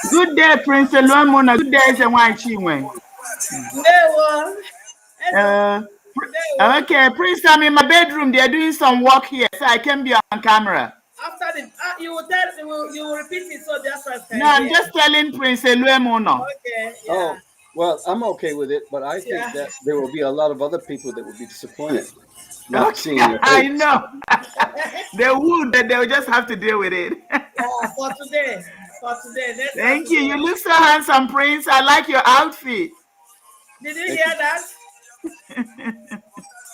Good day, Prince Eluemuno. Good day, Chinwe. Okay, Prince, I'm in my bedroom. They're doing some work here, so I can be on camera. After the you will tell you will repeat it so just no, I'm just telling Prince Eluemuno. Okay. Yeah. Oh, well, I'm okay with it, but I think that there will be a lot of other people that will be disappointed. Not seeing your face. I know. They would, but they'll just have to deal with it. For today. Thank you. You look so handsome, Prince. I like your outfit. Did you hear that?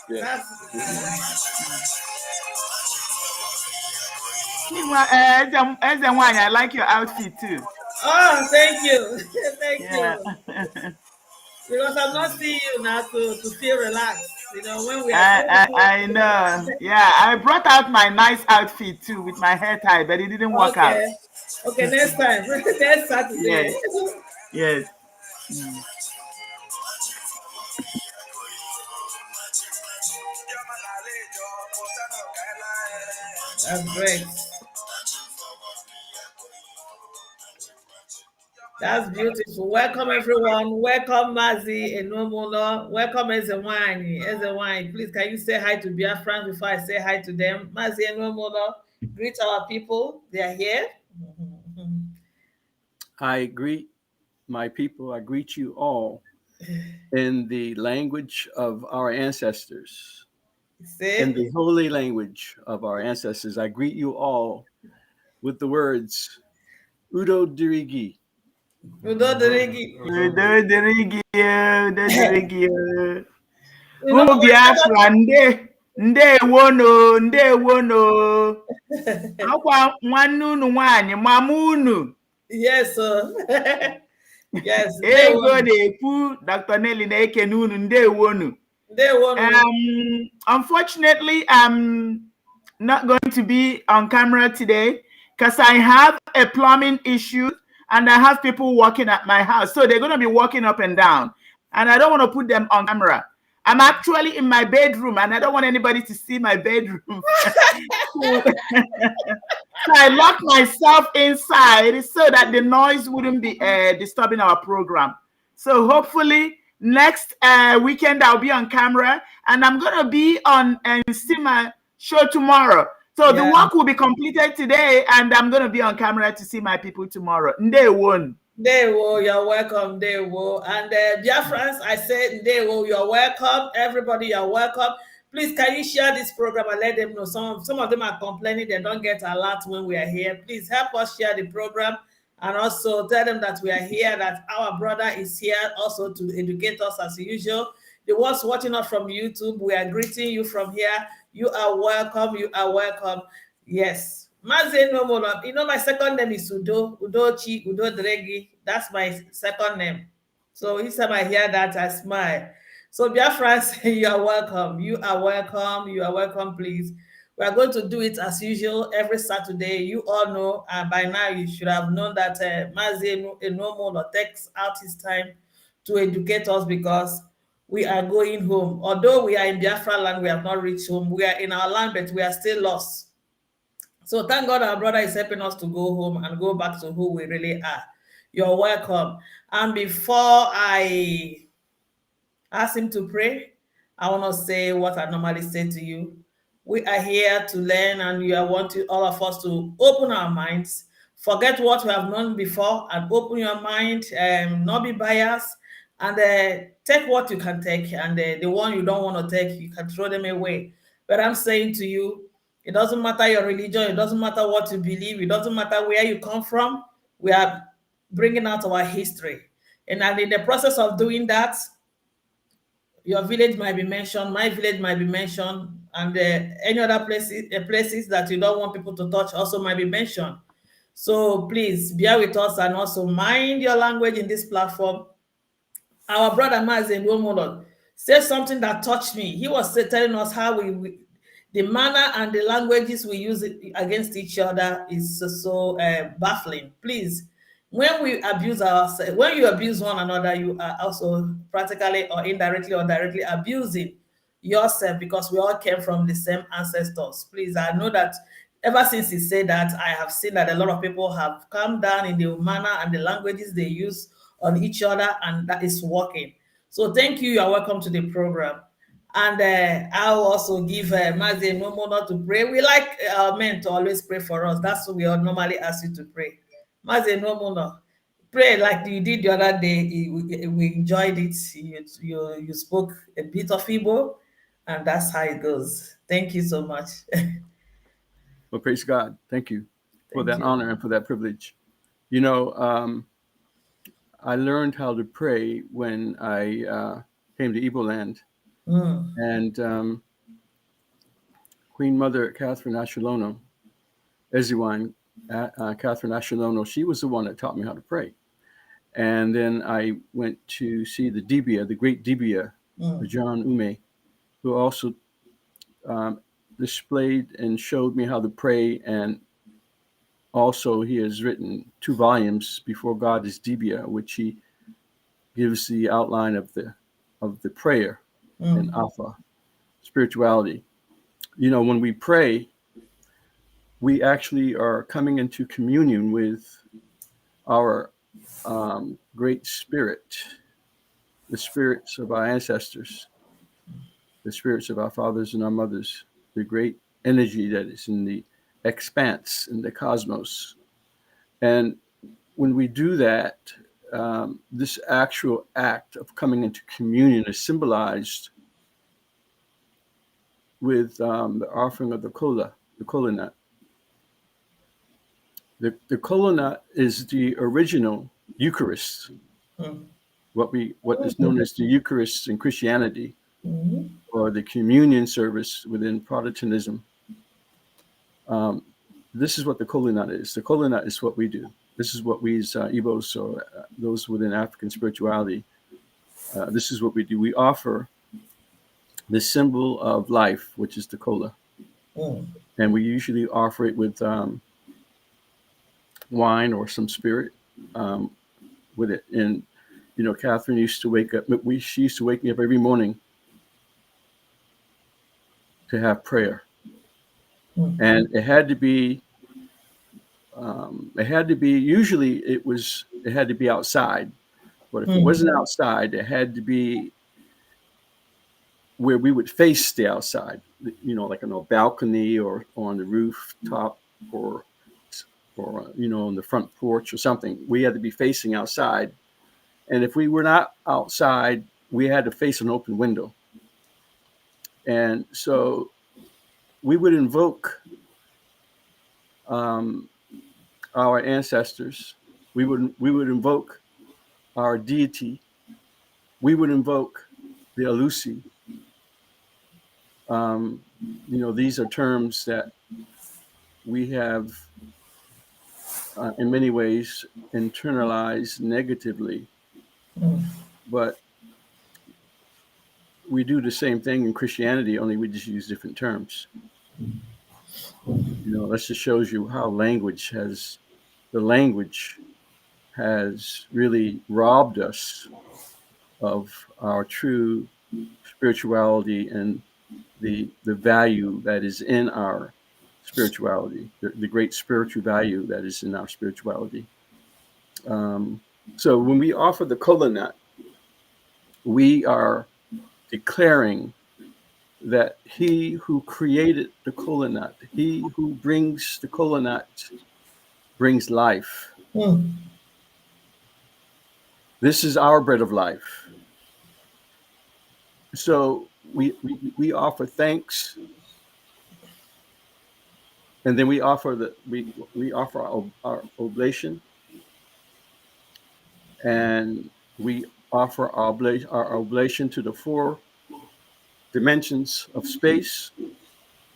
Yeah. I like your outfit too. Oh, thank you. Thank you. Because I'm not seeing you now to feel relaxed. You know, when we are I know. Yeah, I brought out my nice outfit too with my hair tie, but it didn't work out. Okay, next time. Next Saturday. Yes. That's great. That's beautiful. Welcome everyone. Welcome Mazi Eluemuno. Welcome Ezewine. Please, can you say hi to Biafrans before I say hi to them? Mazi Eluemuno, greet our people. They are here. I greet my people. I greet you all in the language of our ancestors. In the holy language of our ancestors. I greet you all with the words Udo Dirigi. Udo Dirigi. Udo Dirigi. Udo Dirigi. Oh, Biafran, ndewono. Akwa nwanunu nwanyị mamunu. Yes, sir. Yes. Ego na-ekwu Dr. Nelly na-ekene unu ndewonu. Unfortunately, I'm not going to be on camera today because I have a plumbing issue and I have people working at my house. So they're going to be walking up and down and I don't want to put them on camera. I'm actually in my bedroom and I don't want anybody to see my bedroom. So I locked myself inside so that the noise wouldn't be disturbing our program. So hopefully next weekend I'll be on camera and I'm going to be on and see my show tomorrow. So the work will be completed today and I'm going to be on camera to see my people tomorrow. Ndewo, you're welcome. Ndewo. And Biafrans, I said Ndewo, you're welcome. Everybody, you're welcome. Please, can you share this program and let them know? Some of them are complaining they don't get a lot when we are here. Please help us share the program and also tell them that we are here, that our brother is here also to educate us as usual. The ones watching us from YouTube, we are greeting you from here. You are welcome. You are welcome. Yes. Mazi Eluemuno. You know, my second name is Udochi, Udo Dregi. That's my second name. So each time I hear that, I smile. So Biafrans, you are welcome. You are welcome. You are welcome, please. We are going to do it as usual every Saturday. You all know, and by now you should have known that Mazi Eluemuno takes out his time to educate us, because we are going home. Although we are in Biafran land, we have not reached home. We are in our land, but we are still lost. So thank God our brother is helping us to go home and go back to who we really are. You're welcome. And before I ask him to pray, I want to say what I normally say to you. We are here to learn, and we want all of us to open our minds, forget what we have known before, and open your mind, not be biased, and take what you can take, and the one you don't want to take, you can throw them away. But I'm saying to you, it doesn't matter your religion, it doesn't matter what you believe, it doesn't matter where you come from. We are bringing out our history. And in the process of doing that, your village might be mentioned, my village might be mentioned, and any other places that you don't want people to touch also might be mentioned. So please bear with us, and also mind your language in this platform. Our brother Mazi Eluemuno said something that touched me. He was telling us how the manner and the languages we use against each other is so baffling. Please, when we abuse ourselves, when you abuse one another, you are also practically or indirectly or directly abusing yourself, because we all came from the same ancestors. Please, I know that ever since he said that, I have seen that a lot of people have calmed down in the manner and the languages they use on each other, and that is working. So thank you. You are welcome to the program. And I'll also give Mazi Eluemuno to pray. We like our men to always pray for us. That's what we all normally ask you to pray. Mazi Eluemuno, pray like you did the other day. We enjoyed it. You spoke a bit of Igbo, and that's how it goes. Thank you so much. Well, praise God. Thank you for that honor and for that privilege. You know, I learned how to pray when I came to Igbo land. And Queen Mother Catherine Ashelono, Eziwan Catherine Ashelono, she was the one that taught me how to pray. And then I went to see the Dibia, the great Dibia, John Ume, who also displayed and showed me how to pray. And also he has written 2 volumes, Before God is Dibia, which he gives the outline of the prayer and Alpha spirituality. You know, when we pray, we actually are coming into communion with our great spirit, the spirits of our ancestors, the spirits of our fathers and our mothers, the great energy that is in the expanse, in the cosmos. And when we do that, this actual act of coming into communion is symbolized with the offering of the kola nut. The kola nut is the original Eucharist, what is known as the Eucharist in Christianity, or the communion service within Protestantism. This is what the kola nut is. The kola nut is what we do. This is what we as Igbos, or those within African spirituality, this is what we do. We offer the symbol of life, which is the kola. And we usually offer it with wine or some spirit with it. And, you know, Catherine used to wake up, she used to wake me up every morning to have prayer. And it had to be, usually it had to be outside. But if it wasn't outside, it had to be where we would face the outside, you know, like on a balcony or on the rooftop or you know, on the front porch or something. We had to be facing outside. And if we were not outside, we had to face an open window. And so we would invoke our ancestors. We would invoke our deity. We would invoke the Alusi. You know, these are terms that we have in many ways internalized negatively, but we do the same thing in Christianity, only we just use different terms. This just shows you how the language has really robbed us of our true spirituality and the value that is in our spirituality, the great spiritual value that is in our spirituality. So when we offer the kola nut, we are declaring that he who created the kola nut, he who brings the kola nut, brings life. This is our bread of life. So we offer thanks, and then we offer we offer our oblation, and we offer our oblation to the 4 dimensions of space.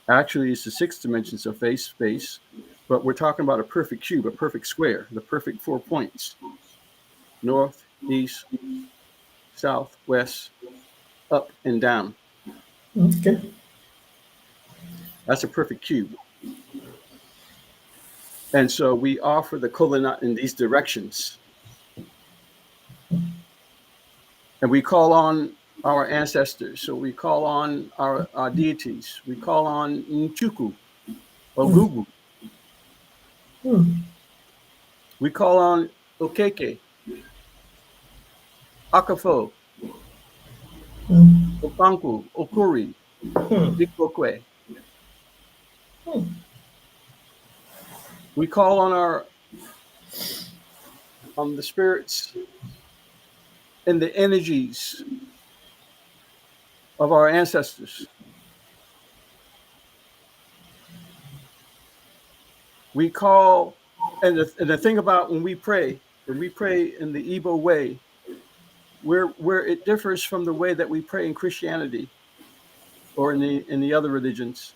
Actually, it's the 6 dimensions of space, but we're talking about a perfect cube, a perfect square, the perfect 4 points: north, east, south, west, up, and down. Okay. That's a perfect cube. And so we offer the kola nut in these directions. And we call on our ancestors. So we call on our deities. We call on Nchuku, Ogugu. We call on Okeke, Akafo, Opanku, Okuri, Ikokwe. We call on the spirits and the energies of our ancestors. We call, and the thing about when we pray in the Igbo way, where it differs from the way that we pray in Christianity or in the other religions,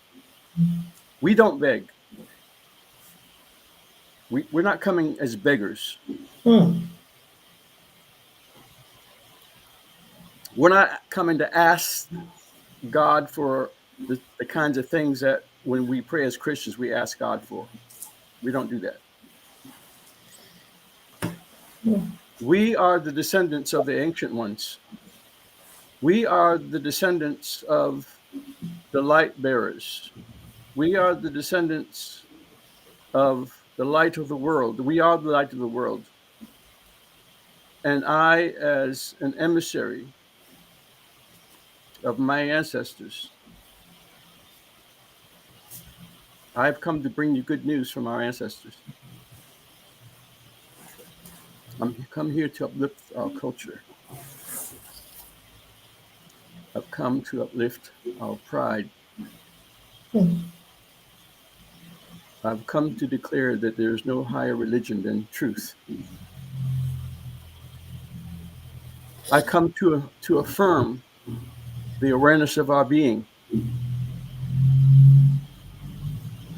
we don't beg. We're not coming as beggars. We're not coming to ask God for the kinds of things that when we pray as Christians, we ask God for. We don't do that. We are the descendants of the ancient ones. We are the descendants of the light bearers. We are the descendants of the light of the world. We are the light of the world. And I, as an emissary of my ancestors, I've come to bring you good news from our ancestors. I'm come here to uplift our culture. I've come to uplift our pride. I've come to declare that there is no higher religion than truth. I come to affirm the awareness of our being.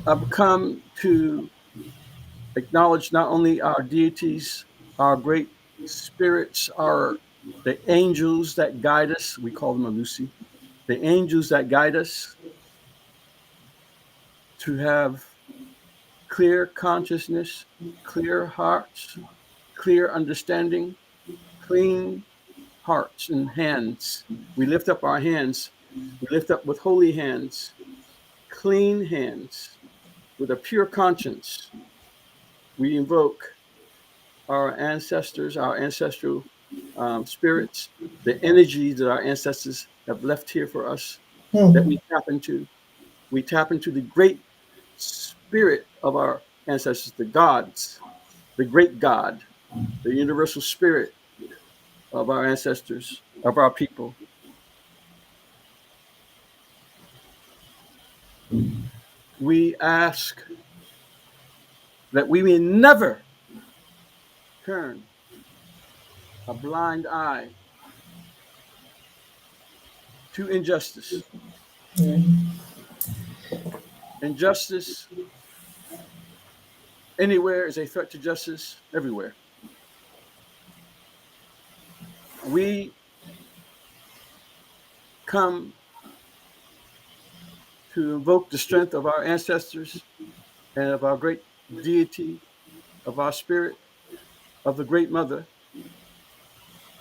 I've come to acknowledge not only our deities, our great spirits, the angels that guide us. We call them Alusi. The angels that guide us to have clear consciousness, clear hearts, clear understanding, clean hearts and hands. We lift up our hands. We lift up with holy hands, clean hands, with a pure conscience. We invoke our ancestors, our ancestral spirits, the energy that our ancestors have left here for us, that we tap into. We tap into the great spirit of our ancestors, the gods, the great God, the universal spirit of our ancestors, of our people. We ask that we may never turn a blind eye to injustice. Injustice anywhere is a threat to justice everywhere. We come to invoke the strength of our ancestors and of our great deity, of our spirit, of the Great Mother,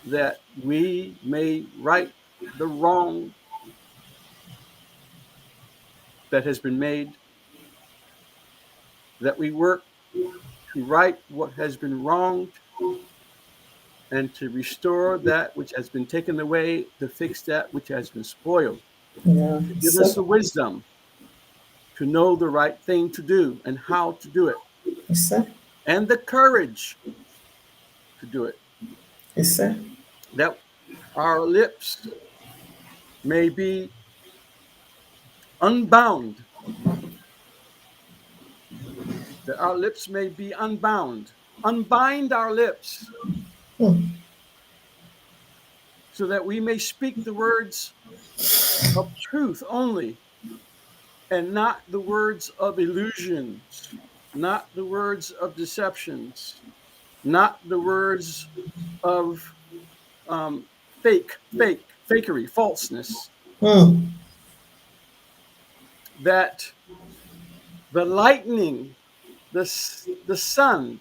that we may right the wrong that has been made, that we work to right what has been wronged and to restore that which has been taken away, to fix that which has been spoiled, Yeah. to give us the wisdom to know the right thing to do and how to do it, Yes, sir. and the courage to do it, Yes, sir. that our lips may be unbound, that our lips may be unbound. Unbind our lips so that we may speak the words of truth only, and not the words of illusions, not the words of deceptions, not the words of fakery, falseness. That the lightning, the sun,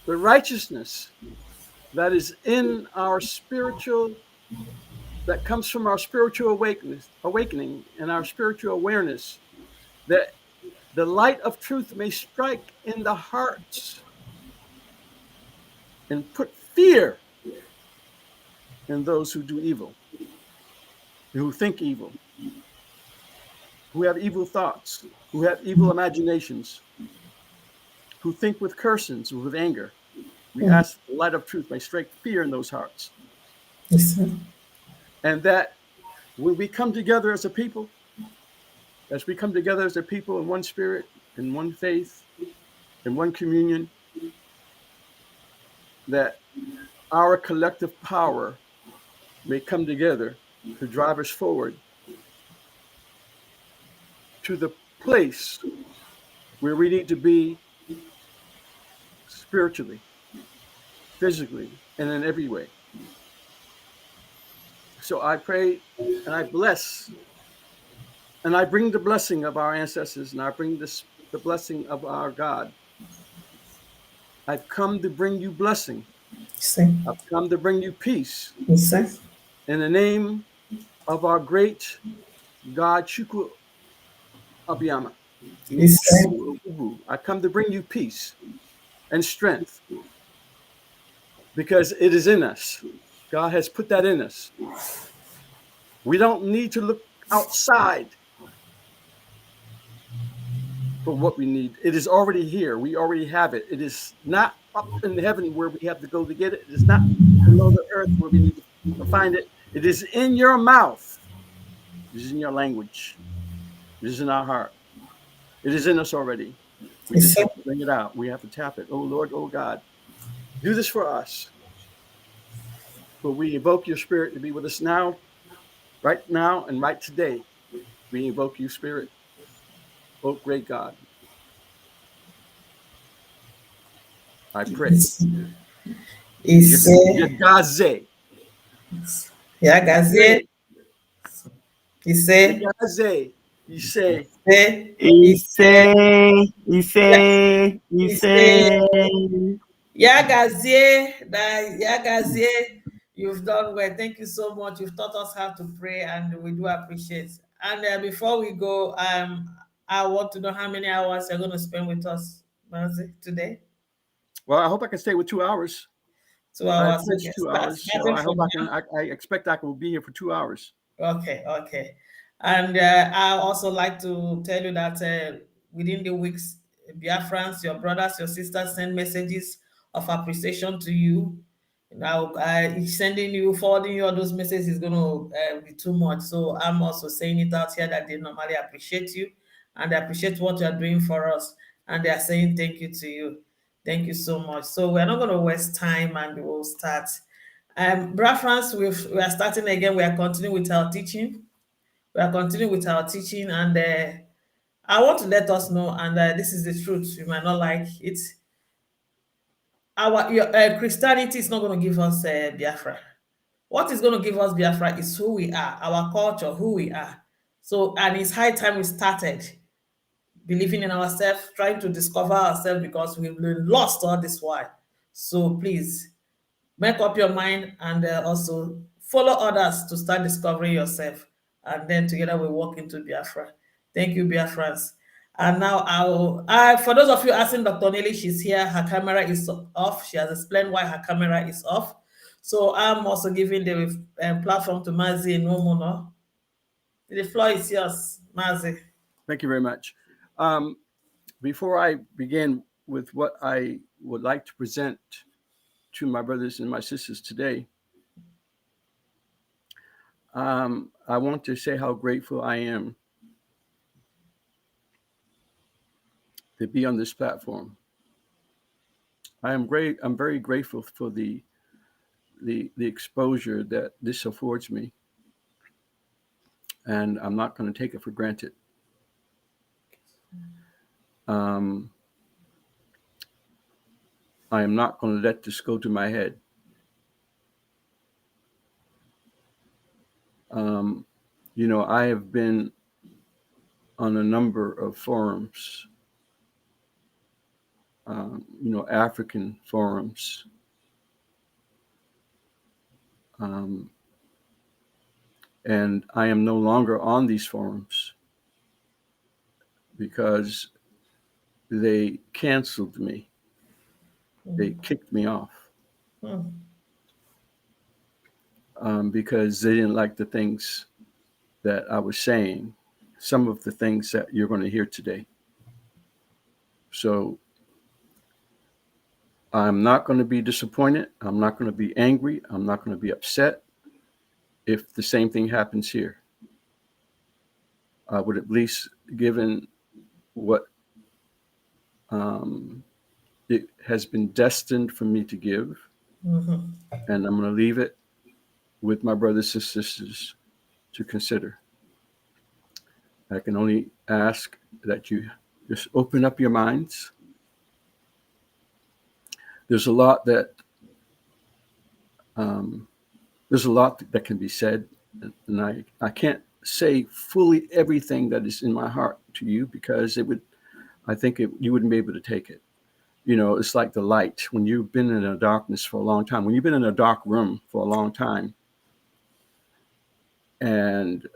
the righteousness that is in our spiritual, that comes from our spiritual awakening and our spiritual awareness, that the light of truth may strike in the hearts and put fear in those who do evil, who think evil, who have evil thoughts, who have evil imaginations, who think with cursings or with anger. We ask the light of truth may strike fear in those hearts. Yes, sir. And that when we come together as a people, as we come together as a people in one spirit, in one faith, in one communion, that our collective power may come together to drive us forward to the place where we need to be spiritually, physically, and in every way. So I pray and I bless, and I bring the blessing of our ancestors, and I bring the blessing of our God. I've come to bring you blessing. Yes, sir. I've come to bring you peace. Yes, sir. In the name of our great God, Chukwu Abiyama. Yes, sir. I come to bring you peace and strength because it is in us. God has put that in us. We don't need to look outside for what we need. It is already here. We already have it. It is not up in heaven where we have to go to get it. It is not below the earth where we need to find it. It is in your mouth. It is in your language. It is in our heart. It is in us already. We just have to bring it out. We have to tap it. Oh Lord, oh God, do this for us. For we invoke your spirit to be with us now, right now, and right today. We invoke you, Spirit. Oh, great God. I pray. Yagaze. Yagaze. You say. Yagaze. You say. Yagazie, you've done well. Thank you so much. You've taught us how to pray, and we do appreciate. And before we go, I want to know how many hours you're going to spend with us, Mazi, today. Well, I hope I can stay with 2 hours. 2 hours. Okay. 2 hours. So I hope I can. I expect I will be here for 2 hours. Okay. And I also like to tell you that within the weeks, Biafrans, your brothers, your sisters send messages of appreciation to you. Now, sending you, forwarding you all those messages is going to be too much. So I'm also saying it out here that they normally appreciate you and they appreciate what you are doing for us. And they are saying thank you to you. Thank you so much. So we're not going to waste time and we'll start. Biafrans, we are starting again. We are continuing with our teaching. And I want to let us know, and this is the truth. You might not like it. Your Christianity is not going to give us Biafra. What is going to give us Biafra is who we are, our culture, who we are. So, and it's high time we started. believing in ourselves, trying to discover ourselves because we've been lost all this while. So please make up your mind and also follow others to start discovering yourself. And then together we walk into Biafra. Thank you, Biafrans. And now for those of you asking Dr. Nelly, she's here. Her camera is off. She has explained why her camera is off. So I'm also giving the platform to Mazi Eluemuno. The floor is yours, Mazi. Thank you very much. Before I begin with what I would like to present to my brothers and my sisters today, I want to say how grateful I am to be on this platform. I'm very grateful for the exposure that this affords me, and I'm not going to take it for granted. I am not going to let this go to my head. I have been on a number of forums, African forums, and I am no longer on these forums because they canceled me. They kicked me off because they didn't like the things that I was saying, some of the things that you're going to hear today. So I'm not going to be disappointed. I'm not going to be angry. I'm not going to be upset if the same thing happens here. I would at least, given what it has been destined for me to give, and I'm going to leave it with my brothers and sisters to consider. I can only ask that you just open up your minds. There's a lot that can be said, and I can't say fully everything that is in my heart to you because you wouldn't be able to take it. It's like the light. When you've been in a darkness for a long time, when you've been in a dark room for a long time, and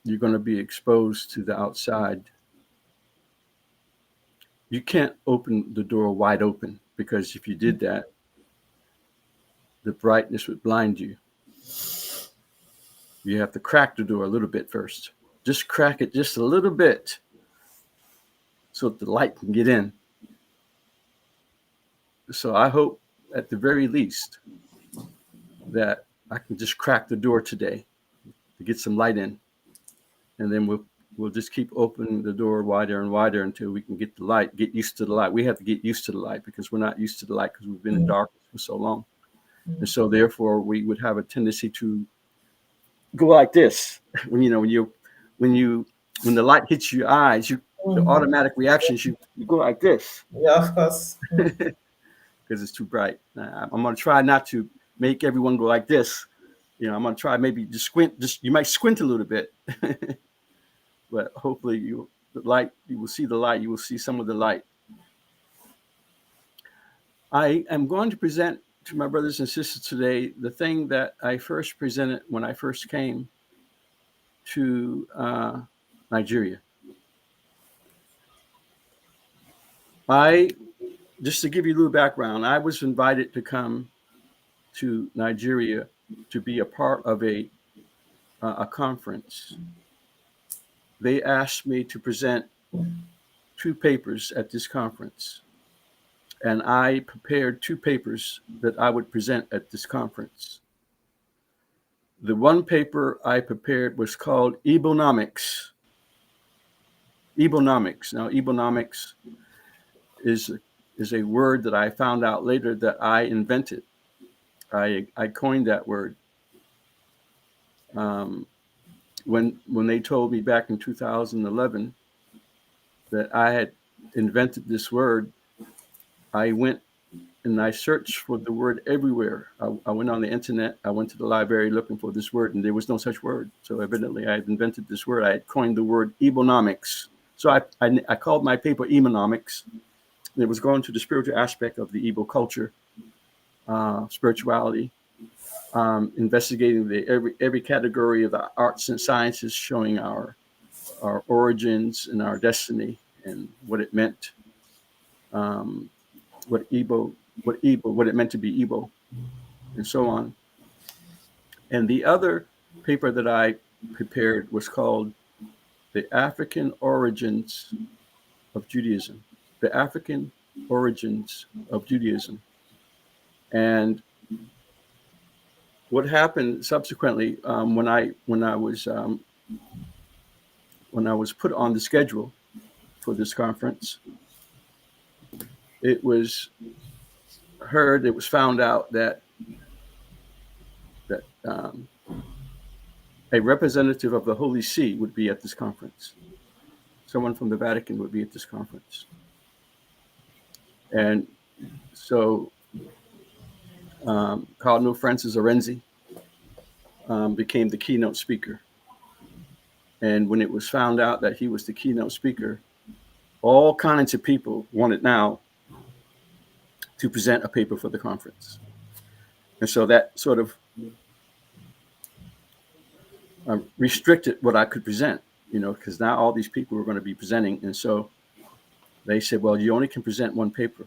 you're going to be exposed to the outside, you can't open the door wide open, because if you did that, the brightness would blind you. You have to crack the door a little bit first. Just crack it just a little bit so that the light can get in. So I hope at the very least that I can just crack the door today to get some light in. And then we'll just keep opening the door wider and wider until we can get the light, get used to the light. We have to get used to the light because we're not used to the light because we've been in darkness for so long. And so therefore we would have a tendency to go like this. When the light hits your eyes, the automatic reaction is you go like this. Yeah, of course. Because it's too bright. I'm going to try not to make everyone go like this. I'm going to try maybe just squint. You might squint a little bit. But hopefully you will see the light. You will see some of the light. I am going to present to my brothers and sisters today the thing that I first presented when I first came to Nigeria. Just to give you a little background, I was invited to come to Nigeria to be a part of a conference. They asked me to present 2 papers at this conference, and I prepared 2 papers that I would present at this conference. The one paper I prepared was called Ebonomics. Ebonomics. Now, Ebonomics is a word that I found out later that I invented. I coined that word. When they told me back in 2011 that I had invented this word, I went and I searched for the word everywhere. I went on the internet. I went to the library looking for this word, and there was no such word. So evidently, I had invented this word. I had coined the word Ebonomics. So I called my paper Emonomics. It was going to the spiritual aspect of the Igbo culture, spirituality, investigating every category of the arts and sciences, showing our origins and our destiny and what it meant, what it meant to be Igbo, and so on. And the other paper that I prepared was called "The African Origins of Judaism." The African Origins of Judaism. And what happened subsequently, when I was put on the schedule for this conference, it was found out that a representative of the Holy See would be at this conference. Someone from the Vatican would be at this conference. And so Cardinal Francis Orenzi became the keynote speaker. And when it was found out that he was the keynote speaker, all kinds of people wanted now to present a paper for the conference. And so that sort of restricted what I could present, because now all these people were going to be presenting. And so they said, well, you only can present one paper.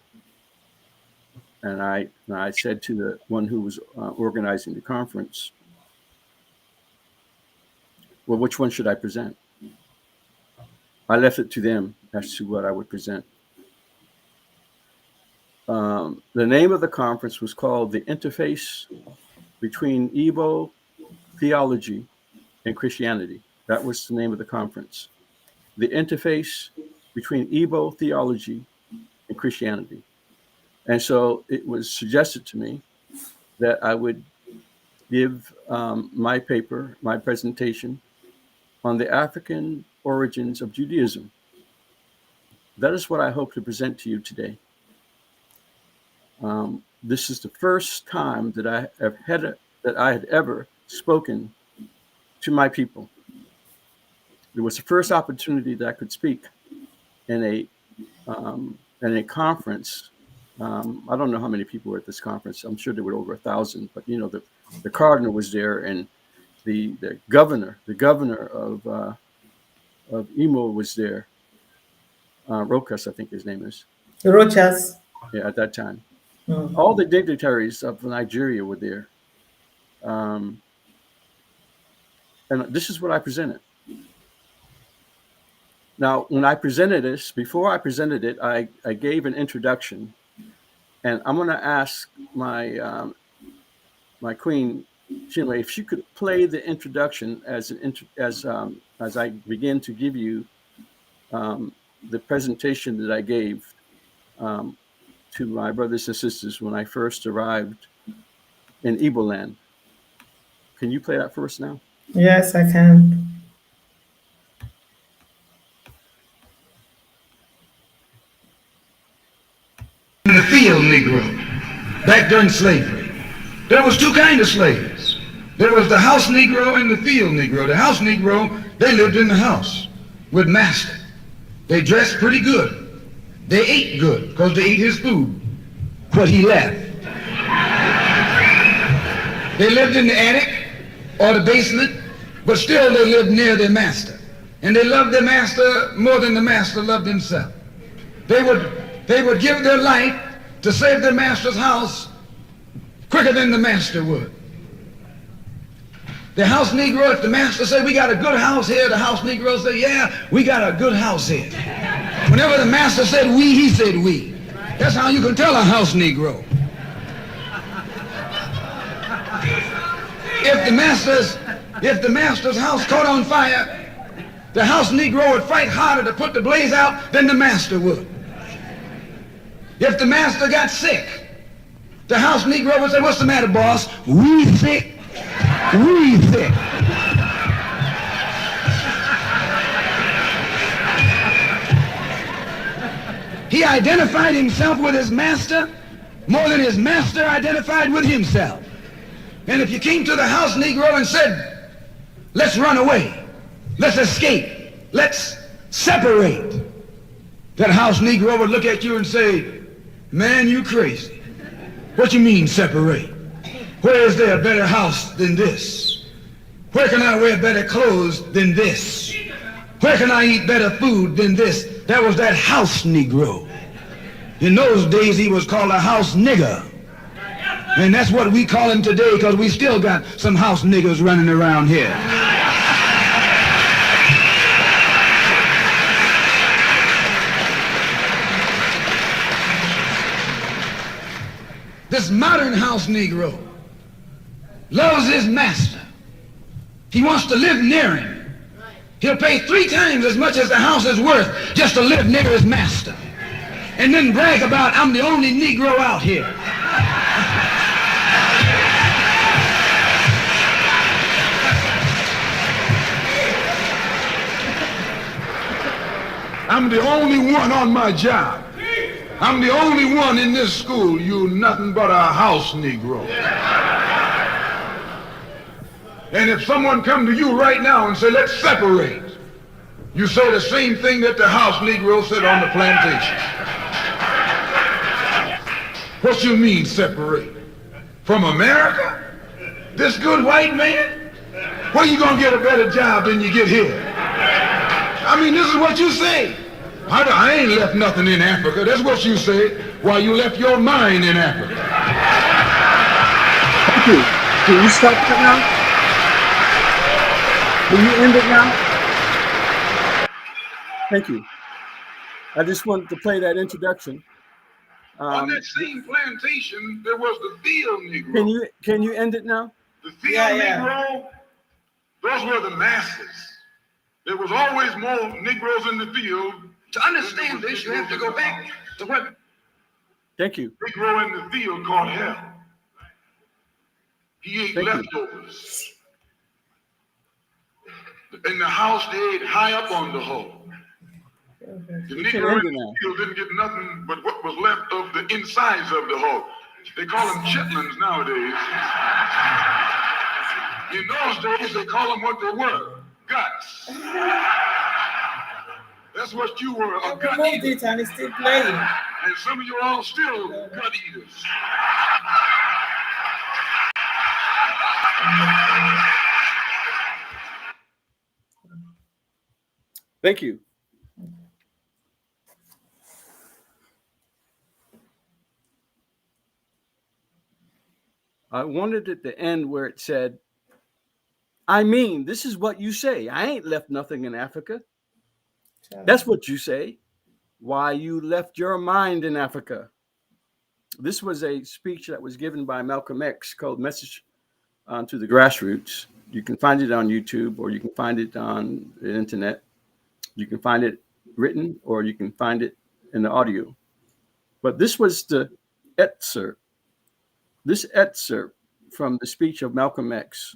And I said to the one who was organizing the conference, well, which one should I present? I left it to them as to what I would present. The name of the conference was called The Interface Between Igbo Theology and Christianity. That was the name of the conference. The Interface Between Igbo Theology and Christianity. And so it was suggested to me that I would give my paper, my presentation on the African origins of Judaism. That is what I hope to present to you today. This is the first time that I had ever spoken to my people. It was the first opportunity that I could speak in a conference. I don't know how many people were at this conference. I'm sure there were over 1,000. But the cardinal was there, and the governor of Imo was there. Rokas, I think his name is. Rochas. Yeah, at that time. Mm. All the dignitaries of Nigeria were there. And this is what I presented. Now, when I presented this, before I presented it, I gave an introduction. And I'm going to ask my queen, Chinwe, if she could play the introduction as I begin to give you the presentation that I gave to my brothers and sisters when I first arrived in Igbo land. Can you play that for us now? Yes, I can. The field Negro, back during slavery. There was two kinds of slaves. There was the house Negro and the field Negro. The house Negro, they lived in the house with master. They dressed pretty good. They ate good because they ate his food, what he left. They lived in the attic or the basement, but still they lived near their master. And they loved their master more than the master loved himself. They would give their life to save their master's house quicker than the master would. The house Negro, if the master said, we got a good house here, the house Negro said, yeah, we got a good house here. Whenever the master said we, he said we. That's how you can tell a house Negro. If the master's house caught on fire, the house Negro would fight harder to put the blaze out than the master would. If the master got sick, the house Negro would say, what's the matter, boss? We sick. We sick. He identified himself with his master more than his master identified with himself. And if you came to the house Negro and said, let's run away, let's escape, let's separate, that house Negro would look at you and say, man, you crazy. What you mean separate? Where is there a better house than this? Where can I wear better clothes than this? Where can I eat better food than this? That was that house Negro. In those days, he was called a house nigger. And that's what we call him today, because we still got some house niggers running around here. This modern house Negro loves his master. He wants to live near him. He'll pay 3 times as much as the house is worth just to live near his master. And then brag about, I'm the only Negro out here. I'm the only one on my job. I'm the only one in this school. You nothing but a house Negro. And if someone come to you right now and say, let's separate, you say the same thing that the house Negro said on the plantation. What you mean separate? From America? This good white man? Where you gonna get a better job than you get here? I mean, this is what you say. I ain't left nothing in Africa. That's what you say, while you left your mind in Africa. Thank you. Can you stop that now? Will you end it now? Thank you. I just wanted to play that introduction. On that same plantation, there was the field Negro. Can you end it now? The field Negro, those were the masses. There was always more Negroes in the field. To understand this, you have to go back to what Thank you. Negro in the field called hell. He ate leftovers. In the house, they ate high up on the hoe. The Negro in the field didn't get nothing but what was left of the insides of the hoe. They call them chitlins nowadays. In those days, they call them what they were, guts. That's what you were, a gut eater. It and it's still playing. And some of you all still gut eaters. Thank you. I wanted at the end where it said, I mean, this is what you say. I ain't left nothing in Africa. That's what you say. Why you left your mind in Africa. This was a speech that was given by Malcolm X called Message to the Grassroots. You can find it on YouTube, or you can find it on the internet. You can find it written, or you can find it in the audio. But this was the excerpt. This excerpt from the speech of Malcolm X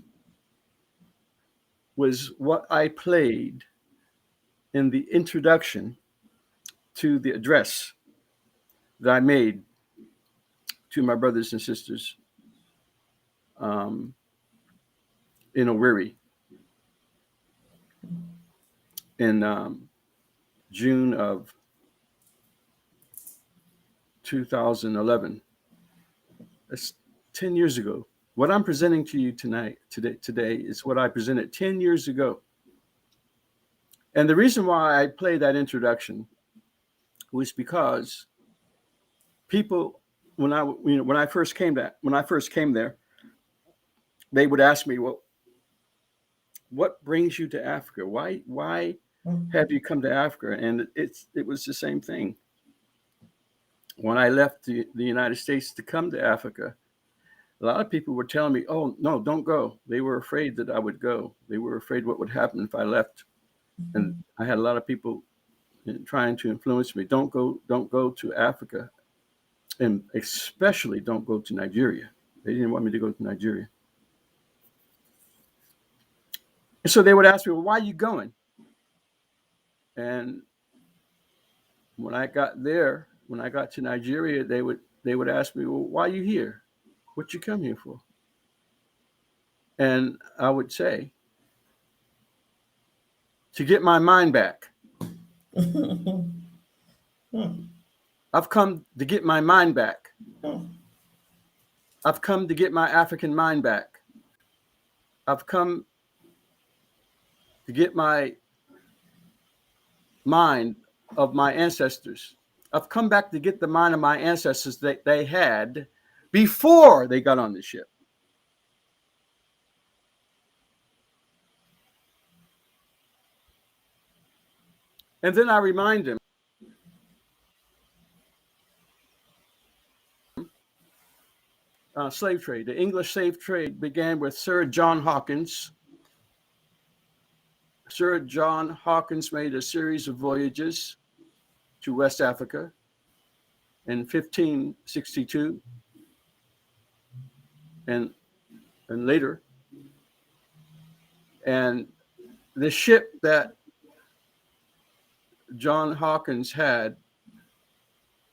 was what I played in the introduction to the address that I made to my brothers and sisters in Owerri in June of 2011. That's 10 years ago. What I'm presenting to you today is what I presented 10 years ago. And the reason why I play that introduction was because people, when I first came there, they would ask me, well, what brings you to Africa? Why have you come to Africa? And it was the same thing. When I left the United States to come to Africa, a lot of people were telling me, oh, no, don't go. They were afraid that I would go. They were afraid what would happen if I left. And I had a lot of people trying to influence me. Don't go to Africa. And especially don't go to Nigeria. They didn't want me to go to Nigeria. And so they would ask me, well, why are you going? And when I got to Nigeria, they would they would ask me, well, why are you here? What you come here for? And I would say, to get my mind back. I've come to get my mind back. I've come to get my African mind back. I've come to get my mind of my ancestors. I've come back to get the mind of my ancestors that they had before they got on the ship. And then I remind them, slave trade. The English slave trade began with Sir John Hawkins. Sir John Hawkins made a series of voyages to West Africa in 1562 and later. And the ship that John Hawkins had,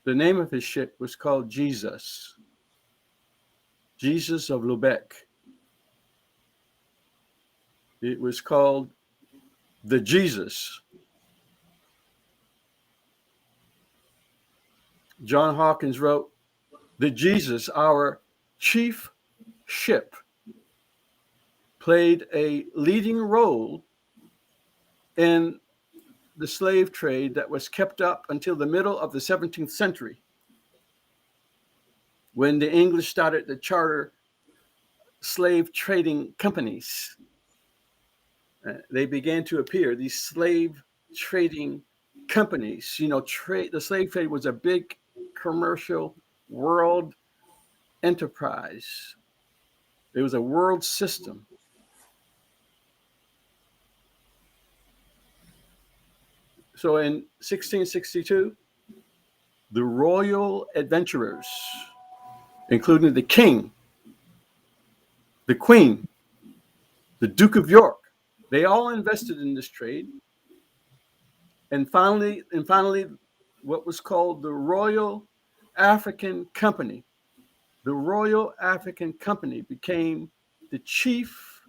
the name of his ship was called Jesus. Jesus of Lubeck. It was called the Jesus. John Hawkins wrote, the Jesus, our chief ship, played a leading role in the slave trade that was kept up until the middle of the 17th century, when the English started to charter slave trading companies. They began to appear, these slave trading companies. You know, the slave trade was a big commercial world enterprise. It was a world system. So in 1662, the royal adventurers, including the king, the queen, the Duke of York, they all invested in this trade. And finally, what was called the Royal African Company. The Royal African Company became the chief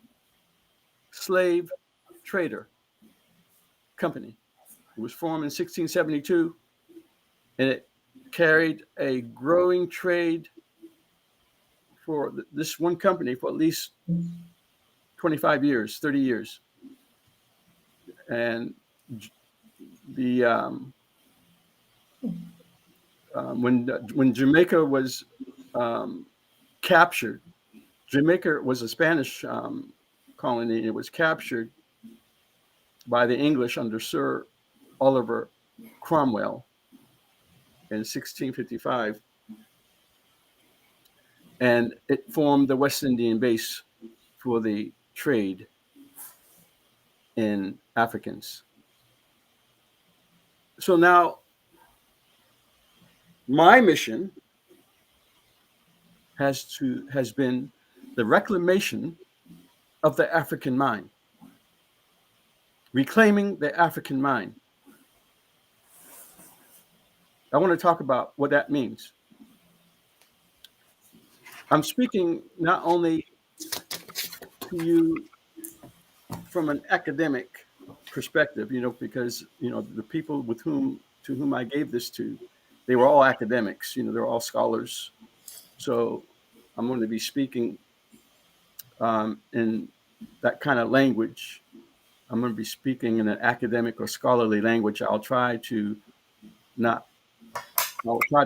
slave trader company. It was formed in 1672, and it carried a growing trade for this one company for at least 25 years, 30 years. And the when Jamaica was captured, Jamaica was a Spanish colony. It was captured by the English under Sir Oliver Cromwell in 1655. And it formed the West Indian base for the trade in Africans. So now my mission has been the reclamation of the African mind, reclaiming the African mind. I want to talk about what that means. I'm speaking not only to you from an academic perspective, because, the people to whom I gave this to, they were all academics, they're all scholars. So I'm going to be speaking in that kind of language. I'm going to be speaking in an academic or scholarly language. I'll try to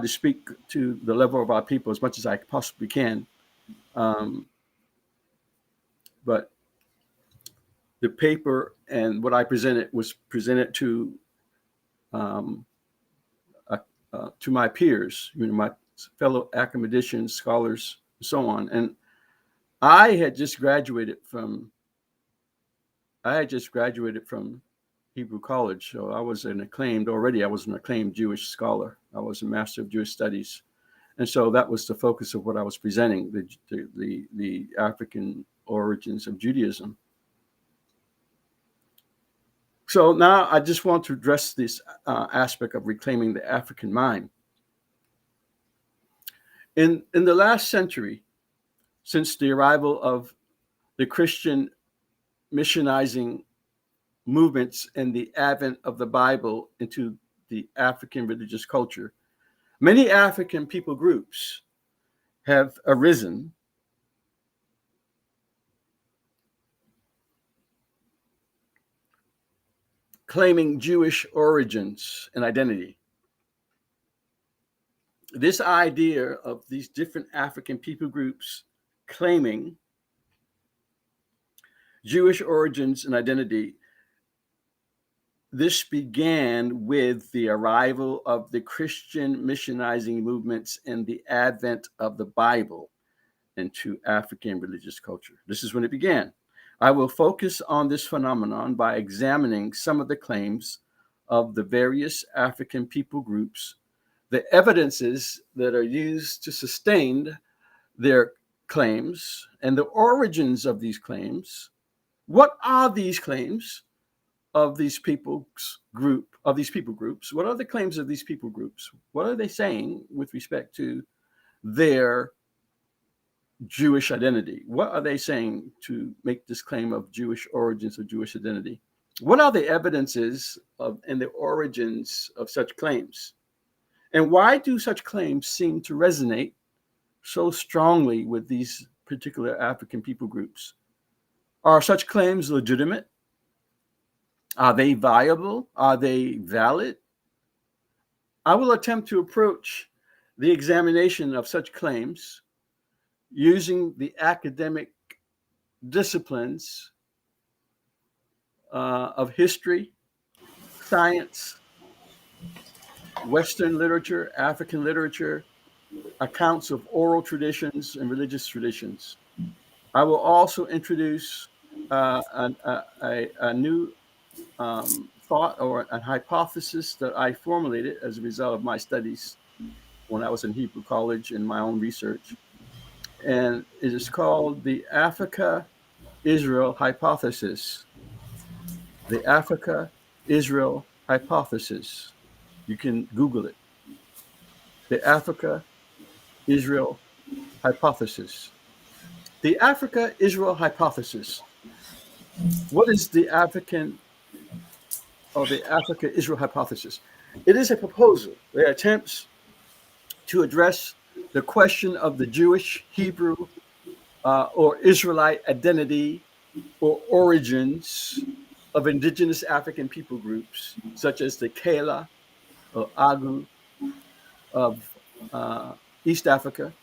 speak to the level of our people as much as I possibly can. But the paper and what I presented was presented to my peers, my fellow academicians, scholars, and so on. And I had just graduated from Hebrew College, so I was an acclaimed Jewish scholar. I was a Master of Jewish Studies, and so that was the focus of what I was presenting: the African origins of Judaism. So now I just want to address this aspect of reclaiming the African mind. In the last century, since the arrival of the Christian missionizing movements and the advent of the Bible into the African religious culture, many African people groups have arisen claiming Jewish origins and identity. This idea of these different African people groups claiming Jewish origins and identity, this began with the arrival of the Christian missionizing movements and the advent of the Bible into African religious culture. This is when it began. I will focus on this phenomenon by examining some of the claims of the various African people groups, the evidences that are used to sustain their claims, and the origins of these claims. What are these claims of these people's group, of these people groups? What are the claims of these people groups? What are they saying with respect to their Jewish identity? What are they saying to make this claim of Jewish origins or Jewish identity? What are the evidences of and the origins of such claims? And why do such claims seem to resonate so strongly with these particular African people groups? Are such claims legitimate? Are they viable? Are they valid? I will attempt to approach the examination of such claims using the academic disciplines of history, science, Western literature, African literature, accounts of oral traditions and religious traditions. I will also introduce a new thought or a hypothesis that I formulated as a result of my studies when I was in Hebrew College in my own research. And it is called the Africa-Israel hypothesis. The Africa-Israel hypothesis. You can Google it. The Africa-Israel hypothesis. The Africa-Israel hypothesis. What is the African or the Africa-Israel hypothesis? It is a proposal that attempts to address the question of the Jewish, Hebrew, or Israelite identity or origins of indigenous African people groups, such as the Kela or Agu of East Africa,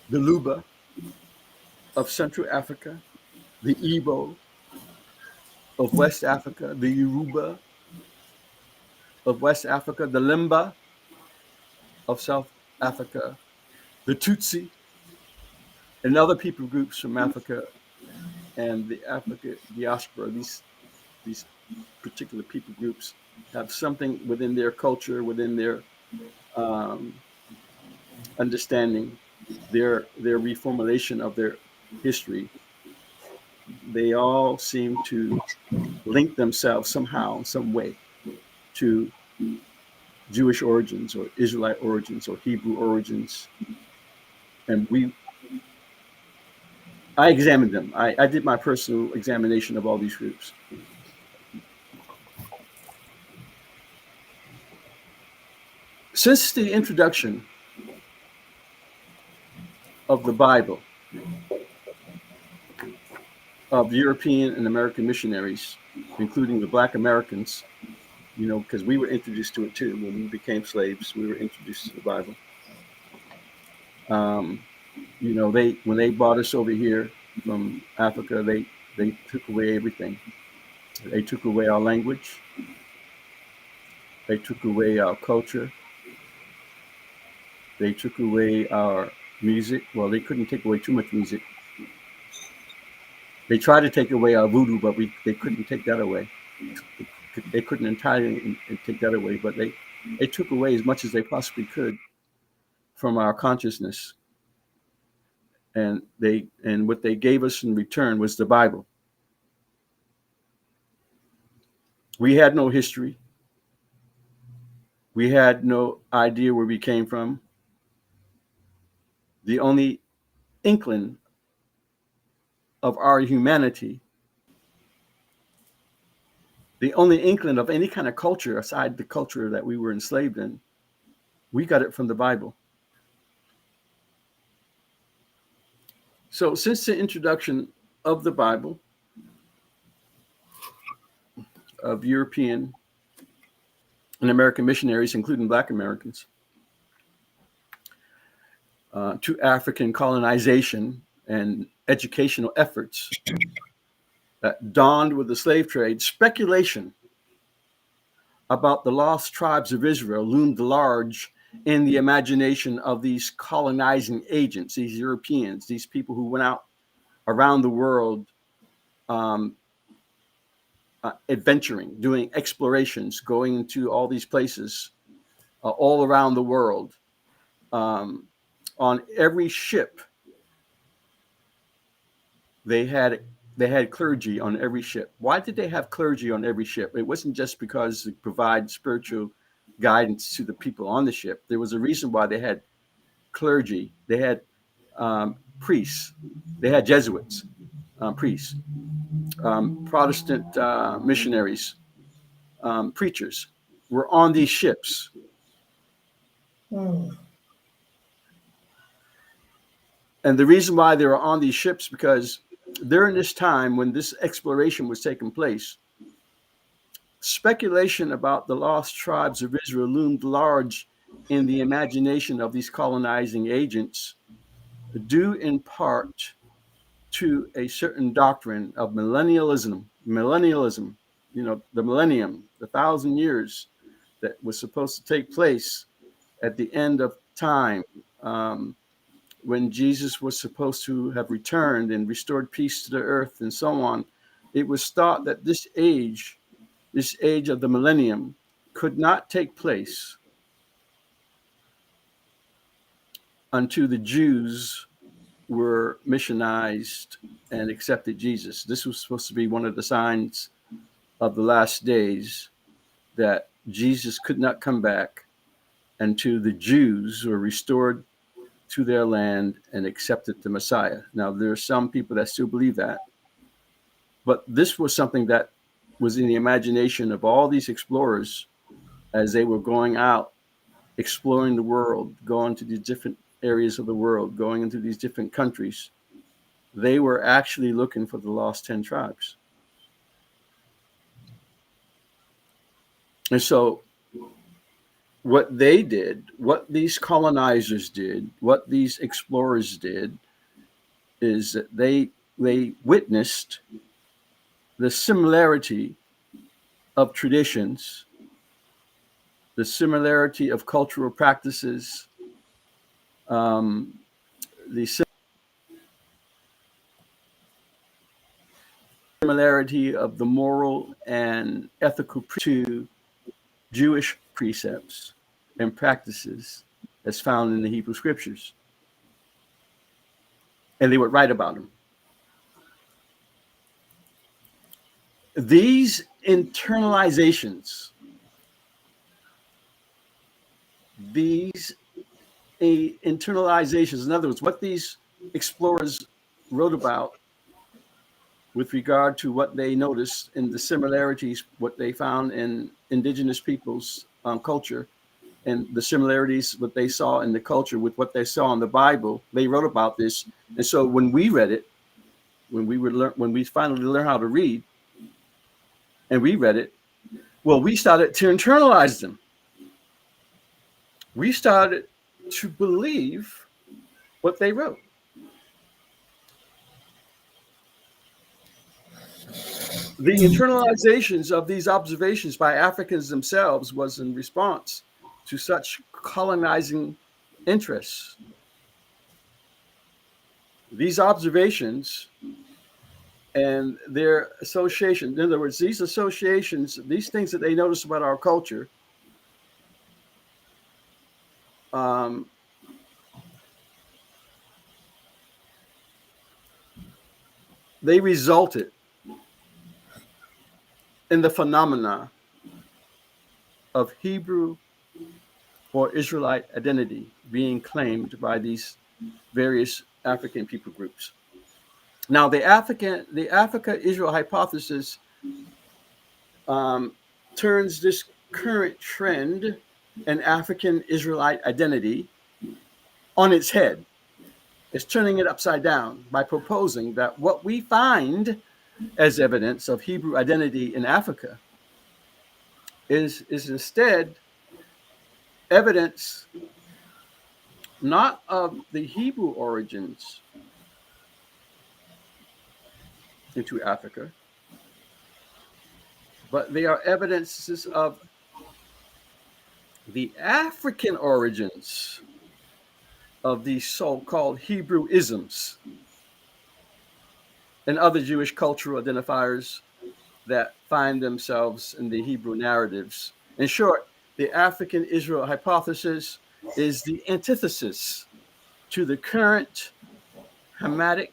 the Luba of Central Africa, the Igbo of West Africa, the Yoruba of West Africa, the Limba of South Africa, the Tutsi, and other people groups from Africa and the Africa diaspora. These particular people groups have something within their culture, within their understanding, their reformulation of their history. They all seem to link themselves somehow, some way, to Jewish origins or Israelite origins or Hebrew origins. And I examined them. I did my personal examination of all these groups. Since the introduction of the Bible, of European and American missionaries, including the Black Americans, because we were introduced to it too. When we became slaves, we were introduced to the Bible. When they brought us over here from Africa, they took away everything. They took away our language. They took away our culture. They took away our music. Well, they couldn't take away too much music. They tried to take away our voodoo, but they couldn't take that away. They couldn't entirely take that away, but they took away as much as they possibly could from our consciousness. And what they gave us in return was the Bible. We had no history. We had no idea where we came from. the only inkling of our humanity, the only inkling of any kind of culture aside the culture that we were enslaved in, we got it from the Bible. So since the introduction of the Bible, of European and American missionaries, including Black Americans, to African colonization and educational efforts that dawned with the slave trade, speculation about the lost tribes of Israel loomed large in the imagination of these colonizing agents, these Europeans, these people who went out around the world adventuring, doing explorations, going into all these places all around the world. On every ship, they had clergy on every ship. Why did they have clergy on every ship? It wasn't just because to provide spiritual guidance to the people on the ship. There was a reason why they had clergy. They had priests. They had Jesuits, priests, Protestant missionaries, preachers were on these ships. And the reason why they were on these ships, because during this time when this exploration was taking place, speculation about the lost tribes of Israel loomed large in the imagination of these colonizing agents, due in part to a certain doctrine of millennialism, you know, the millennium, the 1,000 years that was supposed to take place at the end of time, when Jesus was supposed to have returned and restored peace to the earth and so on. It was thought that this age of the millennium, could not take place until the Jews were missionized and accepted Jesus. This was supposed to be one of the signs of the last days, that Jesus could not come back until the Jews were restored to their land and accepted the Messiah. Now, there are some people that still believe that, but this was something that was in the imagination of all these explorers as they were going out, exploring the world, going to the different areas of the world, going into these different countries. They were actually looking for the lost 10 tribes. And so what they did, what these colonizers did, what these explorers did, is that they witnessed the similarity of traditions, the similarity of cultural practices, the similarity of the moral and ethical to Jewish precepts and practices as found in the Hebrew scriptures. And they would write about them. These internalizations, in other words, what these explorers wrote about with regard to what they noticed in the similarities, what they found in indigenous peoples' culture, and the similarities what they saw in the culture with what they saw in the Bible, they wrote about this. And so when we read it, when we finally learned how to read, and we read it, well, we started to internalize them. We started to believe what they wrote. The internalizations of these observations by Africans themselves was in response to such colonizing interests. These observations and their association, in other words, these associations, these things that they notice about our culture, they resulted in the phenomena of Hebrew or Israelite identity being claimed by these various African people groups. Now, the Africa-Israel hypothesis turns this current trend in African Israelite identity on its head. It's turning it upside down by proposing that what we find as evidence of Hebrew identity in Africa is instead evidence not of the Hebrew origins into Africa, but they are evidences of the African origins of these so-called Hebrew isms and other Jewish cultural identifiers that find themselves in the Hebrew narratives. In short, the African Israel hypothesis is the antithesis to the current Hamitic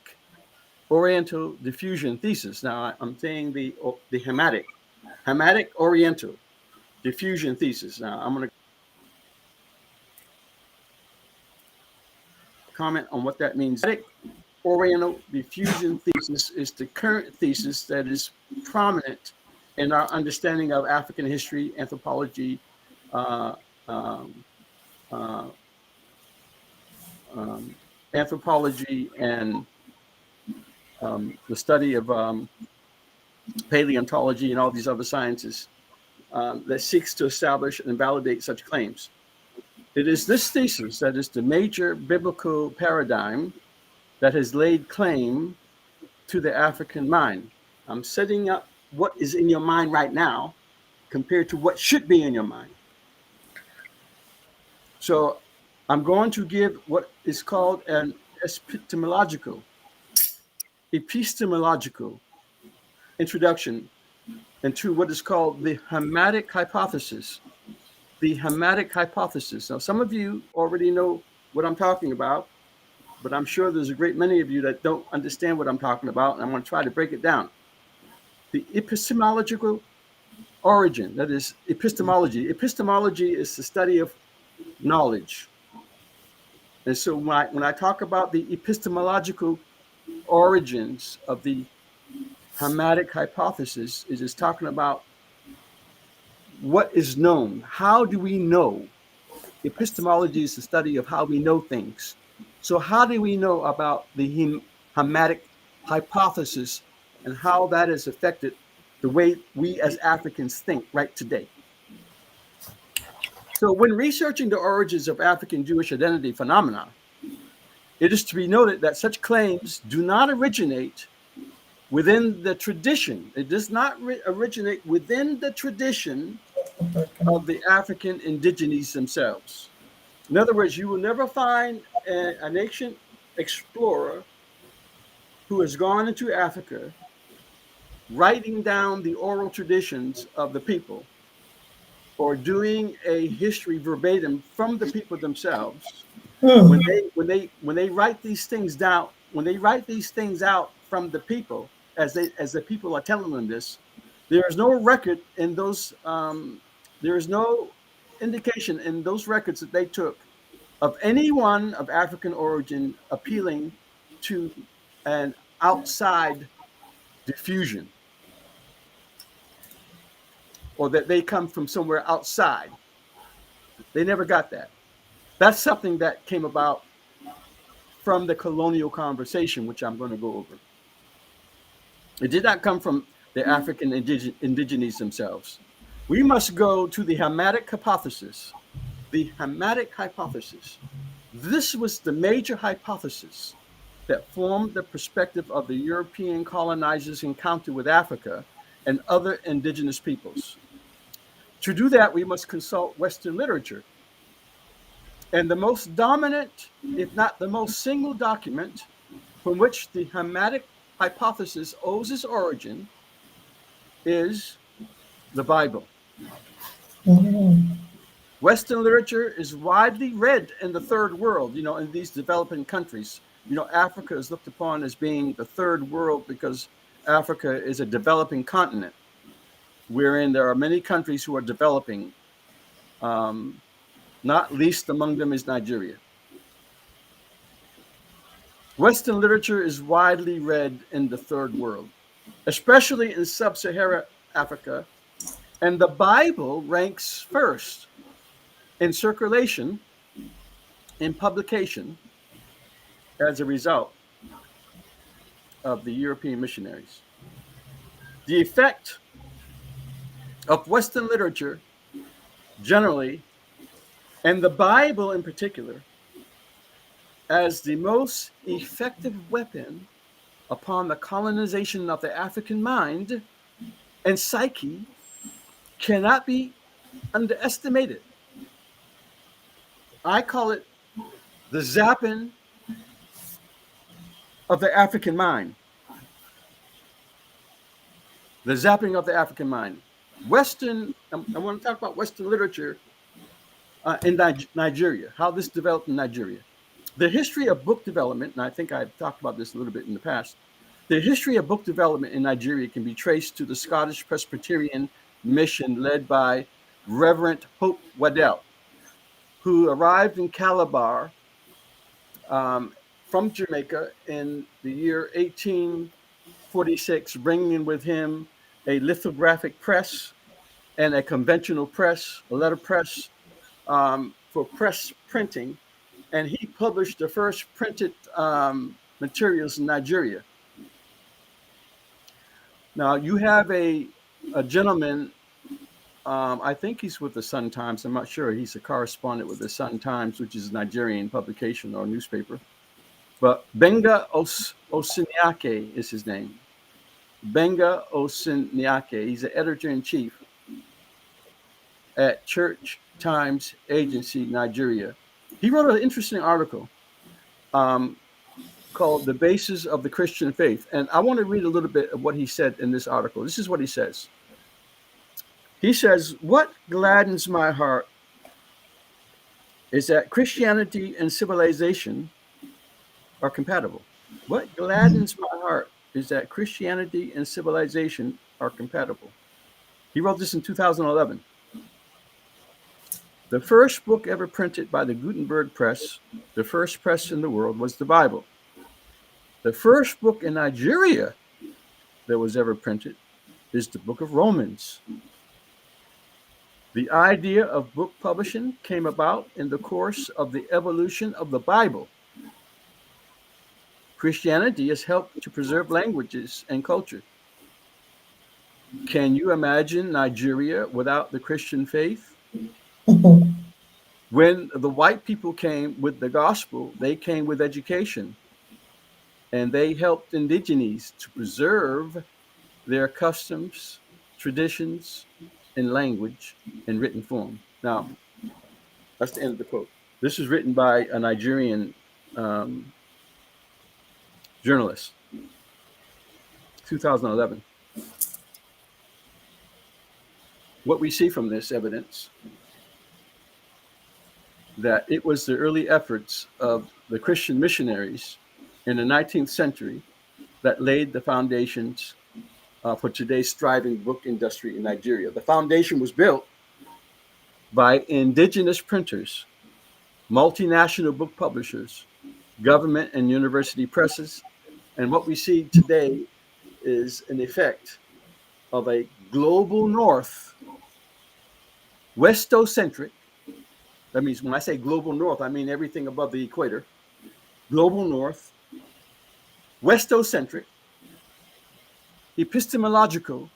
Oriental diffusion thesis. Now, I'm saying the Hamitic Oriental diffusion thesis. Now, I'm going to comment on what that means. Hamitic Oriental diffusion thesis is the current thesis that is prominent in our understanding of African history, anthropology, anthropology, and the study of paleontology and all these other sciences that seeks to establish and validate such claims. It is this thesis that is the major biblical paradigm that has laid claim to the African mind. I'm setting up what is in your mind right now compared to what should be in your mind. So I'm going to give what is called an epistemological introduction into what is called the Hamitic hypothesis. The Hamitic hypothesis. Now, some of you already know what I'm talking about, but I'm sure there's a great many of you that don't understand what I'm talking about, and I'm going to try to break it down. The epistemological origin, that is epistemology. Epistemology is the study of knowledge. And so when I talk about the epistemological origins of the Hamitic hypothesis, it is talking about what is known. How do we know? Epistemology is the study of how we know things. So how do we know about the Hamitic hypothesis and how that has affected the way we as Africans think right today? So when researching the origins of African Jewish identity phenomena, it is to be noted that such claims do not originate within the tradition. It does not originate within the tradition of the African indigenes themselves. In other words, you will never find an ancient explorer who has gone into Africa writing down the oral traditions of the people or doing a history verbatim from the people themselves. When they write these things down, when they write these things out from the people, as the people are telling them this, there is no record in those. There is no indication in those records that they took of anyone of African origin appealing to an outside diffusion, or that they come from somewhere outside. They never got that. That's something that came about from the colonial conversation, which I'm going to go over. It did not come from the African indigenes themselves. We must go to the Hamitic hypothesis. The Hamitic hypothesis. This was the major hypothesis that formed the perspective of the European colonizers' encounter with Africa and other indigenous peoples. To do that, we must consult Western literature. And the most dominant, if not the most single document from which the Hamitic hypothesis owes its origin is the Bible. Western literature is widely read in the third world, in these developing countries. Africa is looked upon as being the third world because Africa is a developing continent, wherein there are many countries who are developing. Not least among them is Nigeria. Western literature is widely read in the third world, especially in sub-Saharan Africa, and the Bible ranks first in circulation, in publication, as a result of the European missionaries. The effect of Western literature generally, and the Bible in particular, as the most effective weapon upon the colonization of the African mind and psyche cannot be underestimated. I call it the zapping of the African mind. The zapping of the African mind. I want to talk about Western literature in Nigeria, how this developed in Nigeria. The history of book development, and I think I've talked about this a little bit in the past, the history of book development in Nigeria can be traced to the Scottish Presbyterian mission led by Reverend Hope Waddell, who arrived in Calabar from Jamaica in the year 1846, bringing with him a lithographic press and a conventional press, a letterpress for press printing. And he published the first printed materials in Nigeria. Now, you have a gentleman, I think he's with the Sun Times. I'm not sure. He's a correspondent with the Sun Times, which is a Nigerian publication or newspaper. But Benga Osiniake is his name. Benga Osiniake. He's the editor-in-chief at Church Times Agency, Nigeria. He wrote an interesting article called The Basis of the Christian Faith. And I want to read a little bit of what he said in this article. This is what he says. He says, "What gladdens my heart is that Christianity and civilization are compatible. What gladdens my heart is that Christianity and civilization are compatible." He wrote this in 2011. The first book ever printed by the Gutenberg Press, the first press in the world, was the Bible. The first book in Nigeria that was ever printed is the Book of Romans. The idea of book publishing came about in the course of the evolution of the Bible. Christianity has helped to preserve languages and culture. Can you imagine Nigeria without the Christian faith? When the white people came with the gospel, they came with education, and they helped indigenes to preserve their customs, traditions, and language in written form. Now, that's the end of the quote. This is written by a Nigerian journalist, 2011. What we see from this evidence, that it was the early efforts of the Christian missionaries in the 19th century that laid the foundations for today's thriving book industry in Nigeria. The foundation was built by indigenous printers, multinational book publishers, government and university presses, and what we see today is an effect of a global north, Westocentric. That means when I say global north, I mean everything above the equator. Global north, Westocentric, epistemological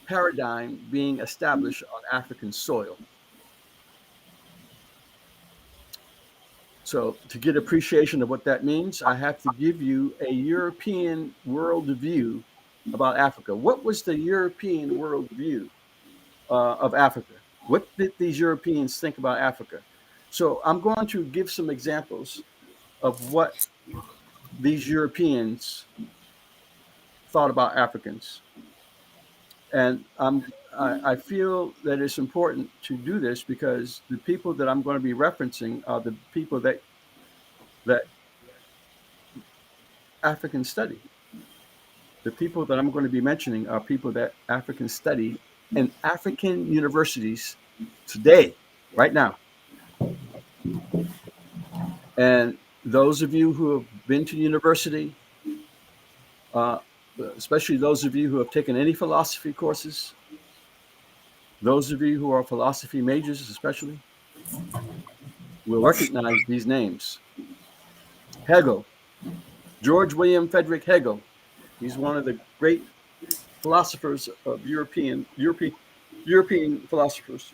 paradigm being established on African soil. So to get appreciation of what that means, I have to give you a European worldview about Africa. What was the European worldview of Africa? What did these Europeans think about Africa? So I'm going to give some examples of what these Europeans thought about Africans. And I feel that it's important to do this because the people that I'm going to be referencing are the people that Africans study. The people that I'm going to be mentioning are people that Africans study in African universities today, right now. And those of you who have been to university, especially those of you who have taken any philosophy courses, those of you who are philosophy majors especially, will recognize these names. Hegel, George William Friedrich Hegel. He's one of the great philosophers of European philosophers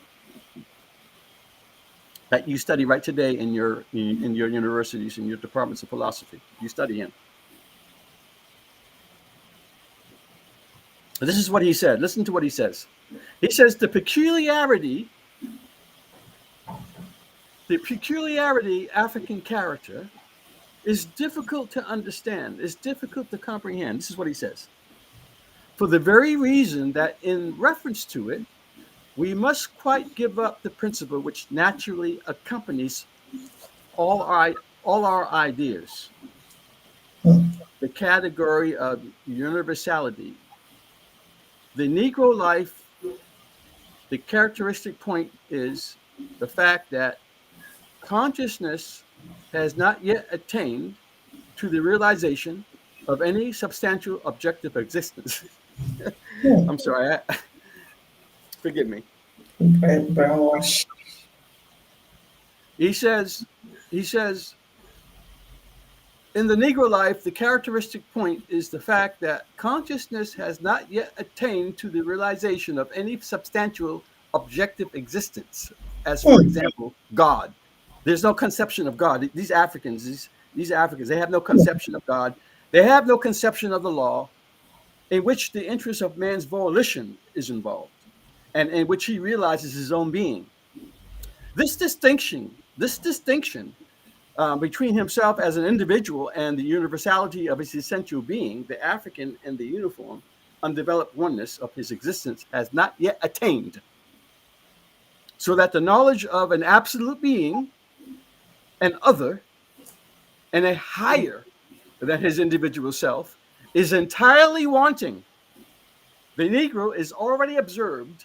that you study right today in your universities, in your departments of philosophy. You study him. This is what he said. Listen to what he says. He says the peculiarity African character is difficult to understand, is difficult to comprehend. This is what he says. For the very reason that in reference to it, we must quite give up the principle which naturally accompanies all our ideas, the category of universality. The Negro life, the characteristic point is the fact that consciousness has not yet attained to the realization of any substantial objective existence. I'm sorry. Forgive me. He says, in the Negro life, the characteristic point is the fact that consciousness has not yet attained to the realization of any substantial objective existence, as for example, God. There's no conception of God. These Africans, they have no conception of God. They have no conception of the law, in which the interest of man's volition is involved, and in which he realizes his own being. This distinction between himself as an individual and the universality of his essential being, the African and the uniform, undeveloped oneness of his existence, has not yet attained. So that the knowledge of an absolute being, an other, and a higher than his individual self is entirely wanting. The Negro is already observed,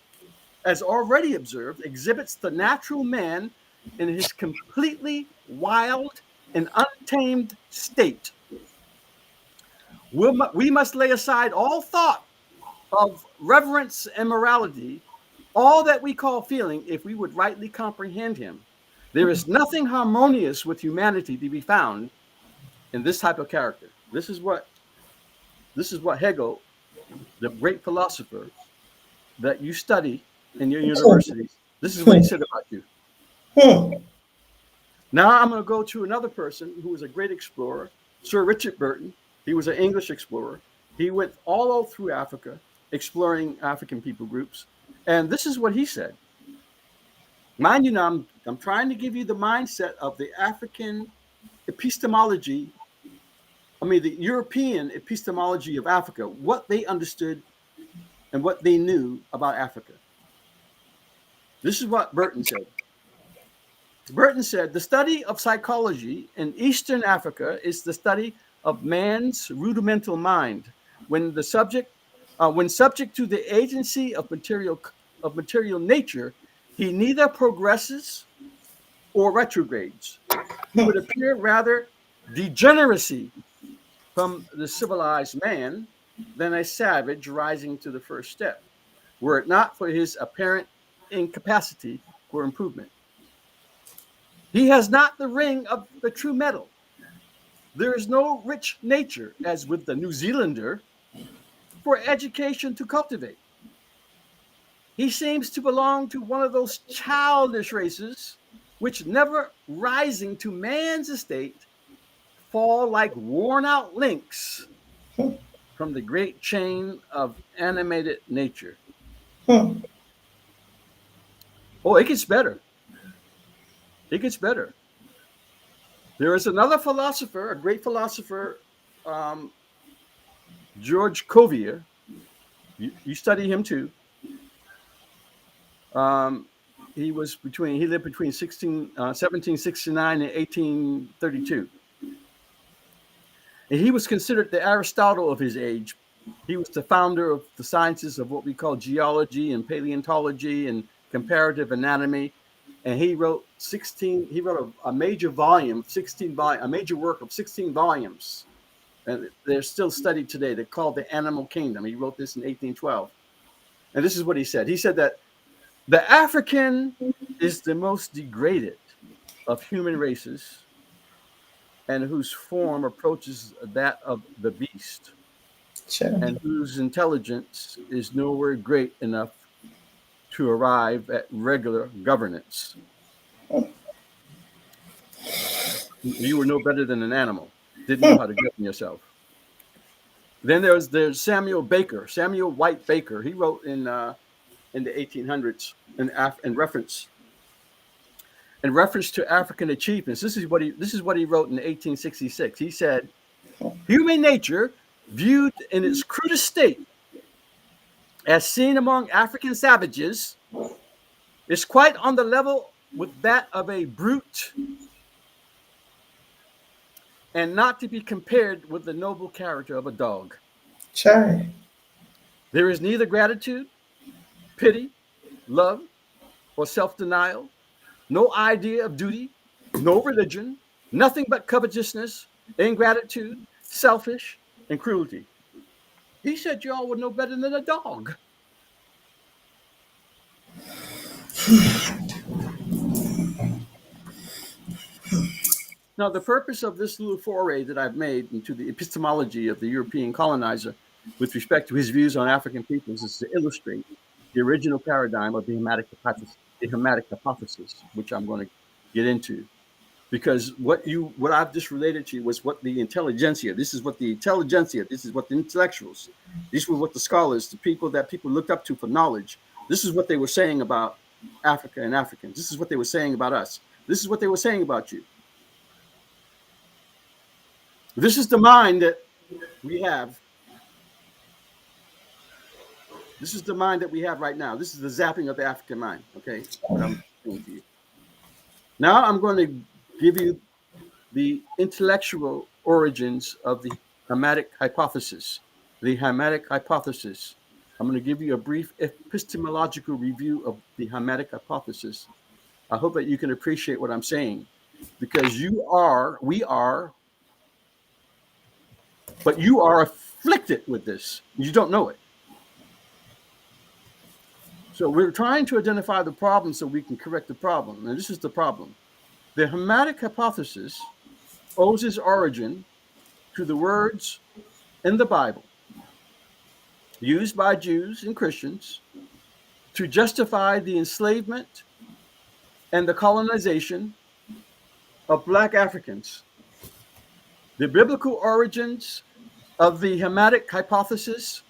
exhibits the natural man in his completely wild and untamed state. We must lay aside all thought of reverence and morality, all that we call feeling, if we would rightly comprehend him. There is nothing harmonious with humanity to be found in this type of character. This is what Hegel, the great philosopher that you study in your universities, this is what he said about you. Now I'm going to go to another person who was a great explorer, Sir Richard Burton. He was an English explorer. He went all through Africa, exploring African people groups. And this is what he said. Mind you, now I'm trying to give you the mindset of the African epistemology, the European epistemology of Africa, what they understood and what they knew about Africa. This is what Burton said. Burton said, the study of psychology in Eastern Africa is the study of man's rudimental mind. When subject to the agency of material nature, he neither progresses or retrogrades. He would appear rather degeneracy from the civilized man than a savage rising to the first step, were it not for his apparent incapacity for improvement. He has not the ring of the true metal. There is no rich nature, as with the New Zealander, for education to cultivate. He seems to belong to one of those childish races which, never rising to man's estate, fall like worn-out links from the great chain of animated nature. Oh, it gets better. It gets better. There is another philosopher, a great philosopher, George Cuvier. You study him too. He lived between 1769 and 1832. And he was considered the Aristotle of his age. He was the founder of the sciences of what we call geology and paleontology and comparative anatomy. And he wrote 16. He wrote a major volume, a major work of 16 volumes, and they're still studied today. They're called The Animal Kingdom. He wrote this in 1812, and this is what he said. He said that the African is the most degraded of human races, and whose form approaches that of the beast, and whose intelligence is nowhere great enough to arrive at regular governance. You were no better than an animal. Didn't know how to govern yourself. Then there's Samuel White Baker. He wrote in the 1800s in reference to African achievements. This is what he wrote in 1866. He said, "Human nature, viewed in its crudest state, as seen among African savages, is quite on the level with that of a brute, and not to be compared with the noble character of a dog. There is neither gratitude, pity, love, or self-denial, no idea of duty, no religion, nothing but covetousness, ingratitude, selfish, and cruelty." He said y'all were no better than a dog. Now, the purpose of this little foray that I've made into the epistemology of the European colonizer with respect to his views on African peoples is to illustrate the original paradigm of the Hamitic hypothesis, which I'm going to get into. Because what I've just related to you was what the intelligentsia, this is what the intellectuals, these were what the scholars, the people that people looked up to for knowledge, this is what they were saying about Africa and Africans. This is what they were saying about us. This is what they were saying about you. This is the mind that we have. This is the mind that we have right now. This is the zapping of the African mind, okay? I'm saying to you. Now I'm going to give you the intellectual origins of the Hamitic hypothesis. The Hamitic hypothesis. I'm going to give you a brief epistemological review of the Hamitic hypothesis. I hope that you can appreciate what I'm saying, because you are afflicted with this. You don't know it. So we're trying to identify the problem so we can correct the problem. And this is the problem. The Hamitic hypothesis owes its origin to the words in the Bible used by Jews and Christians to justify the enslavement and the colonization of Black Africans. The biblical origins of the Hamitic hypothesis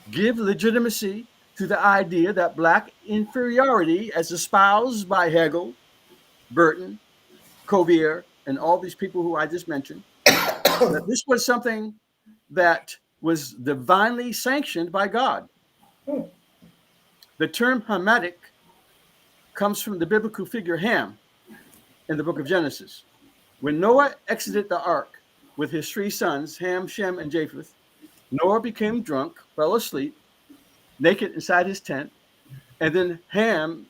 give legitimacy to the idea that Black inferiority, as espoused by Hegel, Burton, Cuvier, and all these people who I just mentioned, that this was something that was divinely sanctioned by God. The term Hamitic comes from the biblical figure Ham in the book of Genesis. When Noah exited the ark with his 3 sons, Ham, Shem, and Japheth, Noah became drunk, fell asleep, naked inside his tent, and then Ham,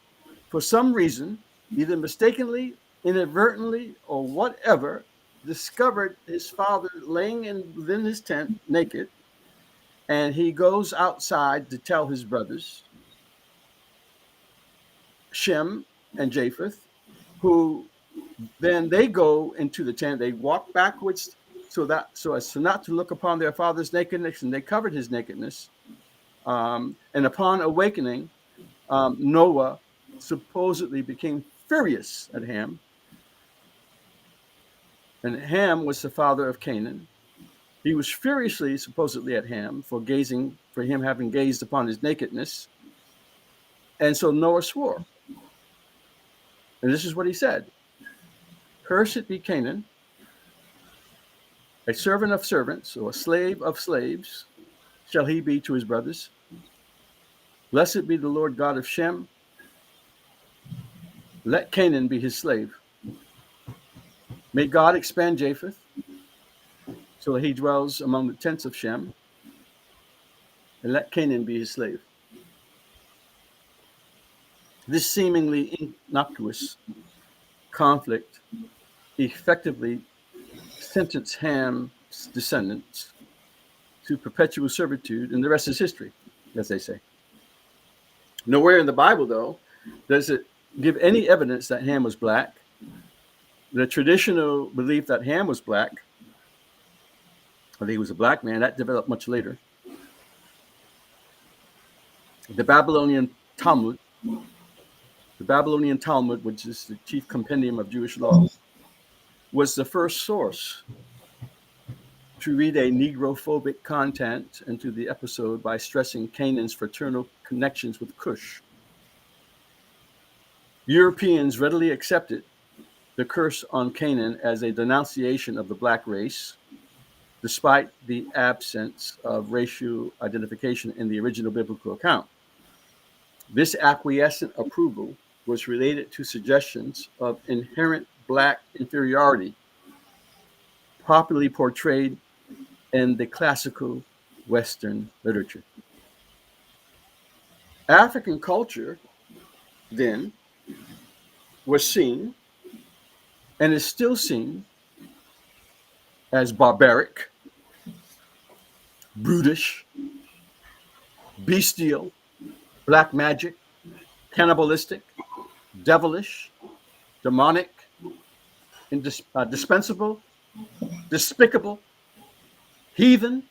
for some reason, either mistakenly, inadvertently, or whatever, discovered his father laying within his tent naked, and he goes outside to tell his brothers, Shem and Japheth, who then they go into the tent, they walk backwards so as to not to look upon their father's nakedness, and they covered his nakedness. And upon awakening, Noah supposedly became furious at Ham. And Ham was the father of Canaan. He was furiously, supposedly, at Ham for him having gazed upon his nakedness. And so Noah swore. And this is what he said: "Cursed be Canaan, a servant of servants, or a slave of slaves, shall he be to his brothers. Blessed be the Lord God of Shem. Let Canaan be his slave. May God expand Japheth, so that he dwells among the tents of Shem, and let Canaan be his slave." This seemingly innocuous conflict effectively sentenced Ham's descendants to perpetual servitude, and the rest is history, as they say. Nowhere in the Bible, though, does it give any evidence that Ham was black. The traditional belief that Ham was black, or that he was a black man, that developed much later. The Babylonian Talmud, which is the chief compendium of Jewish law, was the first source to read a Negrophobic content into the episode by stressing Canaan's fraternal connections with Cush. Europeans readily accepted the curse on Canaan as a denunciation of the black race, despite the absence of racial identification in the original biblical account. This acquiescent approval was related to suggestions of inherent black inferiority, popularly portrayed in the classical Western literature. African culture, then, was seen and is still seen as barbaric, brutish, bestial, black magic, cannibalistic, devilish, demonic, indispensable, despicable, heathen,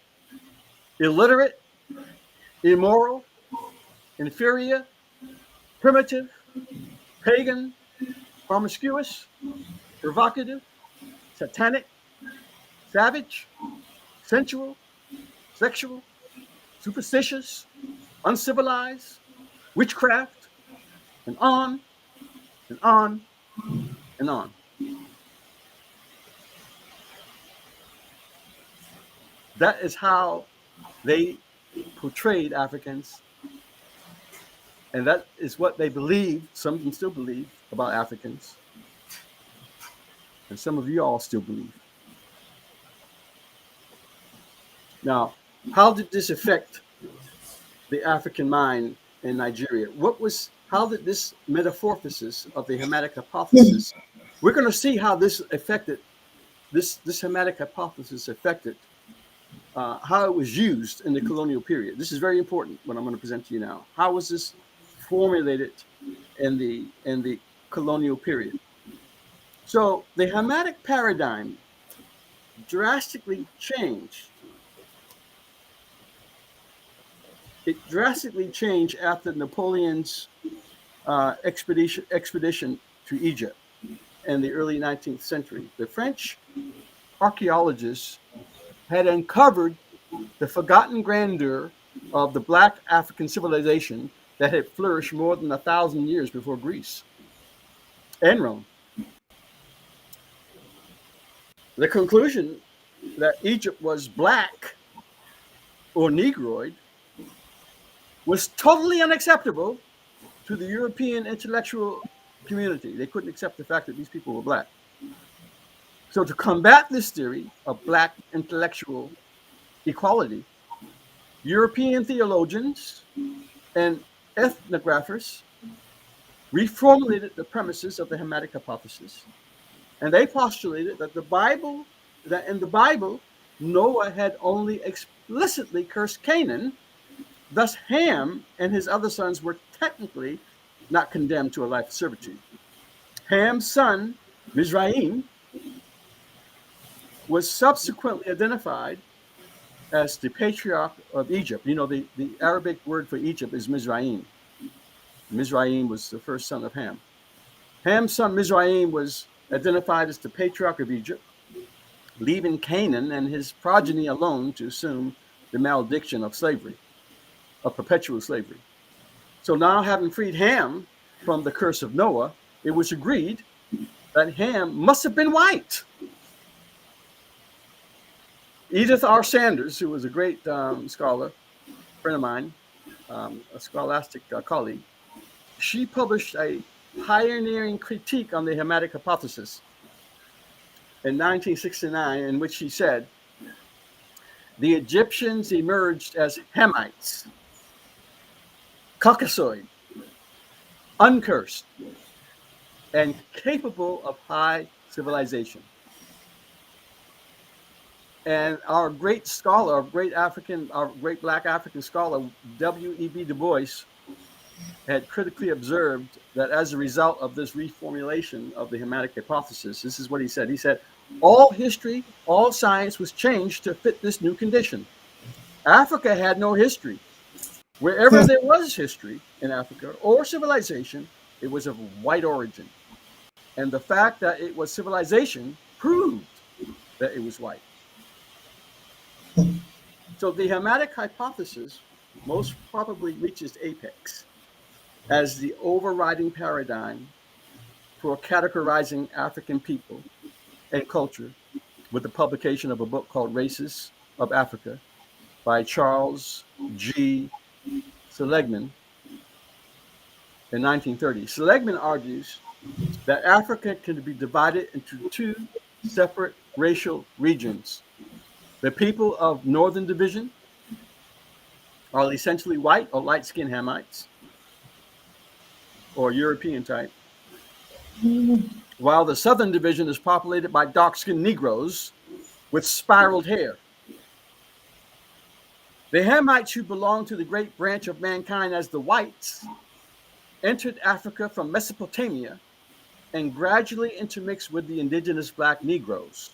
illiterate, immoral, inferior, primitive, pagan, promiscuous, provocative, satanic, savage, sensual, sexual, superstitious, uncivilized, witchcraft, and on and on and on. That is how they portrayed Africans, and that is what they believe, some of them still believe, about Africans, and some of you all still believe. Now, how did this affect the African mind in Nigeria? How did this metamorphosis of the Hamitic hypothesis, we're going to see how this affected, this Hamitic hypothesis affected how it was used in the colonial period. This is very important, what I'm going to present to you now. How was this formulated in the colonial period? So the Hamitic paradigm drastically changed. It drastically changed after Napoleon's expedition to Egypt in the early 19th century. The French archaeologists had uncovered the forgotten grandeur of the black African civilization that had flourished more than 1,000 years before Greece and Rome. The conclusion that Egypt was black or Negroid was totally unacceptable to the European intellectual community. They couldn't accept the fact that these people were black. So to combat this theory of black intellectual equality, European theologians and ethnographers reformulated the premises of the Hamitic hypothesis. And they postulated that in the Bible, Noah had only explicitly cursed Canaan. Thus, Ham and his other sons were technically not condemned to a life of servitude. Ham's son, Mizraim, was subsequently identified as the patriarch of Egypt. You know, the Arabic word for Egypt is Mizraim. Mizraim was the first son of Ham. Ham's son Mizraim was identified as the patriarch of Egypt, leaving Canaan and his progeny alone to assume the malediction of slavery, of perpetual slavery. So now, having freed Ham from the curse of Noah, it was agreed that Ham must have been white. Edith R. Sanders, who was a great scholar, friend of mine, a scholastic colleague, she published a pioneering critique on the Hamitic hypothesis in 1969, in which she said, the Egyptians emerged as Hamites, Caucasoid, uncursed, and capable of high civilization. And our great scholar, our great black African scholar, W.E.B. Du Bois, had critically observed that as a result of this reformulation of the Hamitic hypothesis, this is what he said. He said, all history, all science was changed to fit this new condition. Africa had no history. Wherever there was history in Africa or civilization, it was of white origin. And the fact that it was civilization proved that it was white. So the Hamitic hypothesis most probably reaches apex as the overriding paradigm for categorizing African people and culture with the publication of a book called Races of Africa by Charles G. Seligman in 1930. Seligman argues that Africa can be divided into two separate racial regions. The people of Northern Division are essentially white or light-skinned Hamites or European type, while the Southern Division is populated by dark-skinned Negroes with spiraled hair. The Hamites, who belong to the great branch of mankind as the whites, entered Africa from Mesopotamia and gradually intermixed with the indigenous black Negroes.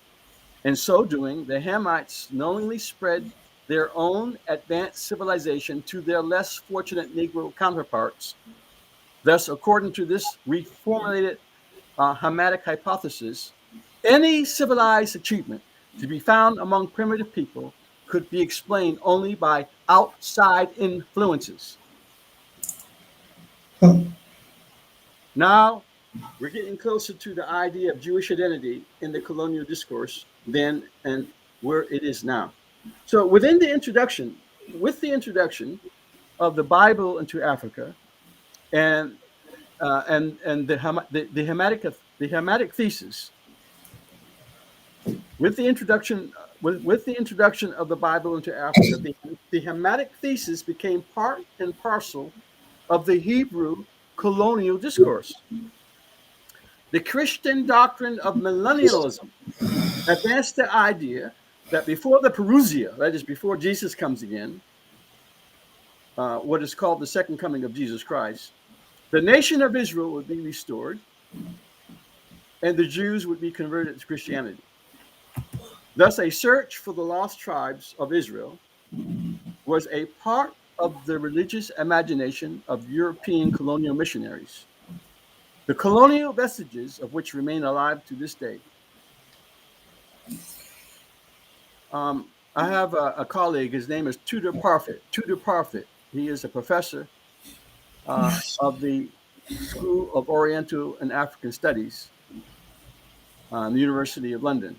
In so doing, the Hamites knowingly spread their own advanced civilization to their less fortunate Negro counterparts. Thus, according to this reformulated Hamitic hypothesis, any civilized achievement to be found among primitive people could be explained only by outside influences. Now, we're getting closer to the idea of Jewish identity in the colonial discourse then and where it is now. So with the introduction of the Bible into Africa and the Hamitic thesis, with the introduction of the Bible into Africa, the Hamitic thesis became part and parcel of the Hebrew colonial discourse. The Christian doctrine of millennialism advanced the idea that before the Parousia, that is, before Jesus comes again, what is called the second coming of Jesus Christ, the nation of Israel would be restored and the Jews would be converted to Christianity. Thus, a search for the lost tribes of Israel was a part of the religious imagination of European colonial missionaries, the colonial vestiges of which remain alive to this day. I have a colleague, his name is Tudor Parfit. Tudor Parfit, he is a professor of the School of Oriental and African Studies the University of London.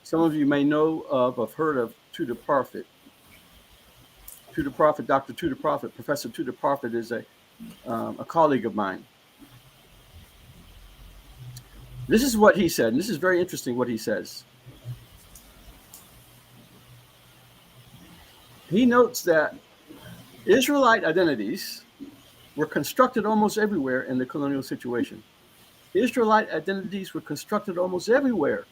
Some of you may know of, have heard of Tudor Parfit. Tudor Parfit, Dr. Tudor Parfit, Professor Tudor Parfit is a colleague of mine. This is what he said, and this is very interesting what he says. He notes that Israelite identities were constructed almost everywhere in the colonial situation. Israelite identities were constructed almost everywhere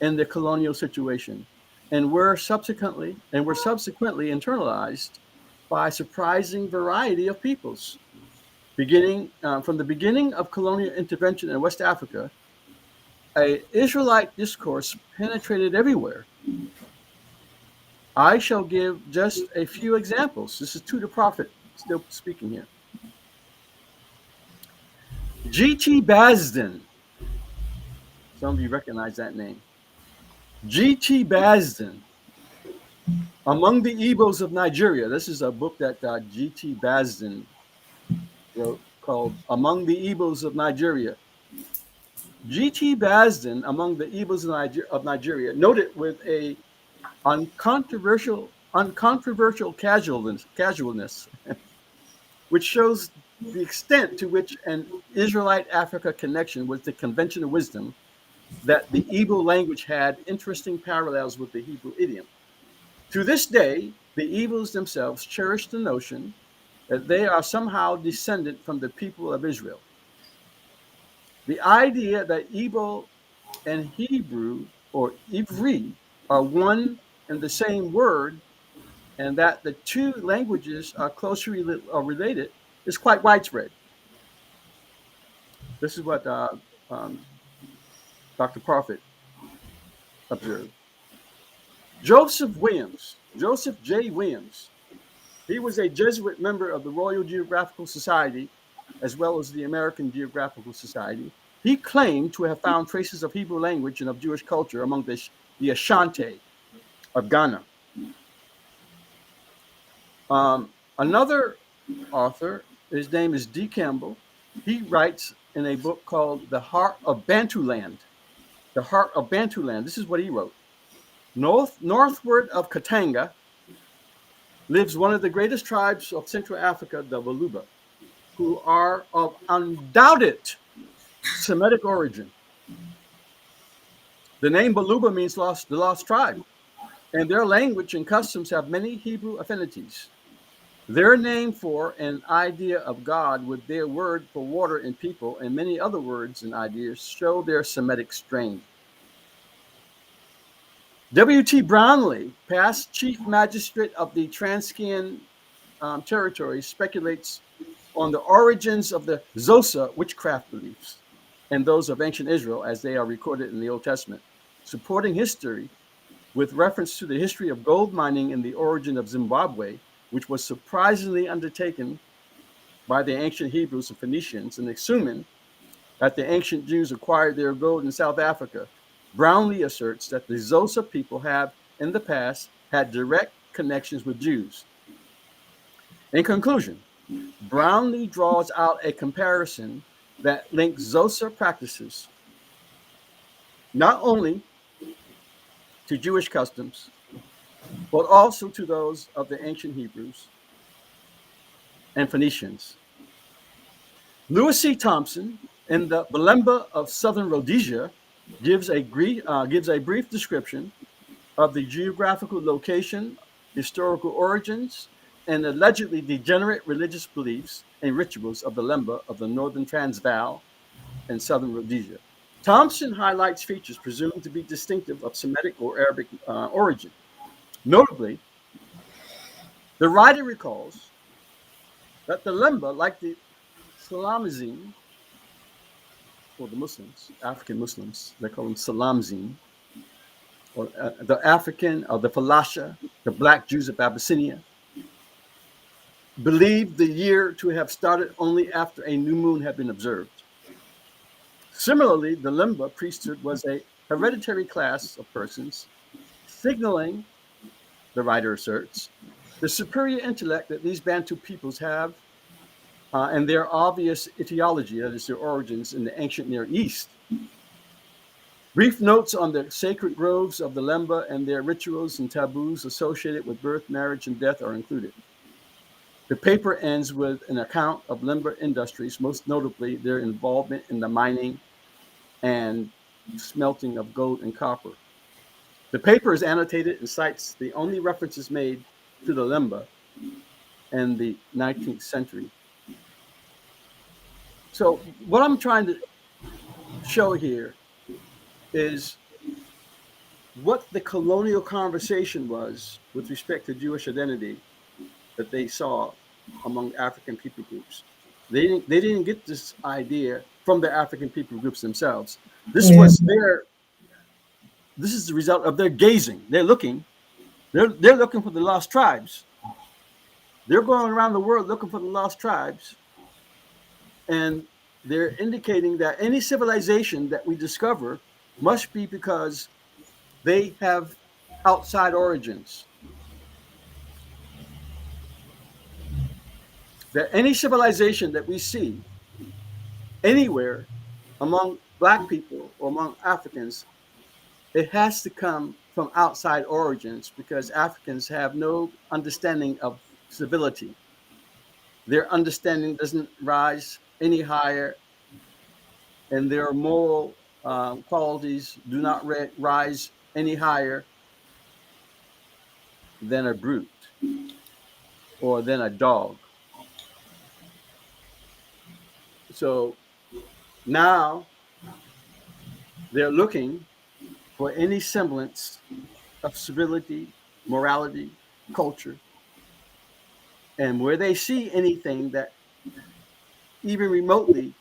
in the colonial situation and were subsequently internalized by a surprising variety of peoples. Beginning from the beginning of colonial intervention in West Africa, an Israelite discourse penetrated everywhere. I shall give just a few examples. This is Tudor Parfit still speaking here. G.T. Basden. Some of you recognize that name. G.T. Basden, Among the Igbos of Nigeria. This is a book that G.T. Basden wrote called Among the Igbos of Nigeria. G.T. Basden, Among the Igbos of Nigeria, noted with a uncontroversial casualness, which shows the extent to which an Israelite-Africa connection was the conventional wisdom that the Igbo language had interesting parallels with the Hebrew idiom. To this day, the Igbos themselves cherish the notion that they are somehow descended from the people of Israel. The idea that Igbo and Hebrew or Ivri are one and the same word, and that the two languages are closely related, is quite widespread. This is what um, Dr. Prophet observed. Joseph J. Williams, he was a Jesuit member of the Royal Geographical Society, as well as the American Geographical Society. He claimed to have found traces of Hebrew language and of Jewish culture among the Ashanti of Ghana. Another author, his name is D. Campbell. He writes in a book called The Heart of Bantuland. The Heart of Bantuland. This is what he wrote. Northward of Katanga lives one of the greatest tribes of Central Africa, the Baluba, who are of undoubted Semitic origin. The name Baluba means the lost tribe, and their language and customs have many Hebrew affinities. Their name for an idea of God with their word for water and people and many other words and ideas show their Semitic strain. W.T. Brownlee, past Chief Magistrate of the Transcaspian territory, speculates on the origins of the Zosa witchcraft beliefs and those of ancient Israel as they are recorded in the Old Testament, supporting history with reference to the history of gold mining and the origin of Zimbabwe, which was surprisingly undertaken by the ancient Hebrews and Phoenicians, and assuming that the ancient Jews acquired their gold in South Africa. Brownlee asserts that the Xhosa people have, in the past, had direct connections with Jews. In conclusion, Brownlee draws out a comparison that links Xhosa practices not only to Jewish customs, but also to those of the ancient Hebrews and Phoenicians. Lewis C. Thompson, in the Balemba of Southern Rhodesia, gives a brief description of the geographical location, historical origins, and allegedly degenerate religious beliefs and rituals of the Lemba of the northern Transvaal and southern Rhodesia. Thompson highlights features presumed to be distinctive of Semitic or Arabic origin. Notably, the writer recalls that the Lemba, like the Salamzim, or the Muslims, African Muslims, they call them Salamzim, or the African, or the Falasha, the Black Jews of Abyssinia, believed the year to have started only after a new moon had been observed. Similarly, the Lemba priesthood was a hereditary class of persons, signaling, the writer asserts, the superior intellect that these Bantu peoples have and their obvious etiology, that is, their origins in the ancient Near East. Brief notes on the sacred groves of the Lemba and their rituals and taboos associated with birth, marriage, and death are included. The paper ends with an account of Lemba industries, most notably their involvement in the mining and smelting of gold and copper. The paper is annotated and cites the only references made to the Lemba in the 19th century. So what I'm trying to show here is what the colonial conversation was with respect to Jewish identity that they saw among African people groups. They didn't get this idea from the African people groups themselves. This is the result of their gazing. They're looking for the lost tribes. They're going around the world looking for the lost tribes, and they're indicating that any civilization that we discover must be because they have outside origins. That any civilization that we see anywhere among Black people or among Africans, it has to come from outside origins because Africans have no understanding of civility. Their understanding doesn't rise any higher, and their moral qualities do not rise any higher than a brute or than a dog. So now They're looking for any semblance of civility, morality, culture. And where they see anything that even remotely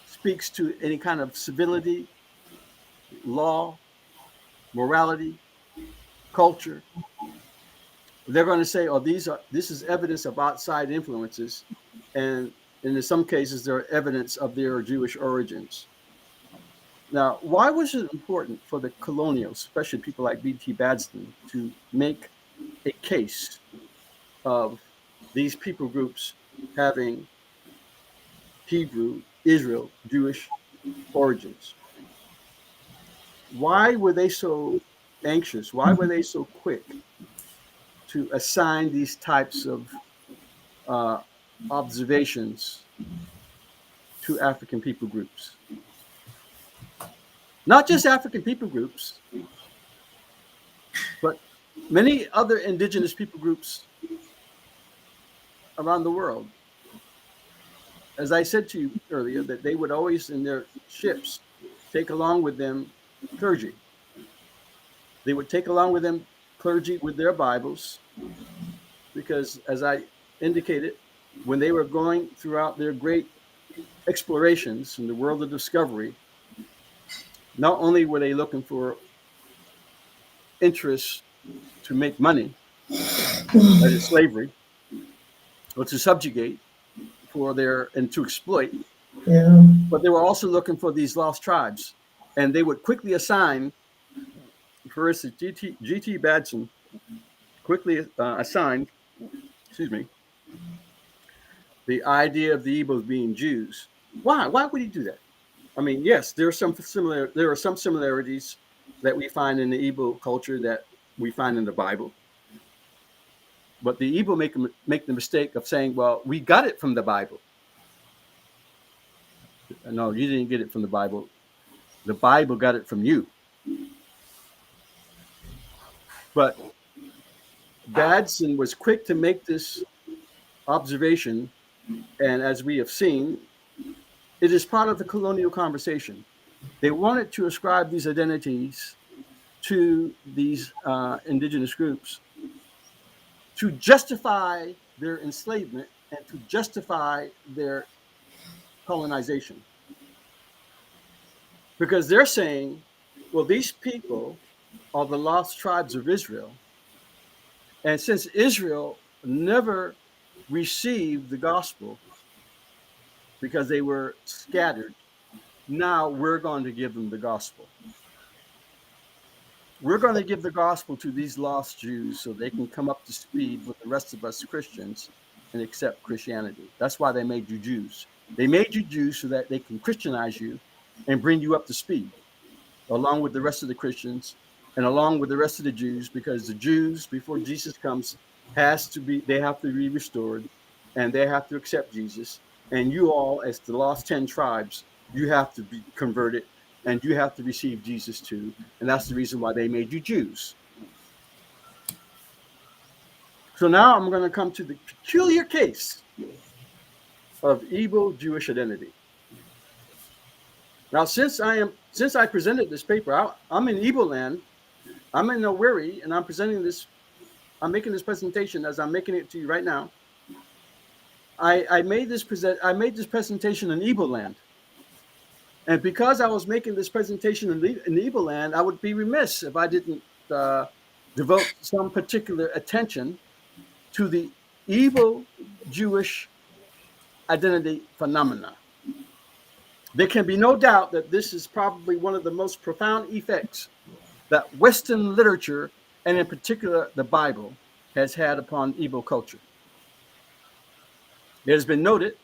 speaks to any kind of civility, law, morality, culture, they're going to say, "Oh, this is evidence of outside influences," and in some cases, they're evidence of their Jewish origins. Now, why was it important for the colonials, especially people like B.T. Badston, to make a case of these people groups having Hebrew, Israel, Jewish origins? Why were they so anxious? Why were they so quick to assign these types of observations to African people groups? Not just African people groups, but many other indigenous people groups around the world. As I said to you earlier, that they would always, in their ships, take along with them clergy. They would take along with them clergy with their Bibles, because, as I indicated, when they were going throughout their great explorations in the world of discovery, not only were they looking for interests to make money, that is slavery, or to subjugate and to exploit, but they were also looking for these lost tribes. And they would quickly assign, for instance, G.T. Badson quickly assigned, the idea of the Igbos being Jews. Why? Why would he do that? I mean, yes, there are some similarities that we find in the Igbo culture that we find in the Bible. But the Igbo make the mistake of saying, well, we got it from the Bible. No, you didn't get it from the Bible. The Bible got it from you. But Badson was quick to make this observation, and as we have seen, it is part of the colonial conversation. They wanted to ascribe these identities to these indigenous groups to justify their enslavement and to justify their colonization. Because they're saying, well, these people are the lost tribes of Israel. And since Israel never received the gospel because they were scattered, now we're going to give them the gospel. We're going to give the gospel to these lost Jews so they can come up to speed with the rest of us Christians and accept Christianity. That's why they made you Jews. They made you Jews so that they can Christianize you and bring you up to speed, along with the rest of the Christians and along with the rest of the Jews, because the Jews, before Jesus comes, they have to be restored, and they have to accept Jesus. And you all, as the lost 10 tribes, you have to be converted, and you have to receive Jesus too. And that's the reason why they made you Jews. So now I'm going to come to the peculiar case of Igbo Jewish identity. Now, since I presented this paper, I'm in Igbo land, I'm in Owerri, and I'm making this presentation as I'm making it to you right now. I made this presentation in Igbo land. And because I was making this presentation in Igbo land, I would be remiss if I didn't devote some particular attention to the Igbo Jewish identity phenomena. There can be no doubt that this is probably one of the most profound effects that Western literature, and in particular the Bible, has had upon Igbo culture. It has been noted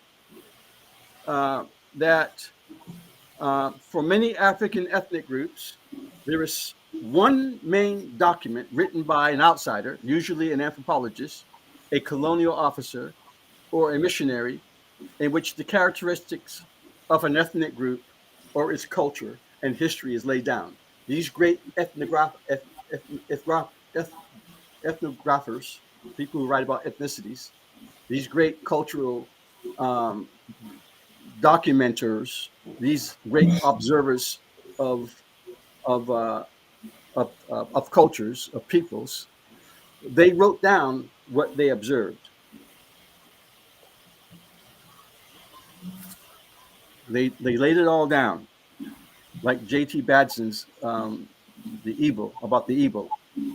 that for many African ethnic groups, there is one main document written by an outsider, usually an anthropologist, a colonial officer, or a missionary, in which the characteristics of an ethnic group or its culture and history is laid down. These great ethnographers, people who write about ethnicities, these great cultural documenters, these great observers of cultures, of peoples, they wrote down what they observed. They laid it all down, like J.T. Badson's the Igbo.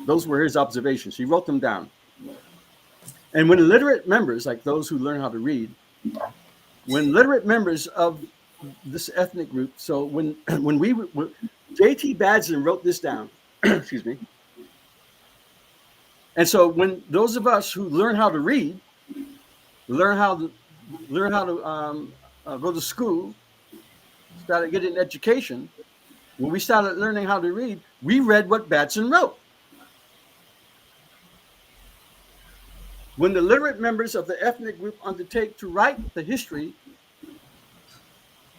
Those were his observations. He wrote them down. And when literate members, like those who learn how to read, when literate members of this ethnic group, so when J.T. Badson wrote this down, excuse me, and so when those of us who learn how to read, learn how to go to school, started getting an education, when we started learning how to read, we read what Badson wrote. When the literate members of the ethnic group undertake to write the history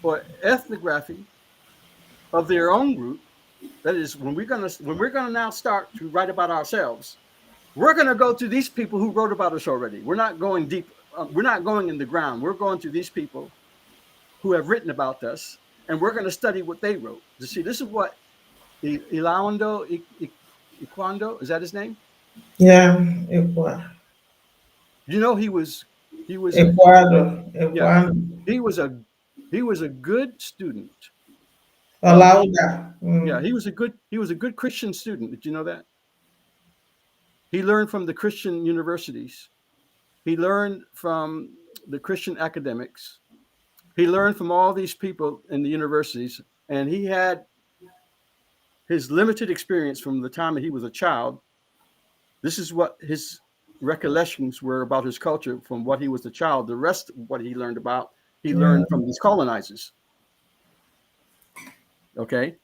or ethnography of their own group, that is, when we're gonna now start to write about ourselves, we're gonna go to these people who wrote about us already. We're not going deep. We're not going in the ground. We're going to these people who have written about us, and we're going to study what they wrote. You see, this is what Ikwando, is that his name? Yeah, You know, he was Ecuador. Yeah, he was a good student. Yeah, he was a good Christian student. Did you know that? He learned from the Christian universities. He learned from the Christian academics. He learned from all these people in the universities, and he had his limited experience from the time that he was a child. This is what his recollections were about his culture from what he was a child. The rest of what he learned about, he learned from these colonizers. Okay?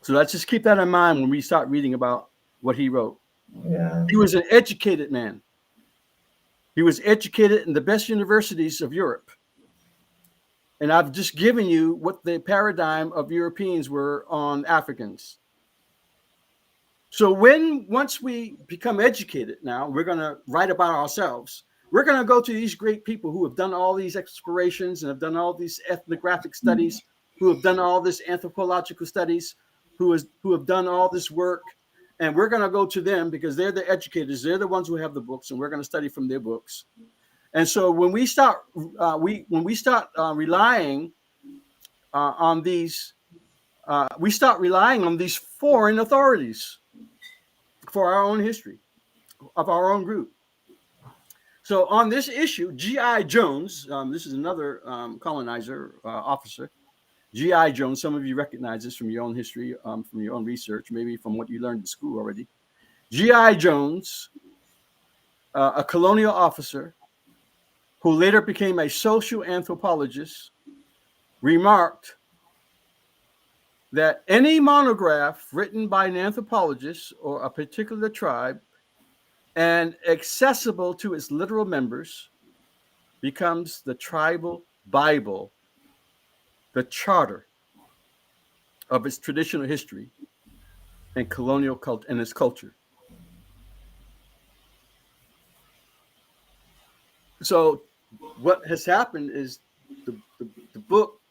So let's just keep that in mind when we start reading about what he wrote. Yeah. He was an educated man. He was educated in the best universities of Europe. And I've just given you what the paradigm of Europeans were on Africans. So once we become educated now, we're going to write about ourselves. We're going to go to these great people who have done all these explorations and have done all these ethnographic studies, who have done all this anthropological studies, who have done all this work. And we're going to go to them because they're the educators. They're the ones who have the books, and we're going to study from their books. And so when we start relying on these, foreign authorities for our own history of our own group. So on this issue, G.I. Jones, this is another colonizer officer, G.I. Jones. Some of you recognize this from your own history, from your own research, maybe from what you learned in school already. G.I. Jones, a colonial officer who later became a social anthropologist, remarked that any monograph written by an anthropologist or a particular tribe and accessible to its literal members becomes the tribal Bible, the charter of its traditional history and colonial culture and its culture. So what has happened is the book,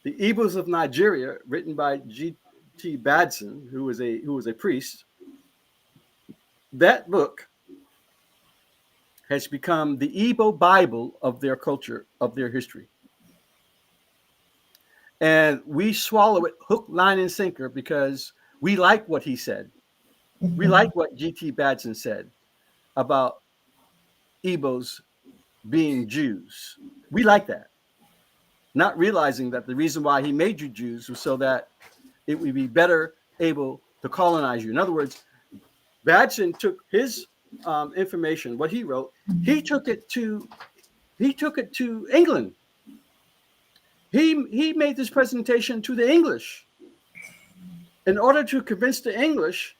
The Igbos of Nigeria, written by G.T. Badson, who was a priest, that book has become the Igbo Bible of their culture, of their history. And we swallow it hook, line, and sinker because we like what he said. We like what G.T. Badson said about Igbos being Jews. We like that. Not realizing that the reason why he made you Jews was so that it would be better able to colonize you. In other words, Badson took his information, what he wrote, he took it to England. He made this presentation to the English in order to convince the English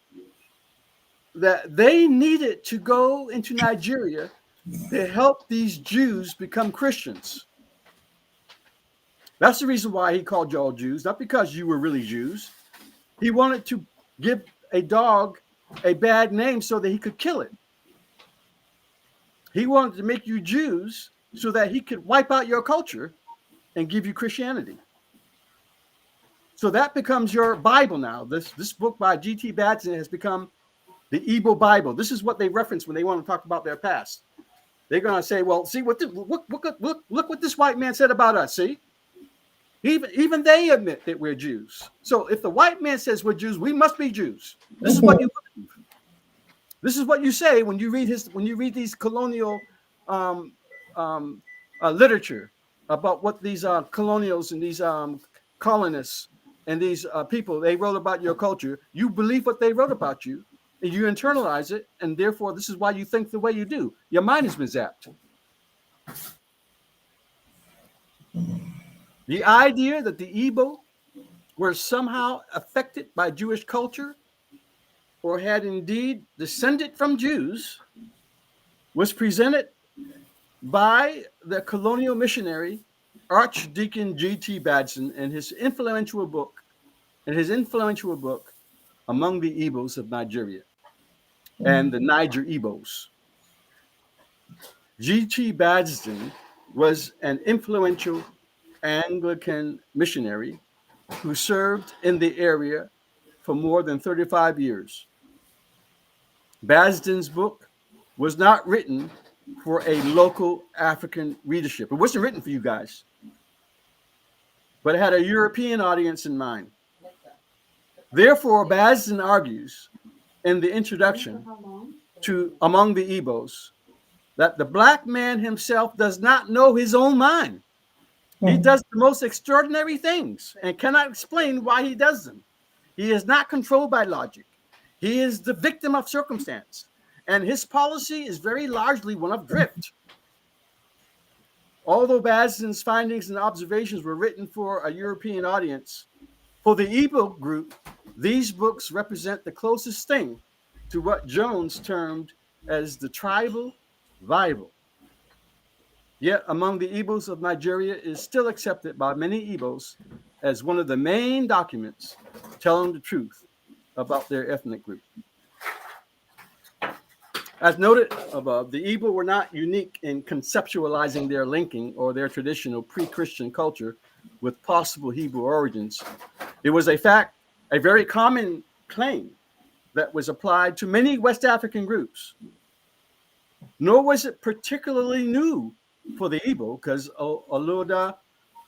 that they needed to go into Nigeria to help these Jews become Christians. That's the reason why he called y'all Jews, not because you were really Jews. He wanted to give a dog a bad name so that he could kill it. He wanted to make you Jews so that he could wipe out your culture and give you Christianity. So that becomes your Bible now. This book by G.T. Badson has become the Igbo Bible. This is what they reference when they want to talk about their past. They're going to say, well, see what look what this white man said about us. See, even they admit that we're Jews. So if the white man says we're Jews, we must be Jews. This is what you believe. This is what you say when you read these colonial literature about what these colonials and these colonists and these people, they wrote about your culture. You believe what they wrote about you, and you internalize it, and therefore this is why you think the way you do. Your mind has been zapped. The idea that the Igbo were somehow affected by Jewish culture or had indeed descended from Jews was presented by the colonial missionary Archdeacon G.T. Badson in his influential book, Among the Igbos of Nigeria and the Niger Igbos. G.T. Badson was an influential Anglican missionary who served in the area for more than 35 years. Badson's book was not written for a local African readership. It wasn't written for you guys, but it had a European audience in mind. Therefore, Badson argues in the introduction to Among the Igbos that the black man himself does not know his own mind. He does the most extraordinary things and cannot explain why he does them. He is not controlled by logic. He is the victim of circumstance. And his policy is very largely one of drift. Although Badson's findings and observations were written for a European audience, for the Igbo group, these books represent the closest thing to what Jones termed as the tribal Bible. Yet among the Igbos of Nigeria is still accepted by many Igbos as one of the main documents telling the truth about their ethnic group. As noted above, the Igbo were not unique in conceptualizing their linking or their traditional pre-Christian culture with possible Hebrew origins. It was a fact, a very common claim that was applied to many West African groups. Nor was it particularly new for the Igbo, because Oluoda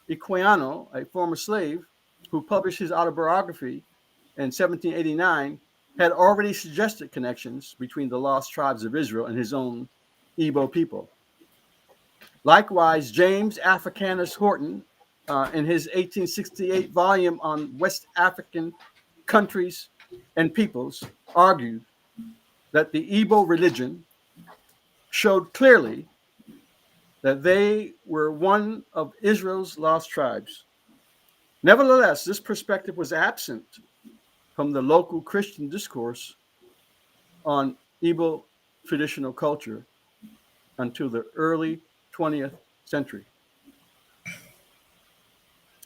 Ikweanu, a former slave who published his autobiography in 1789, had already suggested connections between the lost tribes of Israel and his own Igbo people. Likewise, James Africanus Horton, in his 1868 volume on West African countries and peoples, argued that the Igbo religion showed clearly that they were one of Israel's lost tribes. Nevertheless, this perspective was absent from the local Christian discourse on Igbo traditional culture until the early 20th century.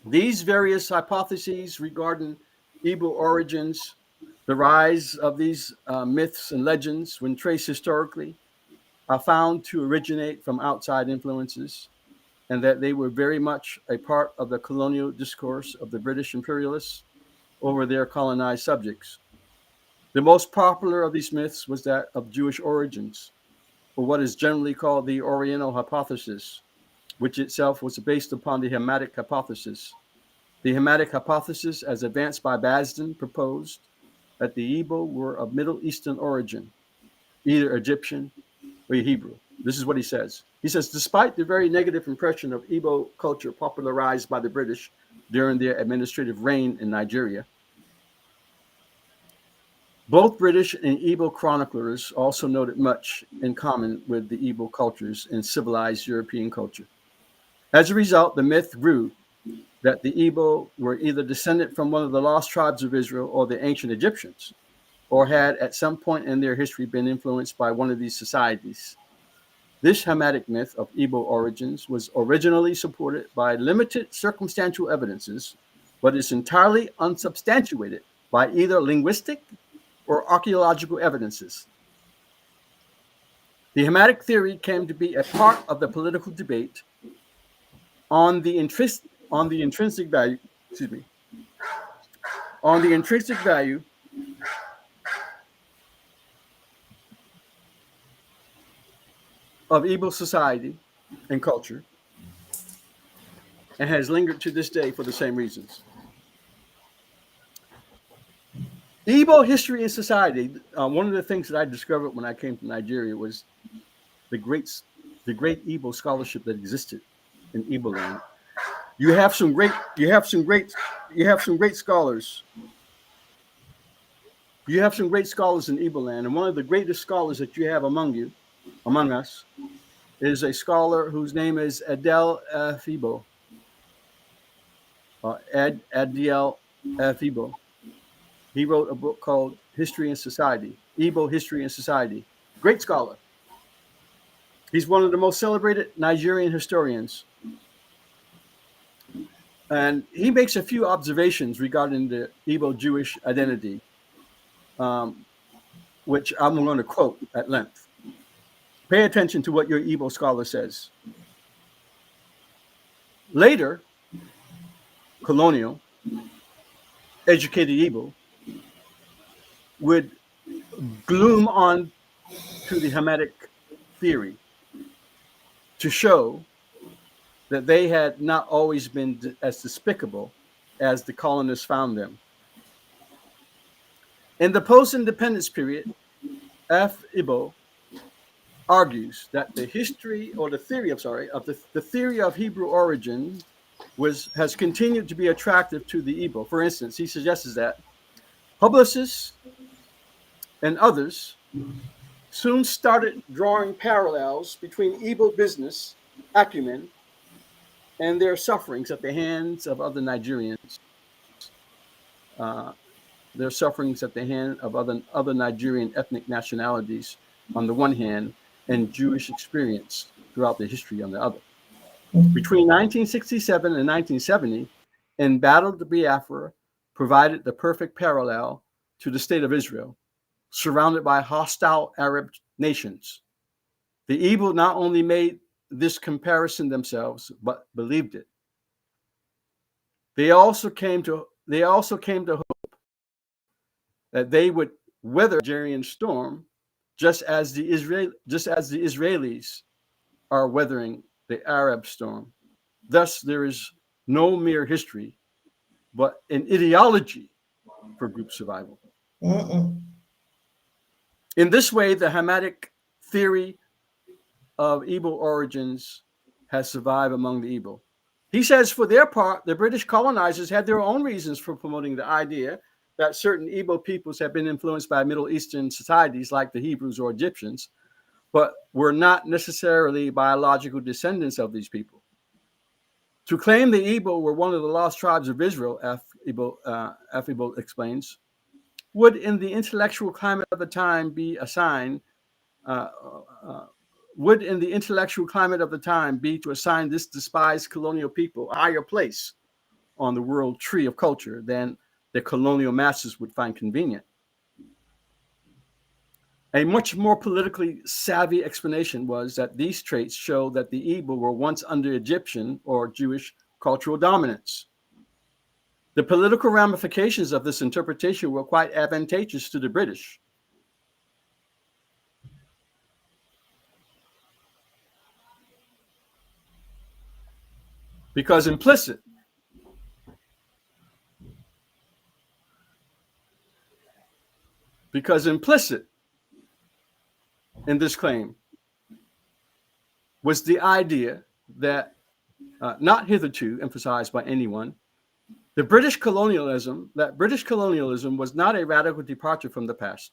These various hypotheses regarding Igbo origins, the rise of these myths and legends, when traced historically, are found to originate from outside influences, and that they were very much a part of the colonial discourse of the British imperialists over their colonized subjects. The most popular of these myths was that of Jewish origins, or what is generally called the Oriental hypothesis, which itself was based upon the Hamitic hypothesis. The Hamitic hypothesis, as advanced by Badson, proposed that the Igbo were of Middle Eastern origin, either Egyptian or Hebrew. This is what he says. He says, despite the very negative impression of Igbo culture popularized by the British during their administrative reign in Nigeria, both British and Igbo chroniclers also noted much in common with the Igbo cultures in civilized European culture. As a result, the myth grew that the Igbo were either descended from one of the lost tribes of Israel or the ancient Egyptians, or had at some point in their history been influenced by one of these societies. This Hamitic myth of Igbo origins was originally supported by limited circumstantial evidences, but is entirely unsubstantiated by either linguistic or archaeological evidences. The Hamitic theory came to be a part of the political debate on the intrinsic value, on the intrinsic value of Igbo society and culture, and has lingered to this day for the same reasons. Igbo history and society, one of the things that I discovered when I came to Nigeria was the great Igbo scholarship that existed in Igbo land. You have some great scholars. You have some great scholars in Igbo land, and one of the greatest scholars that you have among us, is a scholar whose name is Adel Fibo. Adiel Fibo. He wrote a book called History and Society, Igbo History and Society. Great scholar. He's one of the most celebrated Nigerian historians. And he makes a few observations regarding the Igbo Jewish identity, which I'm going to quote at length. Pay attention to what your Igbo scholar says. Later, Colonial, educated Igbo would gloom on to the Hamitic theory to show that they had not always been as despicable as the colonists found them. In the post-independence period, F. Igbo argues that the history or the theory, the theory of Hebrew origin has continued to be attractive to the Igbo. For instance, he suggests that publicists and others soon started drawing parallels between Igbo business acumen and their sufferings at the hands of other Nigerians. Their sufferings at the hand of other Nigerian ethnic nationalities on the one hand, and Jewish experience throughout the history on the other. Between 1967 and 1970, embattled Biafra provided the perfect parallel to the state of Israel, surrounded by hostile Arab nations. The Igbo not only made this comparison themselves, but believed it. They also came to hope that they would weather the Nigerian storm, just as the Israelis are weathering the Arab storm. Thus, there is no mere history, but an ideology for group survival. In this way, the Hamitic theory of Igbo origins has survived among the Igbo. He says, for their part, the British colonizers had their own reasons for promoting the idea that certain Igbo peoples have been influenced by Middle Eastern societies like the Hebrews or Egyptians, but were not necessarily biological descendants of these people. To claim the Igbo were one of the lost tribes of Israel, F. Igbo explains, would in the intellectual climate of the time be to assign this despised colonial people a higher place on the world tree of culture than the colonial masters would find convenient. A much more politically savvy explanation was that these traits show that the Igbo were once under Egyptian or Jewish cultural dominance. The political ramifications of this interpretation were quite advantageous to the British. Because implicit in this claim was the idea that, not hitherto emphasized by anyone, British colonialism was not a radical departure from the past.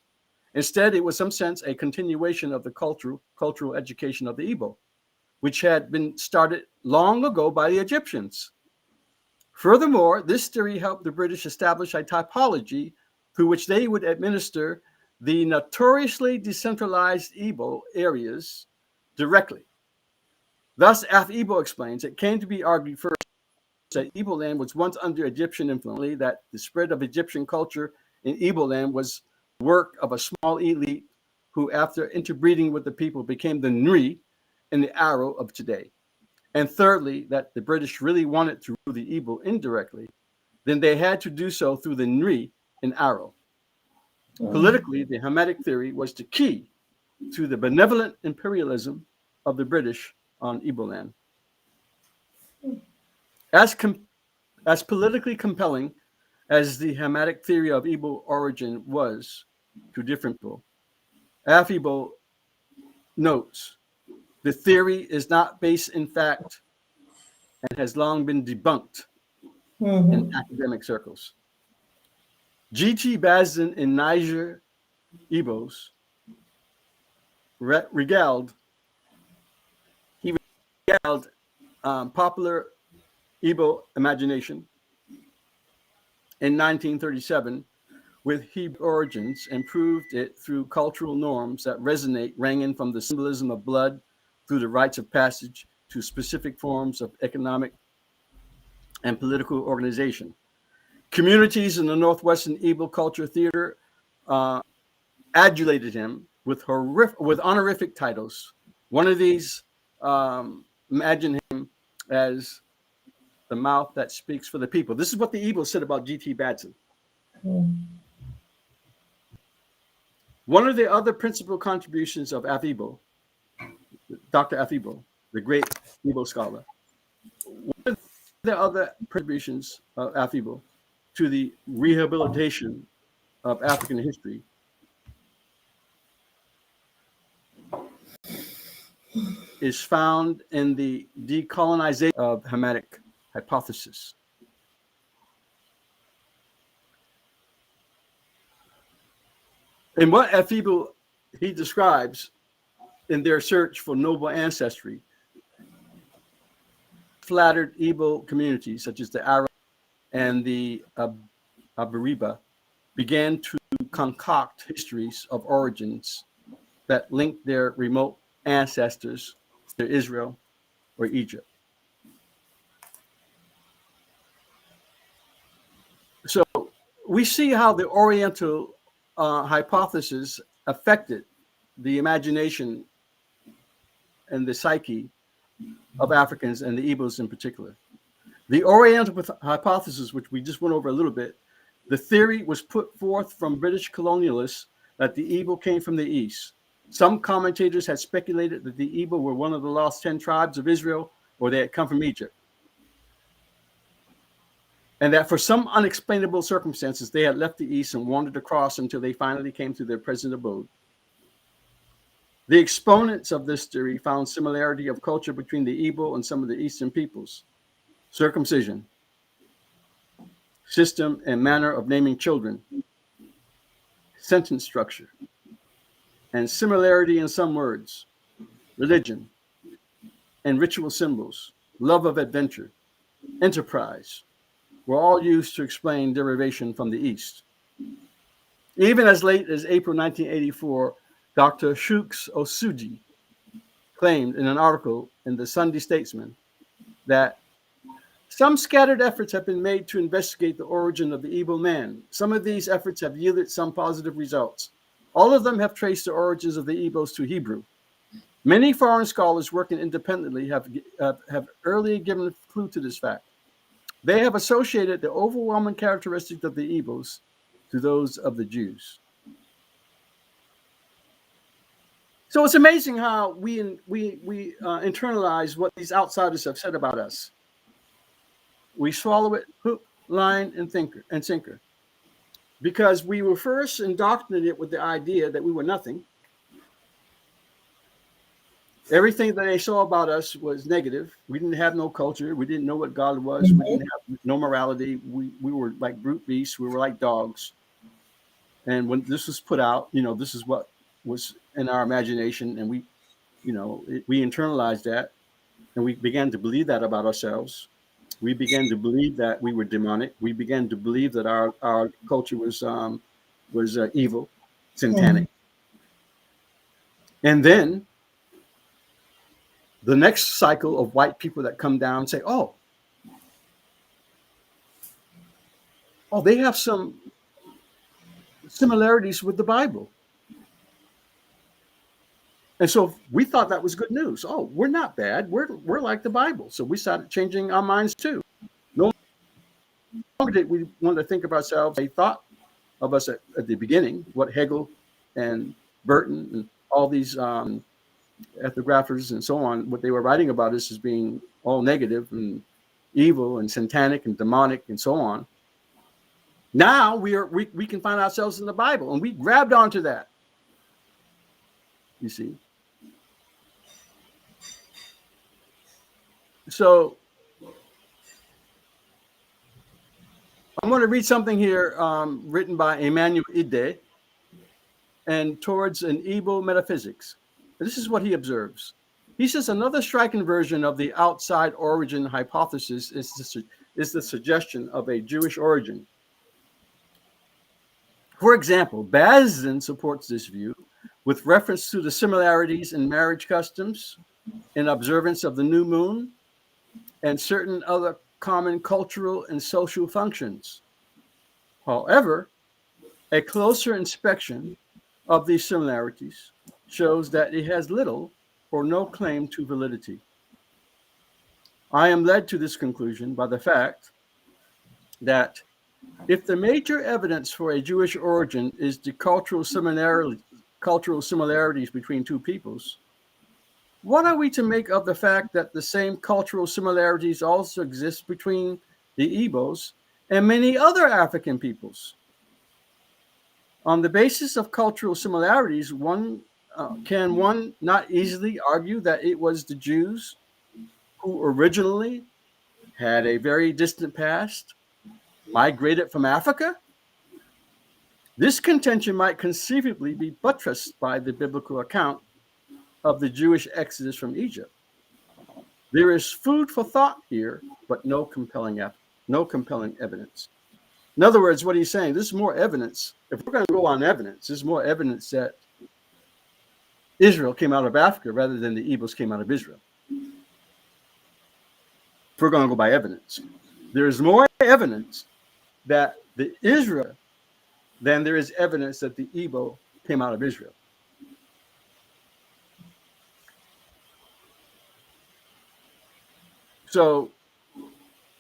Instead, it was in some sense a continuation of the cultural education of the Igbo, which had been started long ago by the Egyptians. Furthermore, this theory helped the British establish a typology through which they would administer the notoriously decentralized Igbo areas directly. Thus, F. Igbo explains, it came to be argued first that Igbo land was once under Egyptian influence, that the spread of Egyptian culture in Igbo land was the work of a small elite who, after interbreeding with the people, became the Nri and the Aro of today. And thirdly, that the British really wanted to rule the Igbo indirectly, then they had to do so through the Nri and Aro. Politically, the Hamitic theory was the key to the benevolent imperialism of the British on Igbo land. As politically compelling as the Hamitic theory of Igbo origin was to different people, Afibo notes, the theory is not based in fact and has long been debunked in academic circles. G.T. Basden in Niger Igbos regaled popular Igbo imagination in 1937 with Hebrew origins and proved it through cultural norms that resonate, ranging from the symbolism of blood through the rites of passage to specific forms of economic and political organization. Communities in the Northwestern Igbo culture theater adulated him with honorific titles. One of these imagined him as the mouth that speaks for the people. This is what the Igbo said about G.T. Basden. One of the other principal contributions of Afibo, Dr. Afibo, the great Igbo scholar, one of the other contributions of Afibo to the rehabilitation of African history is found in the decolonization of Hamitic hypothesis. And what Afibo he describes in their search for noble ancestry, flattered Igbo communities such as the Aro and the Abariba began to concoct histories of origins that linked their remote ancestors to Israel or Egypt. So we see how the Oriental hypothesis affected the imagination and the psyche of Africans and the Igbos in particular. The Oriental hypothesis, which we just went over a little bit, the theory was put forth from British colonialists that the Igbo came from the East. Some commentators had speculated that the Igbo were one of the lost 10 tribes of Israel, or they had come from Egypt. And that for some unexplainable circumstances, they had left the East and wandered across until they finally came to their present abode. The exponents of this theory found similarity of culture between the Igbo and some of the Eastern peoples. Circumcision, system and manner of naming children, sentence structure, and similarity in some words, religion, and ritual symbols, love of adventure, enterprise, were all used to explain derivation from the East. Even as late as April 1984, Dr. Shooks Osuji claimed in an article in the Sunday Statesman that some scattered efforts have been made to investigate the origin of the Igbo man. Some of these efforts have yielded some positive results. All of them have traced the origins of the Igbos to Hebrew. Many foreign scholars working independently have early given a clue to this fact. They have associated the overwhelming characteristics of the Igbos to those of the Jews. So it's amazing how we internalize what these outsiders have said about us. We swallow it hook, line, and sinker. Because we were first indoctrinated with the idea that we were nothing. Everything that they saw about us was negative. We didn't have no culture. We didn't know what God was. We didn't have no morality. We were like brute beasts. We were like dogs. And when this was put out, this is what was in our imagination. And we internalized that. And we began to believe that about ourselves. We began to believe that we were demonic. We began to believe that our culture was evil, satanic. And then the next cycle of white people that come down and say, oh, they have some similarities with the Bible. And so we thought that was good news. Oh, we're not bad. We're like the Bible. So we started changing our minds too. No did we want to think of ourselves, they thought of us at the beginning, what Hegel and Burton and all these ethnographers and so on, what they were writing about us as being all negative and evil and satanic and demonic and so on. Now we can find ourselves in the Bible, and we grabbed onto that. You see. So I'm going to read something here written by Emmanuel Ide, and Towards an Igbo Metaphysics. This is what he observes. He says another striking version of the outside origin hypothesis is the suggestion of a Jewish origin. For example, Bazin supports this view with reference to the similarities in marriage customs, in observance of the new moon, and certain other common cultural and social functions. However, a closer inspection of these similarities shows that it has little or no claim to validity. I am led to this conclusion by the fact that if the major evidence for a Jewish origin is the cultural similarities between two peoples, what are we to make of the fact that the same cultural similarities also exist between the Igbos and many other African peoples? On the basis of cultural similarities, can one not easily argue that it was the Jews who originally had a very distant past, migrated from Africa? This contention might conceivably be buttressed by the biblical account of the Jewish exodus from Egypt. There is food for thought here, but no compelling evidence. In other words, what he's saying, this is more evidence. If we're going to go on evidence, there's more evidence that Israel came out of Africa rather than the Igbos came out of Israel. If we're going to go by evidence, there is more evidence that the Israel than there is evidence that the Igbo came out of Israel. So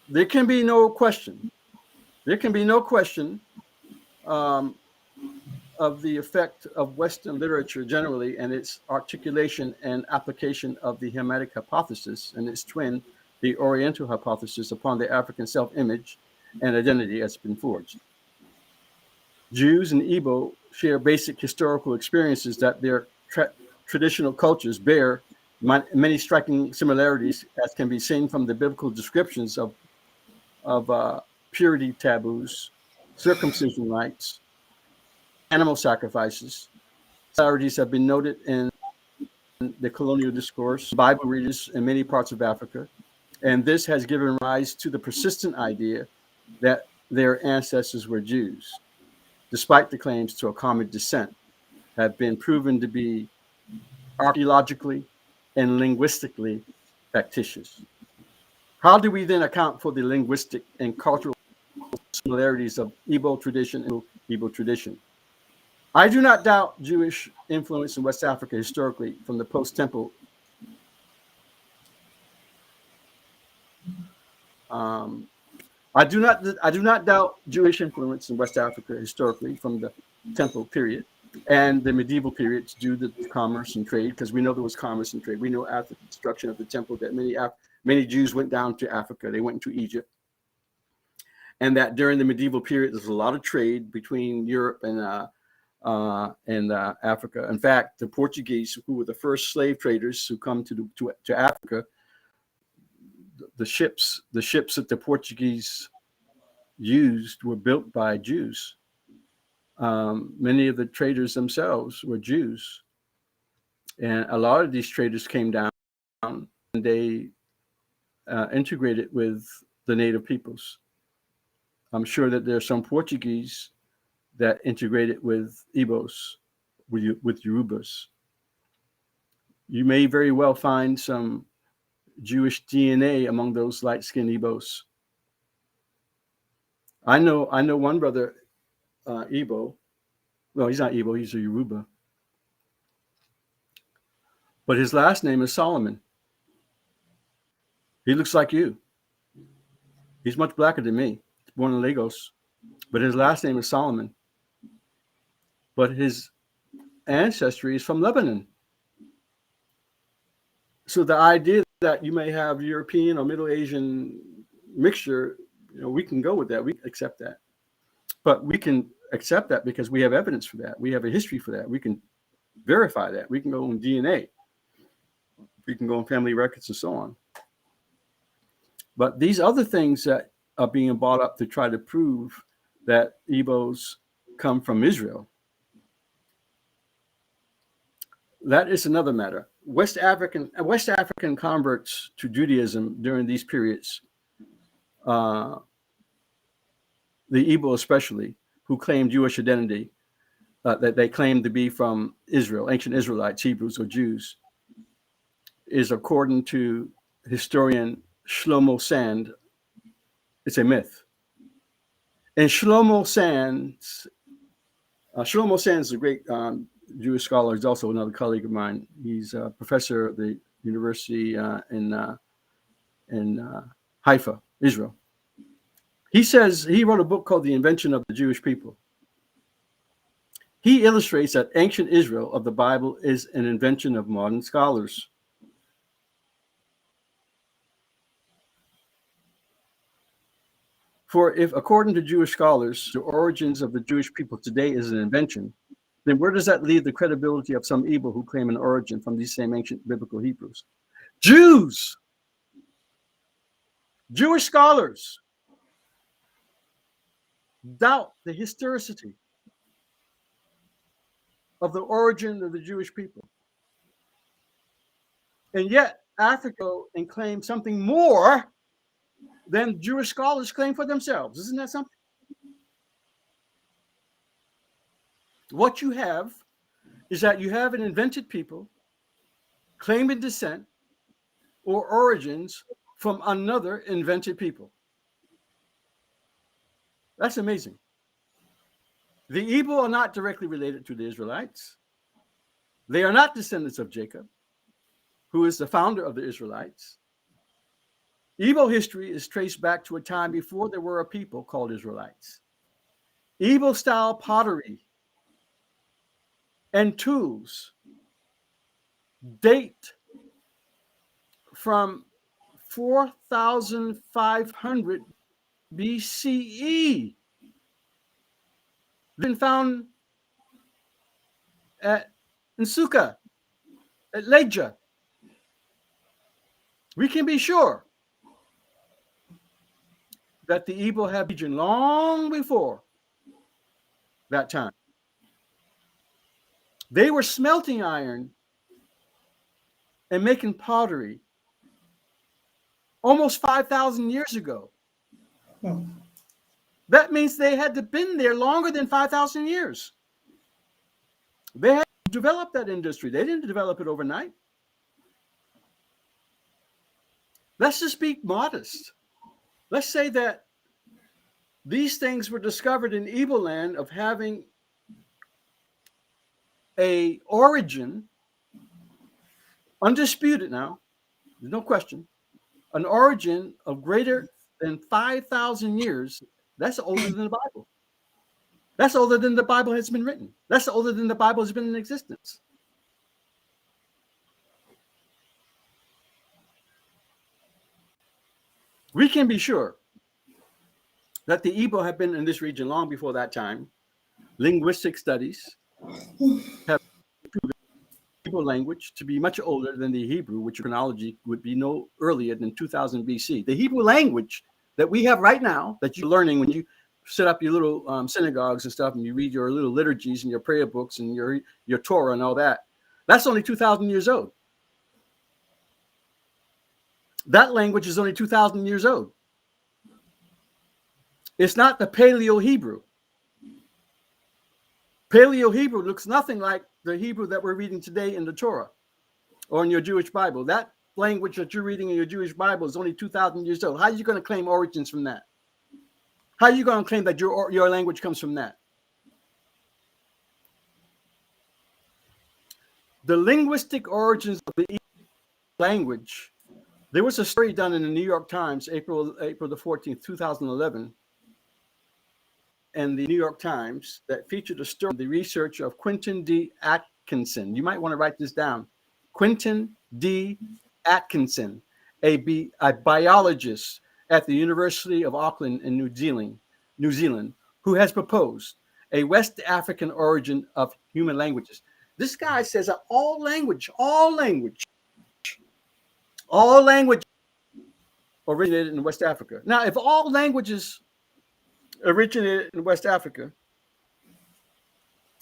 there can be no question. There can be no question of the effect of Western literature generally and its articulation and application of the Hamitic hypothesis and its twin, the Oriental hypothesis, upon the African self-image and identity has been forged. Jews and Igbo share basic historical experiences that their traditional cultures bear many striking similarities, as can be seen from the biblical descriptions of purity taboos, circumcision rites, animal sacrifices. Similarities have been noted in the colonial discourse, Bible readers in many parts of Africa, and this has given rise to the persistent idea that their ancestors were Jews, despite the claims to a common descent, have been proven to be archaeologically and linguistically factitious. How do we then account for the linguistic and cultural similarities of Igbo tradition and Igbo tradition? I do not doubt Jewish influence in West Africa historically from the post-temple I do not doubt Jewish influence in West Africa historically from the temple period and the medieval period due to commerce and trade, because we know there was commerce and trade. We know after the destruction of the temple that many Jews went down to Africa. They went to Egypt. And that during the medieval period, there's a lot of trade between Europe and Africa. In fact, the Portuguese, who were the first slave traders who come to Africa, the ships that the Portuguese used were built by Jews. Many of the traders themselves were Jews. And a lot of these traders came down and they integrated with the native peoples. I'm sure that there are some Portuguese that integrated with Igbos, with Yorubas. You may very well find some Jewish DNA among those light-skinned Igbos. I know one brother, Igbo. Well, he's not Igbo, he's a Yoruba. But his last name is Solomon. He looks like you. He's much blacker than me, born in Lagos, but his last name is Solomon. But his ancestry is from Lebanon. So the idea that you may have European or Middle Asian mixture, we can go with that. We accept that. But we can accept that because we have evidence for that. We have a history for that. We can verify that. We can go on DNA. We can go on family records and so on. But these other things that are being brought up to try to prove that Igbos come from Israel, that is another matter. West African converts to Judaism during these periods, the Igbo especially, who claim Jewish identity, that they claim to be from Israel, ancient Israelites, Hebrews, or Jews, is, according to historian Shlomo Sand, it's a myth. And Shlomo Sand is a great Jewish scholar. He's also another colleague of mine. He's a professor at the university in Haifa, Israel. He says he wrote a book called The Invention of the Jewish People. He illustrates that ancient Israel of the Bible is an invention of modern scholars. For if, according to Jewish scholars, the origins of the Jewish people today is an invention, then where does that leave the credibility of some Igbo who claim an origin from these same ancient biblical Hebrews? Jews, Jewish scholars doubt the historicity of the origin of the Jewish people. And yet, Africa and claim something more than Jewish scholars claim for themselves. Isn't that something? What you have is that you have an invented people claiming descent or origins from another invented people. That's amazing. The Igbo are not directly related to the Israelites. They are not descendants of Jacob, who is the founder of the Israelites. Igbo history is traced back to a time before there were a people called Israelites. Igbo-style pottery and tools date from 4,500 BCE. Been found at Nsukka, at Leja. We can be sure that the Igbo had region long before that time. They were smelting iron and making pottery almost 5,000 years ago. That means they had to been there longer than 5,000 years. They had to develop that industry. They didn't develop it overnight. Let's just be modest. Let's say that these things were discovered in Igbo land of having a origin, undisputed now, there's no question, an origin of greater than 5,000 years. That's older than the Bible. That's older than the Bible has been written. That's older than the Bible has been in existence. We can be sure that the Igbo have been in this region long before that time. Linguistic studies have proven the Igbo language to be much older than the Hebrew, which chronology would be no earlier than 2000 BC. The Hebrew language that we have right now, that you're learning when you set up your little synagogues and stuff, and you read your little liturgies and your prayer books and your Torah and all that, that's only 2,000 years old. That language is only 2,000 years old. It's not the Paleo-Hebrew. Paleo-Hebrew looks nothing like the Hebrew that we're reading today in the Torah or in your Jewish Bible. That language that you're reading in your Jewish Bible is only 2,000 years old. How are you going to claim origins from that? How are you going to claim that your language comes from that? The linguistic origins of the language. There was a story done in the New York Times, April the 14th, 2011, and the New York Times that featured a story on the research of Quentin D. Atkinson. You might want to write this down. Quentin D. Atkinson, a biologist at the University of Auckland in New Zealand, who has proposed a West African origin of human languages. This guy says that all language originated in West Africa. Now, if all languages originated in West Africa,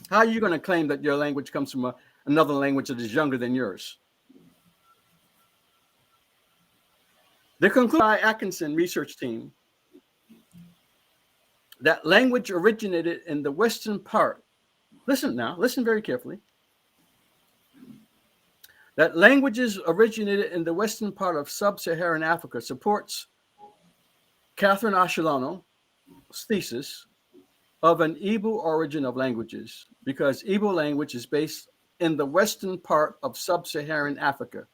how are you going to claim that your language comes from another language that is younger than yours? The conclusion by Atkinson research team that language originated in the western part. Listen very carefully. That languages originated in the western part of sub-Saharan Africa supports Catherine Ashilano's thesis of an Igbo origin of languages, because Igbo language is based in the western part of sub-Saharan Africa.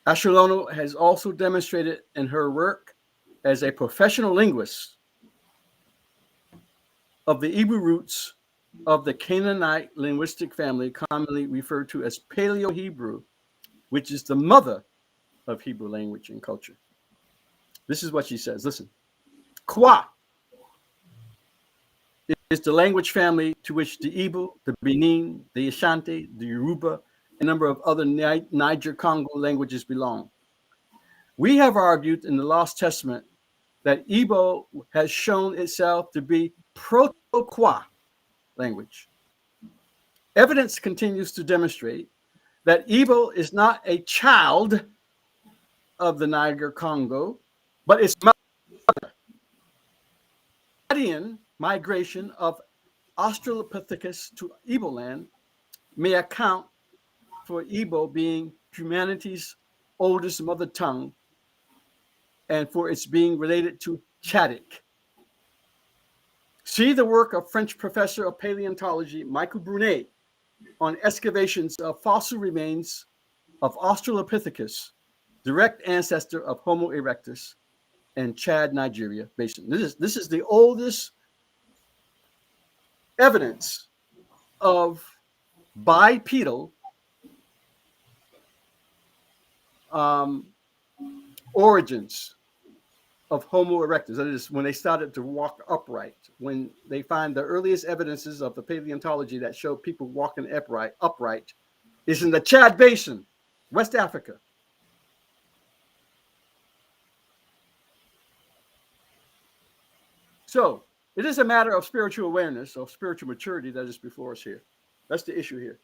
Ashilano has also demonstrated in her work as a professional linguist of the Igbo roots of the Canaanite linguistic family, commonly referred to as Paleo-Hebrew, which is the mother of Hebrew language and culture. This is what she says. Listen. Kwa is the language family to which the Igbo, the Benin, the Ashanti, the Yoruba, and a number of other Niger-Congo languages belong. We have argued in the Lost Testament that Igbo has shown itself to be Proto-Kwa language. Evidence continues to demonstrate that Igbo is not a child of the Niger-Congo, but its mother. Migration of Australopithecus to Igbo land may account for Igbo being humanity's oldest mother tongue and for its being related to Chadic. See the work of French professor of paleontology Michael Brunet on excavations of fossil remains of Australopithecus, direct ancestor of Homo erectus, and Chad, Nigeria basin. This is the oldest evidence of bipedal origins of Homo erectus. That is, when they started to walk upright, when they find the earliest evidences of the paleontology that show people walking upright is in the Chad Basin, West Africa. So it is a matter of spiritual awareness, of spiritual maturity that is before us here. That's the issue here.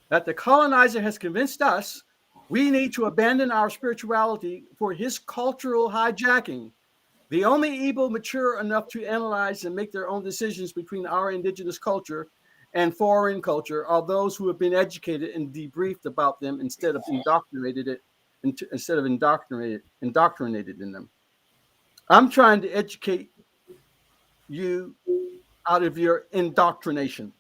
That the colonizer has convinced us we need to abandon our spirituality for his cultural hijacking. The only Igbo mature enough to analyze and make their own decisions between our indigenous culture and foreign culture are those who have been educated and debriefed about them instead of indoctrinated in them. I'm trying to educate you out of your indoctrination.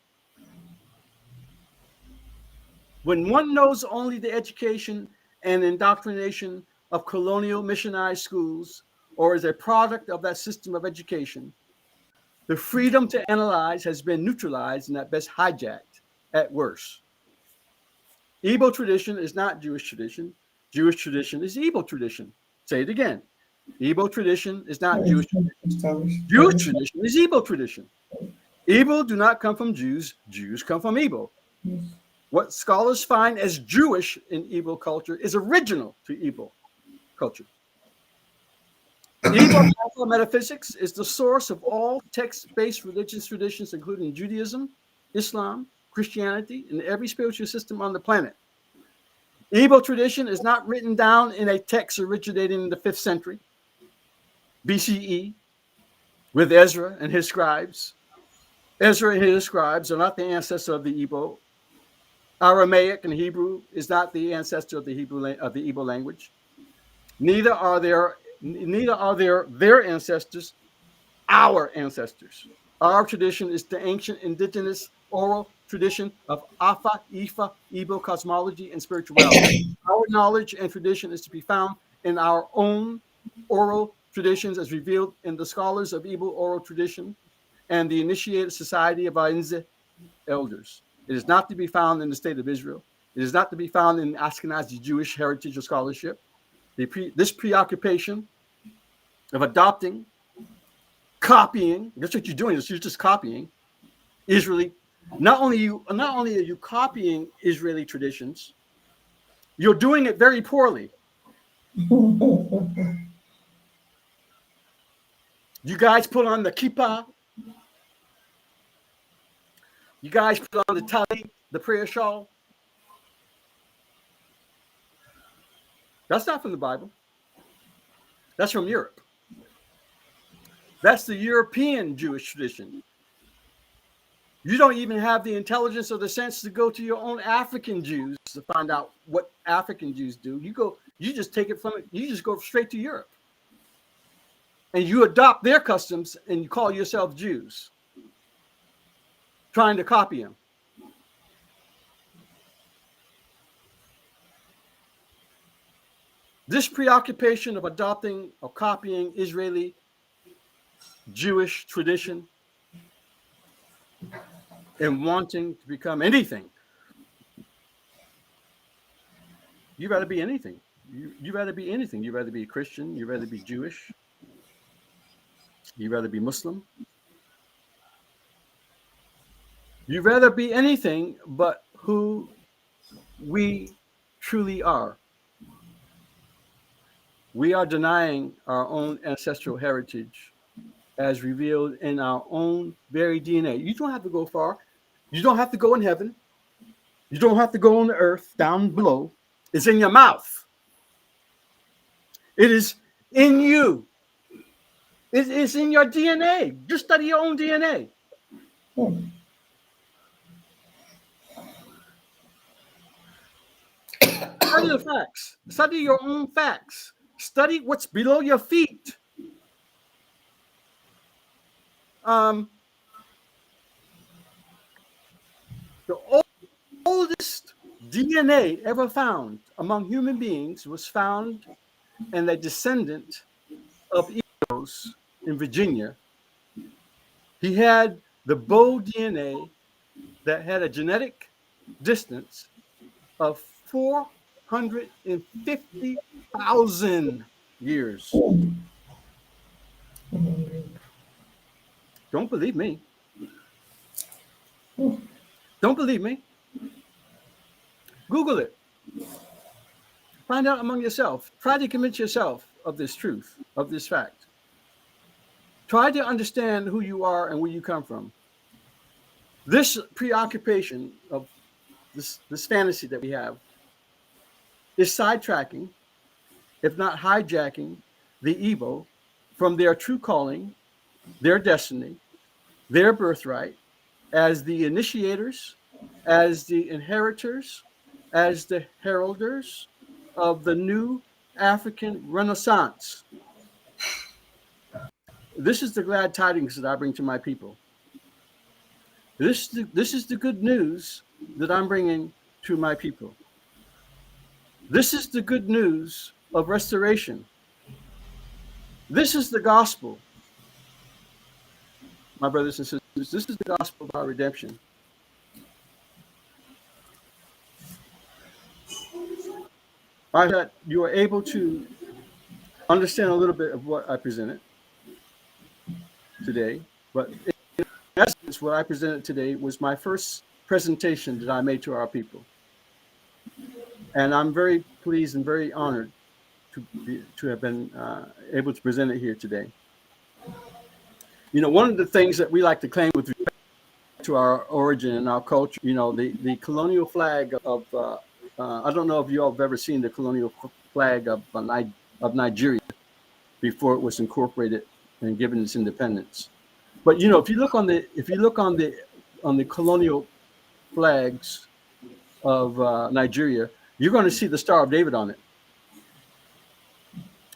When one knows only the education and indoctrination of colonial missionized schools, or is a product of that system of education, the freedom to analyze has been neutralized and at best hijacked at worst. Igbo tradition is not Jewish tradition. Jewish tradition is Igbo tradition. Say it again. Igbo tradition is not Jewish tradition. Jewish tradition is Igbo tradition. Igbo do not come from Jews. Jews come from Igbo. What scholars find as Jewish in Igbo culture is original to Igbo culture. Igbo metaphysics is the source of all text-based religious traditions, including Judaism, Islam, Christianity, and every spiritual system on the planet. Igbo tradition is not written down in a text originating in the 5th century BCE with Ezra and his scribes. Ezra and his scribes are not the ancestor of the Igbo. Aramaic and Hebrew is not the ancestor of the Igbo language. Neither are their ancestors our ancestors. Our tradition is the ancient indigenous oral tradition of Afa, Ifa, Igbo cosmology and spirituality. Our knowledge and tradition is to be found in our own oral traditions as revealed in the scholars of Igbo oral tradition and the initiated society of our Inze elders. It is not to be found in the state of Israel. It is not to be found in Ashkenazi Jewish heritage or scholarship. This preoccupation of adopting, copying, that's what you're doing, you're just copying Israeli. Not only are you copying Israeli traditions, you're doing it very poorly. You guys put on the kippah. You guys put on the tali, the prayer shawl. That's not from the Bible. That's from Europe. That's the European Jewish tradition. You don't even have the intelligence or the sense to go to your own African Jews to find out what African Jews do. You just take it from it. You just go straight to Europe. And you adopt their customs and you call yourself Jews, trying to copy them. This preoccupation of adopting or copying Israeli Jewish tradition and wanting to become anything. You rather be anything. You rather be anything. You rather be a Christian. You rather be Jewish. You rather be Muslim. You rather be anything but who we truly are. We are denying our own ancestral heritage as revealed in our own very DNA. You don't have to go far. You don't have to go in heaven. You don't have to go on the earth down below. It's in your mouth. It is in you. It is in your DNA. Just study your own DNA. Study the facts. Study your own facts. Study what's below your feet. The oldest DNA ever found among human beings was found in a descendant of Eagles in Virginia. He had the Bow DNA that had a genetic distance of 450,000 years. Don't believe me. Don't believe me. Google it. Find out among yourself. Try to convince yourself of this truth, of this fact. Try to understand who you are and where you come from. This preoccupation of this fantasy that we have is sidetracking, if not hijacking, the Igbo from their true calling, their destiny, their birthright, as the initiators, as the inheritors, as the heralders of the new African Renaissance. This is the glad tidings that I bring to my people. This is the good news that I'm bringing to my people. This is the good news of restoration. This is the gospel. My brothers and sisters, this is the gospel of our redemption. I hope that you are able to understand a little bit of what I presented today. But in essence, what I presented today was my first presentation that I made to our people. And I'm very pleased and very honored to have been able to present it here today. You know, one of the things that we like to claim with respect to our origin and our culture, you know, the colonial flag of, I don't know if you all have ever seen the colonial flag of Nigeria before it was incorporated and given its independence. But you know, if you look on the colonial flags of Nigeria, you're going to see the Star of David on it.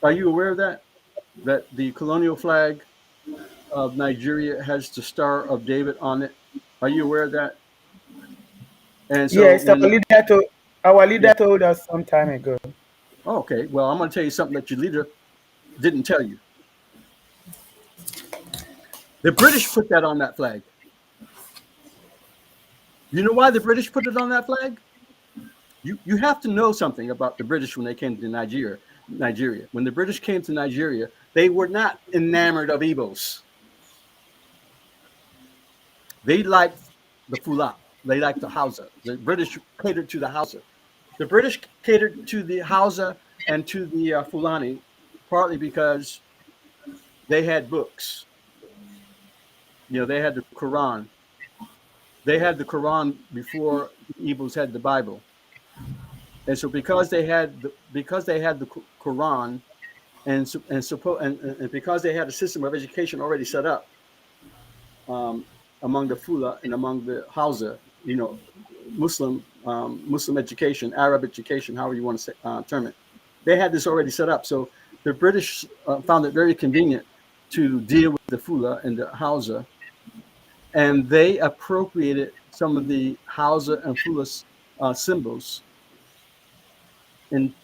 Are you aware of that? That the colonial flag of Nigeria has the Star of David on it. Are you aware of that? And so yes, our leader told us some time ago. Okay, well, I'm going to tell you something that your leader didn't tell you. The British put that on that flag. You know why the British put it on that flag? You have to know something about the British when they came to Nigeria. When the British came to Nigeria, they were not enamored of Igbos. They liked the Fula. They liked the Hausa. The British catered to the Hausa. The British catered to the Hausa and to the Fulani, partly because they had books. You know, they had the Quran. They had the Quran before the Igbos had the Bible. And so because they had the Quran and because they had a system of education already set up among the Fula and among the Hausa, you know, Muslim education, Arab education, however you want to say, term it, they had this already set up. So the British found it very convenient to deal with the Fula and the Hausa, and they appropriated some of the Hausa and Fula symbols in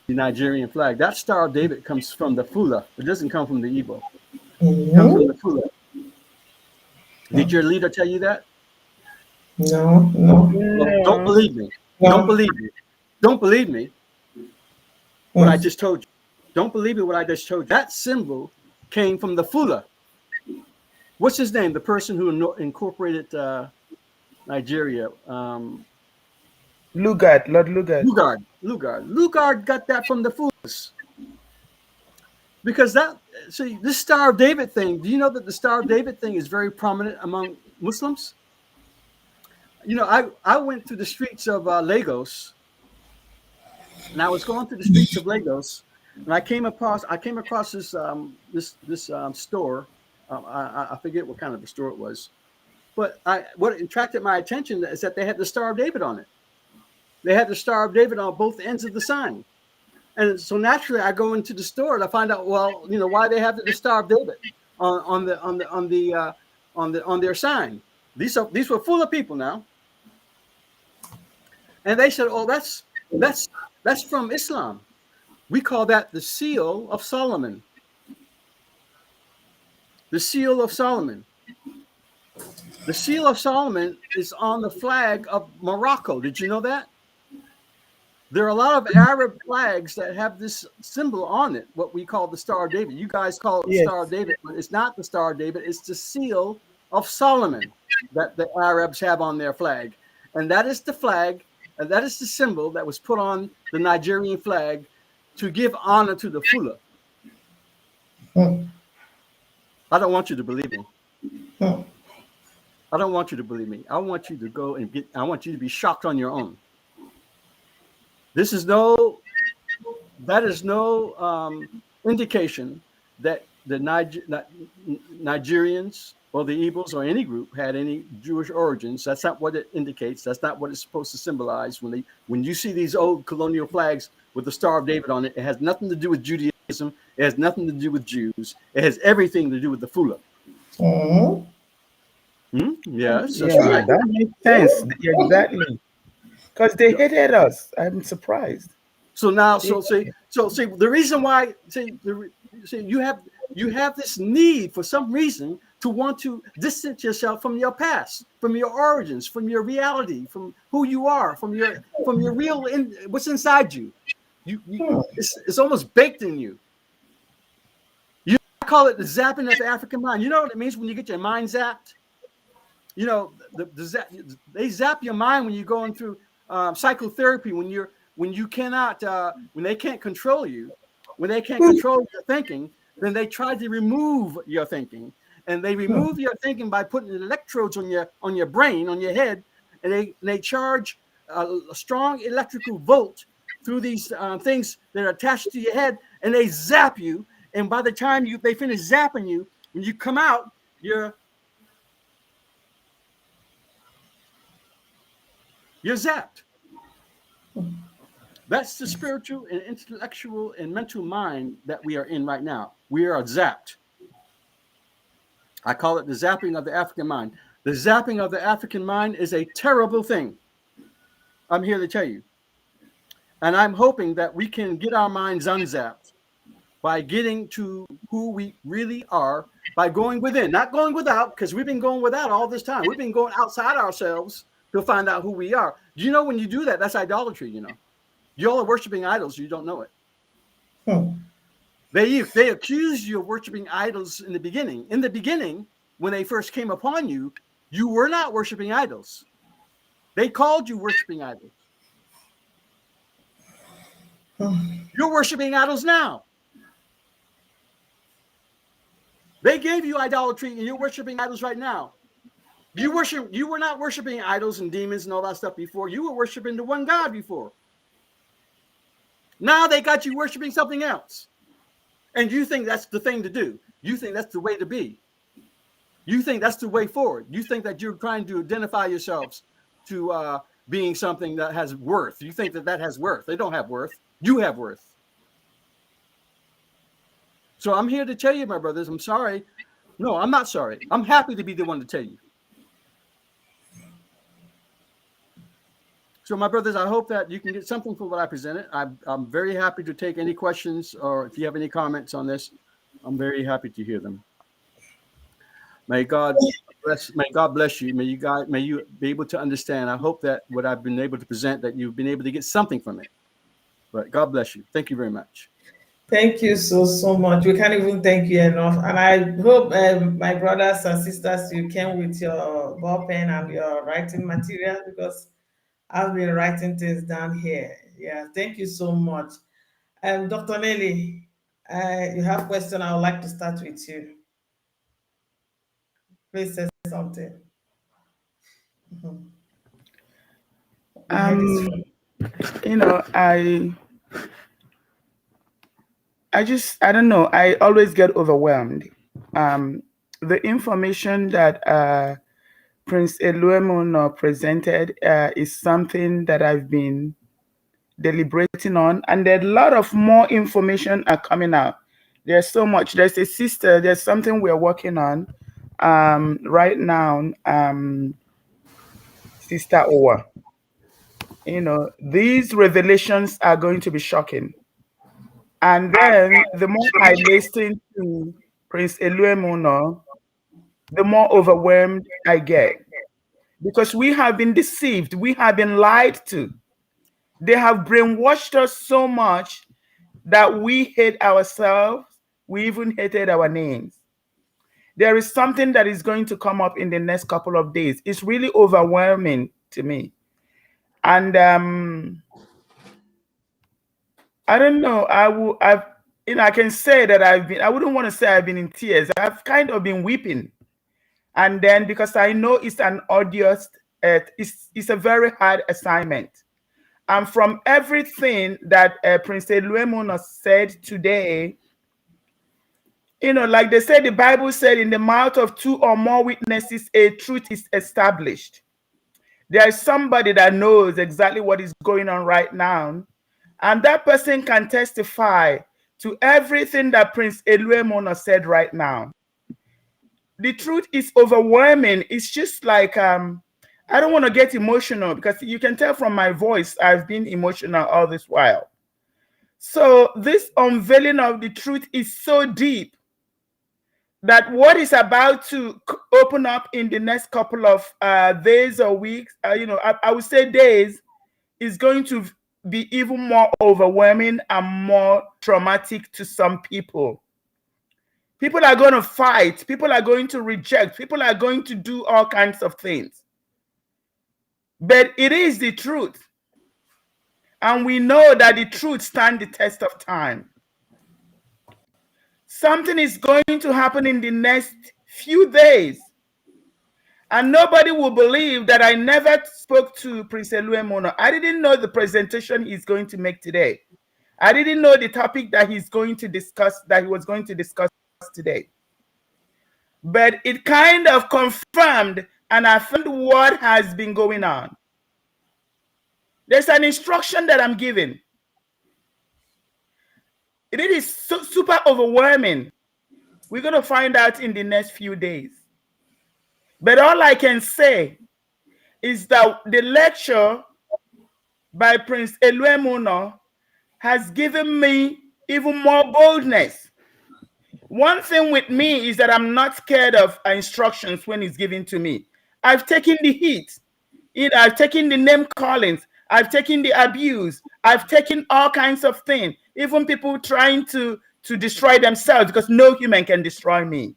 the Nigerian flag. That Star of David comes from the Fula. It doesn't come from the Igbo. It comes from the Fula. Did your leader tell you that? No. Well, don't believe me. No. Don't believe me. Don't believe me. What I just told you. Don't believe me what I just told you. That symbol came from the Fula. What's his name? The person who incorporated Nigeria. Lugard, Lord Lugard. Lugard got that from the Fulas. Because this Star of David thing, do you know that the Star of David thing is very prominent among Muslims? You know, I went through the streets of Lagos, and I was going through the streets of Lagos, and I came across this store. I forget what kind of a store it was, but what attracted my attention is that they had the Star of David on it. They had the Star of David on both ends of the sign. And so naturally I go into the store and I find out, well, you know, why they have the Star of David on their sign. These were full of people now. And they said, oh, that's from Islam. We call that the Seal of Solomon. The Seal of Solomon. The Seal of Solomon is on the flag of Morocco. Did you know that? There are a lot of Arab flags that have this symbol on it, what we call the Star of David. You guys call it the Star of David, but it's not the Star of David. It's the Seal of Solomon that the Arabs have on their flag. And that is the flag, and that is the symbol that was put on the Nigerian flag to give honor to the Fula. I don't want you to believe me. I don't want you to believe me. I want you to go and I want you to be shocked on your own. That is no indication that the Nigerians or the Igbos or any group had any Jewish origins. That's not what it indicates. That's not what it's supposed to symbolize. When you see these old colonial flags with the Star of David on it, it has nothing to do with Judaism. It has nothing to do with Jews. It has everything to do with the Fula. Yes, that's right. That makes sense. Exactly. Because they hated us. I'm surprised. So now, see, the reason why, you have this need for some reason to want to distance yourself from your past, from your origins, from your reality, from who you are, from your real, what's inside you. It's almost baked in you. I call it the zapping of the African mind. You know what it means when you get your mind zapped? You know, they zap your mind when you're going through psychotherapy, when they can't control you, when they can't control your thinking, then they try to remove your thinking, and they remove your thinking by putting electrodes on your brain, on your head, and they charge a strong electrical volt through these things that are attached to your head, and they zap you. And by the time they finish zapping you, when you come out, you're zapped. That's the spiritual and intellectual and mental mind that we are in right now. We are zapped. I call it the zapping of the African mind. The zapping of the African mind is a terrible thing. I'm here to tell you. And I'm hoping that we can get our minds unzapped by getting to who we really are, by going within, not going without, because we've been going without all this time. We've been going outside ourselves to find out who we are. Do you know when you do that, that's idolatry, you know? Y'all are worshiping idols, you don't know it. They accused you of worshiping idols in the beginning. In the beginning, when they first came upon you, you were not worshiping idols. They called you worshiping idols. You're worshiping idols now. They gave you idolatry and you're worshiping idols right now. You were not worshiping idols and demons and all that stuff before. You were worshiping the one God before. Now they got you worshiping something else. And you think that's the thing to do. You think that's the way to be. You think that's the way forward. You think that you're trying to identify yourselves to being something that has worth. You think that that has worth. They don't have worth. You have worth. So I'm here to tell you, my brothers, I'm sorry. No, I'm not sorry. I'm happy to be the one to tell you. So my brothers, I hope that you can get something from what I presented. I'm very happy to take any questions, or if you have any comments on this, I'm very happy to hear them. May God bless you. May you be able to understand. I hope that what I've been able to present, that you've been able to get something from it. But God bless you. Thank you very much. Thank you so much. We can't even thank you enough. And I hope my brothers and sisters, you came with your ball pen and your writing material, because I've been writing things down here. Yeah, thank you so much. Dr. Nelly, you have a question. I would like to start with you. Please say something. You know, I don't know. I always get overwhelmed. The information that Prince Eluemuno presented is something that I've been deliberating on, and there are a lot of more information are coming out. There's so much. There's a sister. There's something we're working on right now. Sister Owa. You know, these revelations are going to be shocking. And then the more I listen to Prince Eluemuno, the more overwhelmed I get. Because we have been deceived. We have been lied to. They have brainwashed us so much that we hate ourselves. We even hated our names. There is something that is going to come up in the next couple of days. It's really overwhelming to me. And I don't know. I can say that I wouldn't want to say I've been in tears. I've kind of been weeping. And then because I know it's an arduous, it's a very hard assignment. And from everything that Prince Eluemuno said today, you know, like they said, the Bible said, in the mouth of 2 or more witnesses, a truth is established. There is somebody that knows exactly what is going on right now. And that person can testify to everything that Prince Eluemuno said right now. The truth is overwhelming. It's just like, I don't want to get emotional, because you can tell from my voice, I've been emotional all this while. So this unveiling of the truth is so deep that what is about to open up in the next couple of days or weeks, you know, I would say days, is going to be even more overwhelming and more traumatic to some people. People are going to fight. People are going to reject. People are going to do all kinds of things. But it is the truth. And we know that the truth stands the test of time. Something is going to happen in the next few days. And nobody will believe that I never spoke to Prince Eluemuno. I didn't know the presentation he's going to make today. I didn't know the topic that he's going to discuss, that he was going to discuss today. But it kind of confirmed and affirmed what has been going on. There's an instruction that I'm giving. It is super overwhelming. We're going to find out in the next few days. But all I can say is that the lecture by Prince Eluemuno has given me even more boldness. One thing with me is that I'm not scared of instructions when it's given to me. I've taken the heat. I've taken the name callings. I've taken the abuse. I've taken all kinds of things. Even people trying to destroy themselves, because no human can destroy me.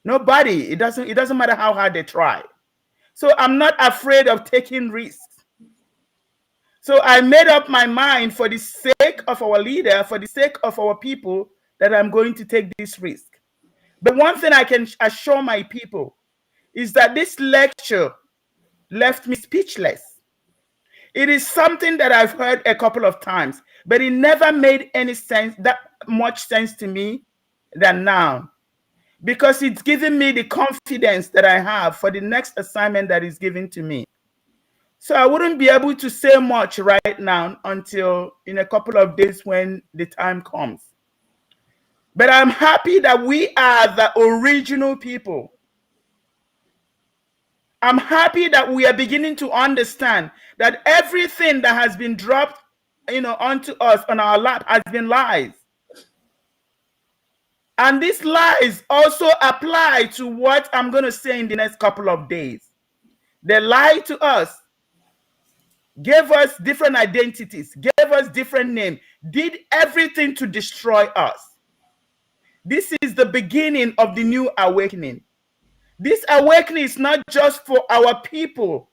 Nobody. It doesn't matter how hard they try. So I'm not afraid of taking risks. So I made up my mind, for the sake of our leader, for the sake of our people, that I'm going to take this risk. But one thing I can assure my people is that this lecture left me speechless. It is something that I've heard a couple of times, but it never made any sense, that much sense to me than now, because it's given me the confidence that I have for the next assignment that is given to me. So I wouldn't be able to say much right now until in a couple of days when the time comes. But I'm happy that we are the original people. I'm happy that we are beginning to understand that everything that has been dropped, onto us, on our lap, has been lies. And these lies also apply to what I'm going to say in the next couple of days. They lied to us, gave us different identities, gave us different names, did everything to destroy us. This is the beginning of the new awakening. This awakening is not just for our people.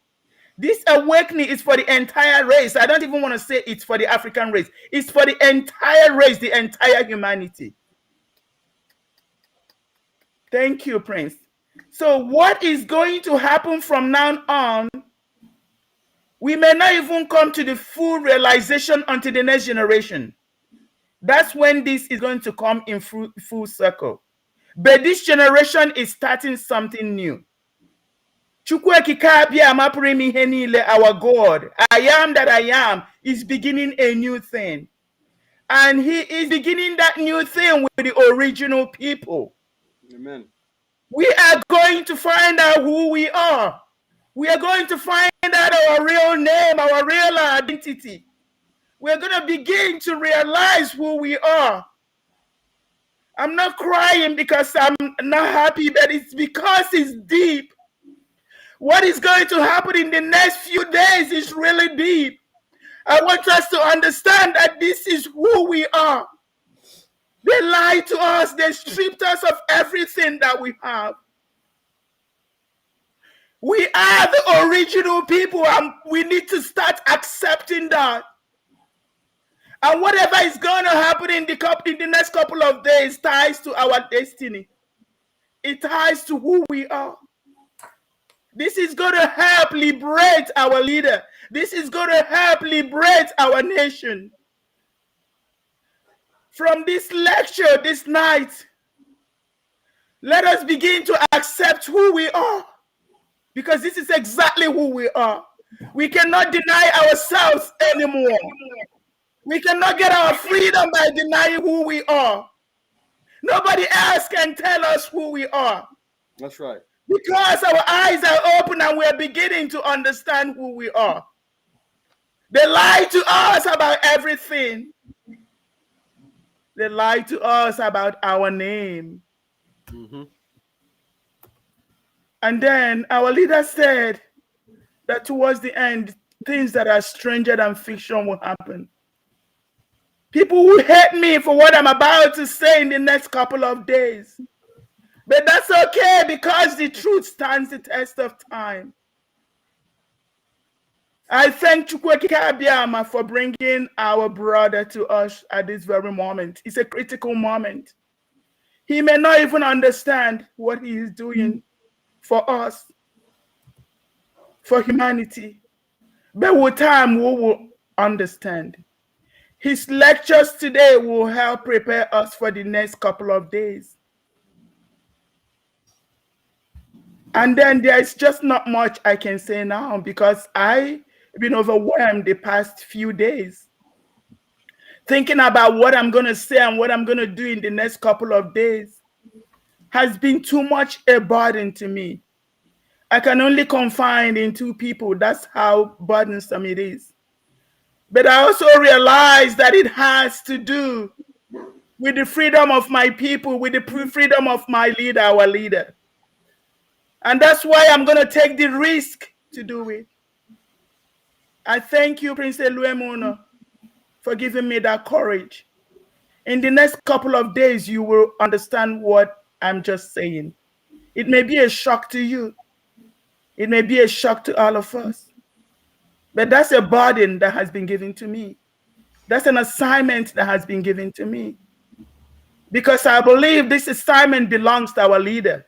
This awakening is for the entire race. I don't even want to say it's for the African race. It's for the entire race, the entire humanity. Thank you, Prince. So what is going to happen from now on? We may not even come to the full realization until the next generation. That's when this is going to come in full circle. But this generation is starting something new. Our God, I am that I am, is beginning a new thing. And he is beginning that new thing with the original people. Amen. We are going to find out who we are. We are going to find out our real name, our real identity. We're going to begin to realize who we are. I'm not crying because I'm not happy, but it's because it's deep. What is going to happen in the next few days is really deep. I want us to understand that this is who we are. They lied to us. They stripped us of everything that we have. We are the original people, and we need to start accepting that. And whatever is going to happen in the next couple of days ties to our destiny. It ties to who we are. This is going to help liberate our leader. This is going to help liberate our nation. From this lecture this night, let us begin to accept who we are, because this is exactly who we are. We cannot deny ourselves anymore. We cannot get our freedom by denying who we are. Nobody else can tell us who we are. That's right. Because our eyes are open and we're beginning to understand who we are. They lie to us about everything. They lie to us about our name. Mm-hmm. And then our leader said that towards the end, things that are stranger than fiction will happen. People will hate me for what I'm about to say in the next couple of days. But that's okay, because the truth stands the test of time. I thank Chukwuemeka Abiyama for bringing our brother to us at this very moment. It's a critical moment. He may not even understand what he is doing for us, for humanity. But with time, we will understand. His lectures today will help prepare us for the next couple of days. And then there's just not much I can say now, because I've been overwhelmed the past few days, thinking about what I'm going to say and what I'm going to do in the next couple of days has been too much a burden to me. I can only confide in two people. That's how burdensome it is. But I also realize that it has to do with the freedom of my people, with the freedom of my leader, our leader. And that's why I'm going to take the risk to do it. I thank you, Prince Eluemuno, for giving me that courage. In the next couple of days, you will understand what I'm just saying. It may be a shock to you. It may be a shock to all of us. But that's a burden that has been given to me. That's an assignment that has been given to me. Because I believe this assignment belongs to our leader.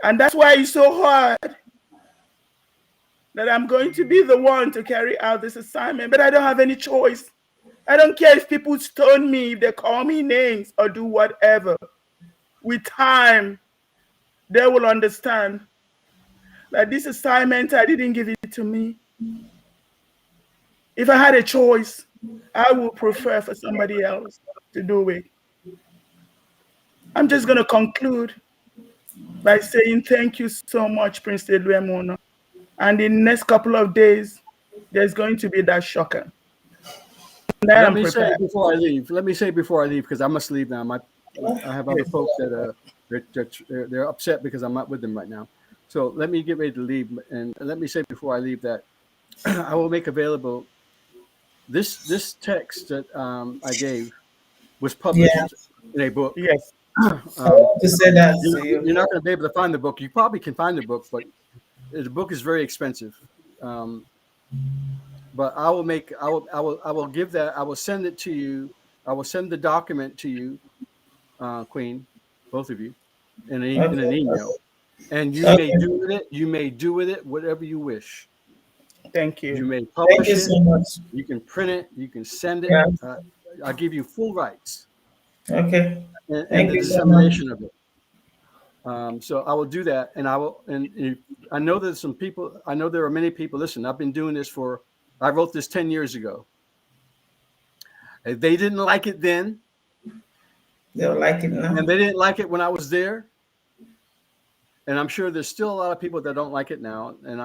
And that's why it's so hard that I'm going to be the one to carry out this assignment. But I don't have any choice. I don't care if people stone me, if they call me names or do whatever. With time, they will understand that this assignment, I didn't give it to me. If I had a choice, I would prefer for somebody else to do it. I'm just going to conclude by saying thank you so much, Prince Eluemuno. And in the next couple of days, there's going to be that shocker. Let me say before I leave, because I must leave now. I have other folks that they're upset because I'm not with them right now. So let me get ready to leave. And let me say before I leave that I will make available this text that I gave was published in a book. Yes. To say that you're not going to be able to find the book. You probably can find the book, but the book is very expensive. But I will give that. I will send it to you. I will send the document to you, Queen, both of you, in an email. And you may do with it whatever you wish. Thank you. You may publish it. So much. You can print it. You can send it. Yeah. I'll give you full rights. Okay. And the dissemination of it. So I will do that, and I will. And I know there's some people. I know there are many people. Listen, I've been doing this I wrote this 10 years ago. They didn't like it then. They'll like it now. And they didn't like it when I was there. And I'm sure there's still a lot of people that don't like it now. And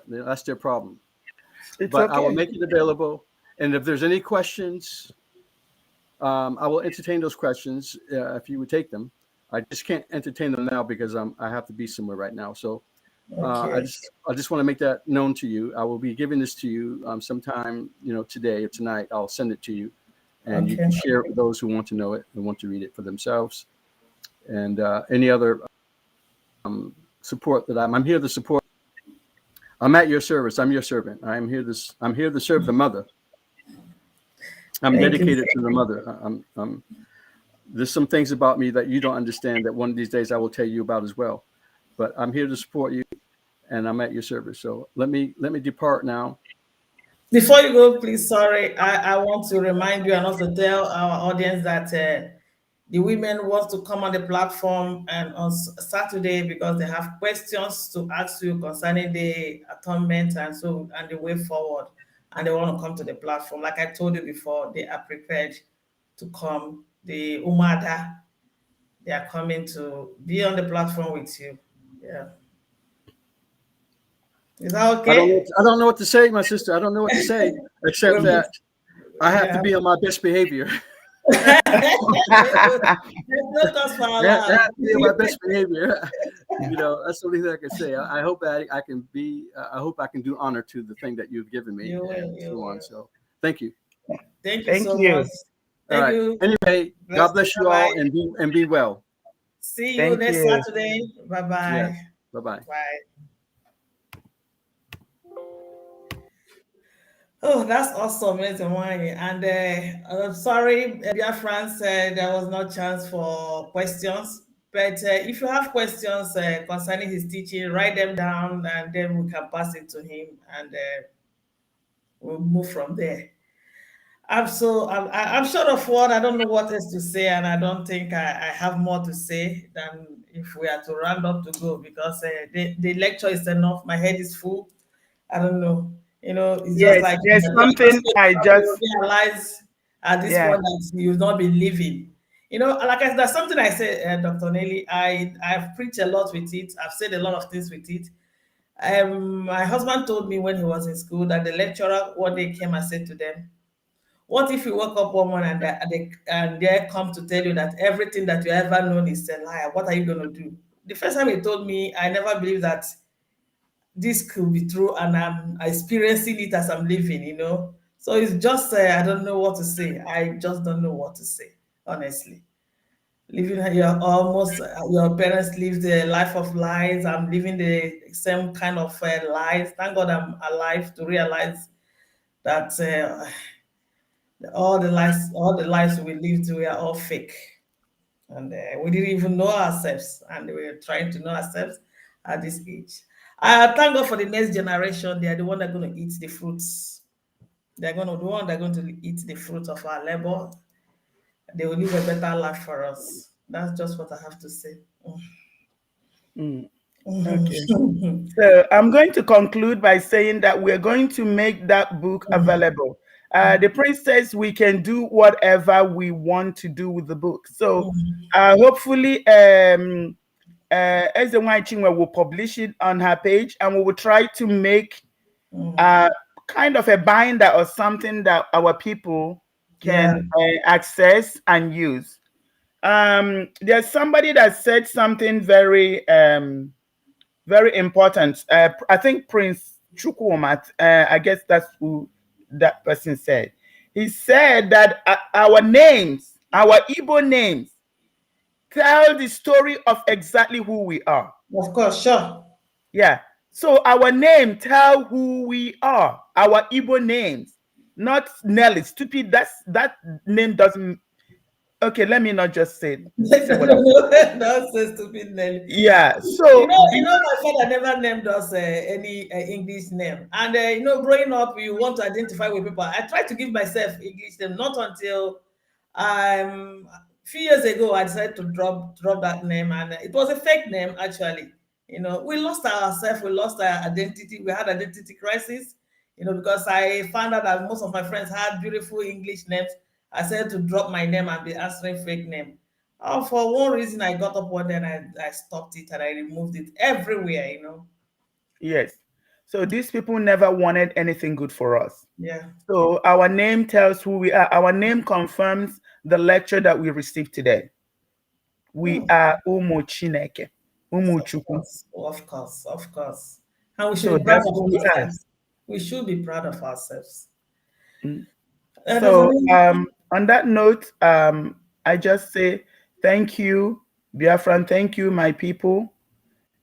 that's their problem. But okay. I will make it available. And if there's any questions, I will entertain those questions if you would take them. I just can't entertain them now because I have to be somewhere right now. So okay. I just want to make that known to you. I will be giving this to you sometime, today or tonight. I'll send it to you, and you can share it with those who want to know it and want to read it for themselves. And any other support that I'm here to support. I'm at your service. I'm your servant. I'm here to serve the mother. I'm dedicated to the mother. There's some things about me that you don't understand that one of these days I will tell you about as well. But I'm here to support you, and I'm at your service. So let me depart now. Before you go, please, sorry, I want to remind you and also tell our audience that the women want to come on the platform and on Saturday because they have questions to ask you concerning the atonement and the way forward, and they want to come to the platform. Like I told you before, they are prepared to come. The Umada, they are coming to be on the platform with you. Yeah. Is that okay? I don't know what to say, my sister. I don't know what to say, except that I have to be on my best behavior. There's no cause for I have to be on my best behavior. That's the only thing I can say. I hope that I can be. I hope I can do honor to the thing that you've given me. So thank you. Thank you so much. Thank you. Anyway, God bless you all and be well. See you next Saturday. Bye-bye. Yes. Bye-bye. Bye. Oh, that's awesome, Mr. Mwani. And I'm sorry, Biafrans, there was no chance for questions. But if you have questions concerning his teaching, write them down, and then we can pass it to him, and we'll move from there. I'm short of word. I don't know what else to say, and I don't think I have more to say than if we are to round up to go, because the lecture is enough. My head is full. I don't know. It's just like there's something I just realize at this point that you've not been living. That's something I said, Dr. Nelly. I've preached a lot with it. I've said a lot of things with it. My husband told me when he was in school that the lecturer one day came and said to them, what if you woke up one morning and they come to tell you that everything that you ever known is a lie? What are you going to do? The first time he told me, I never believed that this could be true, and I'm experiencing it as I'm living, you know. So it's just, I don't know what to say. I just don't know what to say, honestly. Living your parents lived a life of lies. I'm living the same kind of lies. Thank God I'm alive to realize that all the lives we lived were all fake, and we didn't even know ourselves, and we were trying to know ourselves at this age. I thank God for the next generation. They are the one that are going to eat the fruits. They're going to the one that are going to eat the fruit of our labor. They will live a better life for us. That's just what I have to say. Okay. So I'm going to conclude by saying that we're going to make that book available. The prince says we can do whatever we want to do with the book. So hopefully as the White Chinwe will publish it on her page, and we will try to make kind of a binder or something that our people can access and use. There's somebody that said something very very important. I think Prince Chukwumat, I guess that's who that person said. He said that our names, our Igbo names, tell the story of exactly who we are. Of course, sure. Yeah. So our name tell who we are. Our Igbo names, not Nelly. Stupid. That name doesn't. Okay, let me not just say. That's so stupid name. Yeah. So my father never named us any English name, and growing up, you want to identify with people. I tried to give myself English name, not until a few years ago I decided to drop that name, and it was a fake name actually. We lost ourselves, we lost our identity, we had identity crisis. Because I found out that most of my friends had beautiful English names. I said to drop my name and be answering fake name. For one reason, I got up one day and I stopped it and I removed it everywhere, Yes. So these people never wanted anything good for us. Yeah. So our name tells who we are. Our name confirms the lecture that we received today. We are Umu Chineke, Umu Chukwu. Of course. And we should be proud of ourselves. We should be proud of ourselves. So on that note, I just say thank you, Biafran. Thank you, my people.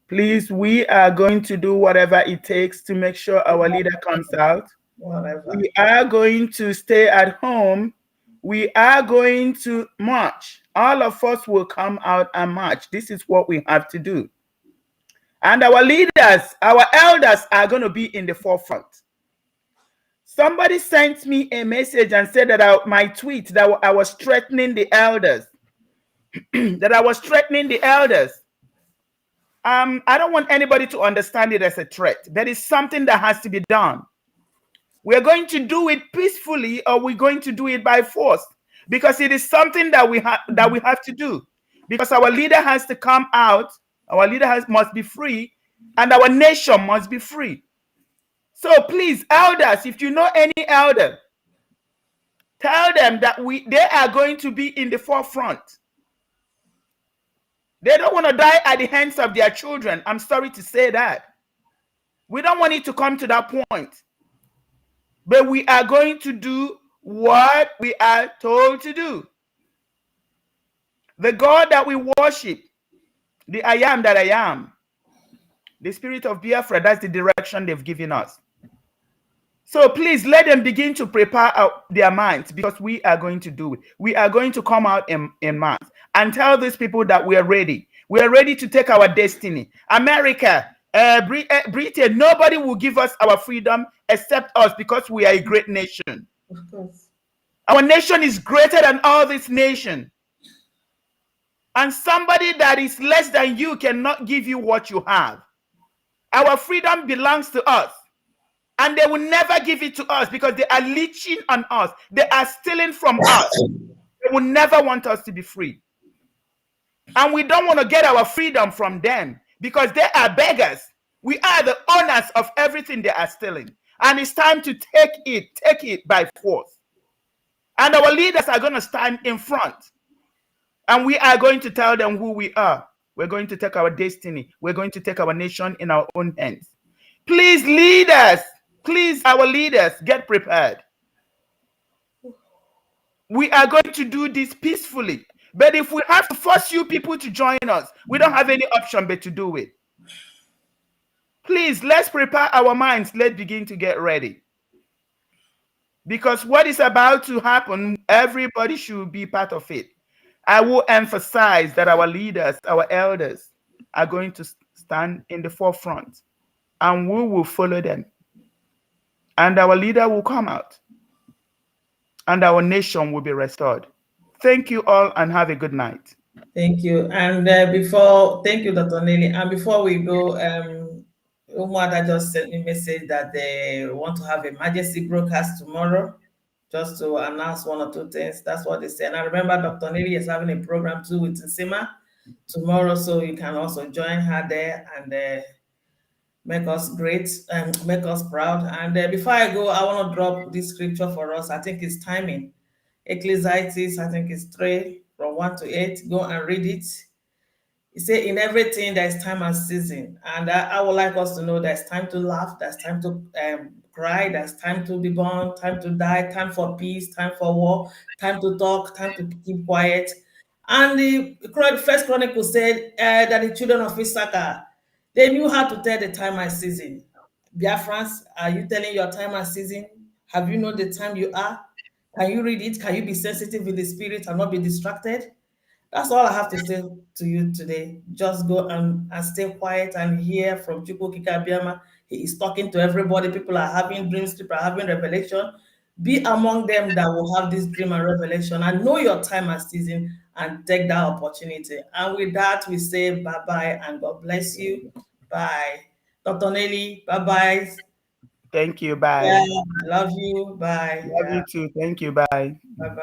Please, we are going to do whatever it takes to make sure our leader comes out. Whatever. We are going to stay at home. We are going to march. All of us will come out and march. This is what we have to do. And our leaders, our elders are going to be in the forefront. Somebody sent me a message and said that my tweet that I was threatening the elders. That I was threatening the elders. I don't want anybody to understand it as a threat. There is something that has to be done. We're going to do it peacefully, or we're going to do it by force, because it is something that we have to do. Because our leader has to come out. Our leader must be free, and our nation must be free. So please, elders, if you know any elder, tell them that they are going to be in the forefront. They don't want to die at the hands of their children. I'm sorry to say that. We don't want it to come to that point. But we are going to do what we are told to do. The God that we worship, the I am that I am, the spirit of Biafra, that's the direction they've given us. So please let them begin to prepare their minds, because we are going to do it. We are going to come out in mass and tell these people that we are ready. We are ready to take our destiny. America, Britain, nobody will give us our freedom except us, because we are a great nation. Of course. Our nation is greater than all this nation. And somebody that is less than you cannot give you what you have. Our freedom belongs to us. And they will never give it to us, because they are leeching on us. They are stealing from us. They will never want us to be free. And we don't want to get our freedom from them, because they are beggars. We are the owners of everything they are stealing. And it's time to take it by force. And our leaders are going to stand in front. And we are going to tell them who we are. We're going to take our destiny. We're going to take our nation in our own hands. Please, leaders, please, our leaders, get prepared. We are going to do this peacefully. But if we have to force you people to join us, we don't have any option but to do it. Please, let's prepare our minds. Let's begin to get ready. Because what is about to happen, everybody should be part of it. I will emphasize that our leaders, our elders, are going to stand in the forefront, and we will follow them. And our leader will come out, and our nation will be restored. Thank you all, and have a good night. Thank you. And thank you, Dr. Nelly. And before we go, Umwada just sent me a message that they want to have emergency broadcast tomorrow, just to announce one or two things. That's what they said. And I remember Dr. Nelly is having a program too with Nsima tomorrow, so you can also join her there and make us great and make us proud. And before I go, I want to drop this scripture for us. I think it's timing. Ecclesiastes, I think it's 3 from 1 to 8. Go and read it. It says, in everything there is time and season. And I would like us to know there's time to laugh, there's time to cry, there's time to be born, time to die, time for peace, time for war, time to talk, time to keep quiet. And the First Chronicle said that the children of Issachar, they knew how to tell the time and season. Biafrans, are you telling your time and season? Have you known the time you are? Can you read it? Can you be sensitive with the spirit and not be distracted? That's all I have to say to you today. Just go and stay quiet and hear from Chukwu Kikabiama. He is talking to everybody. People are having dreams. People are having revelation. Be among them that will have this dream and revelation, and know your time and season and take that opportunity. And with that, we say bye-bye and God bless you. Bye. Dr. Nelly, bye-bye. Thank you. Bye. Yeah, love you. Bye. Love you too. Thank you. Bye. Bye-bye.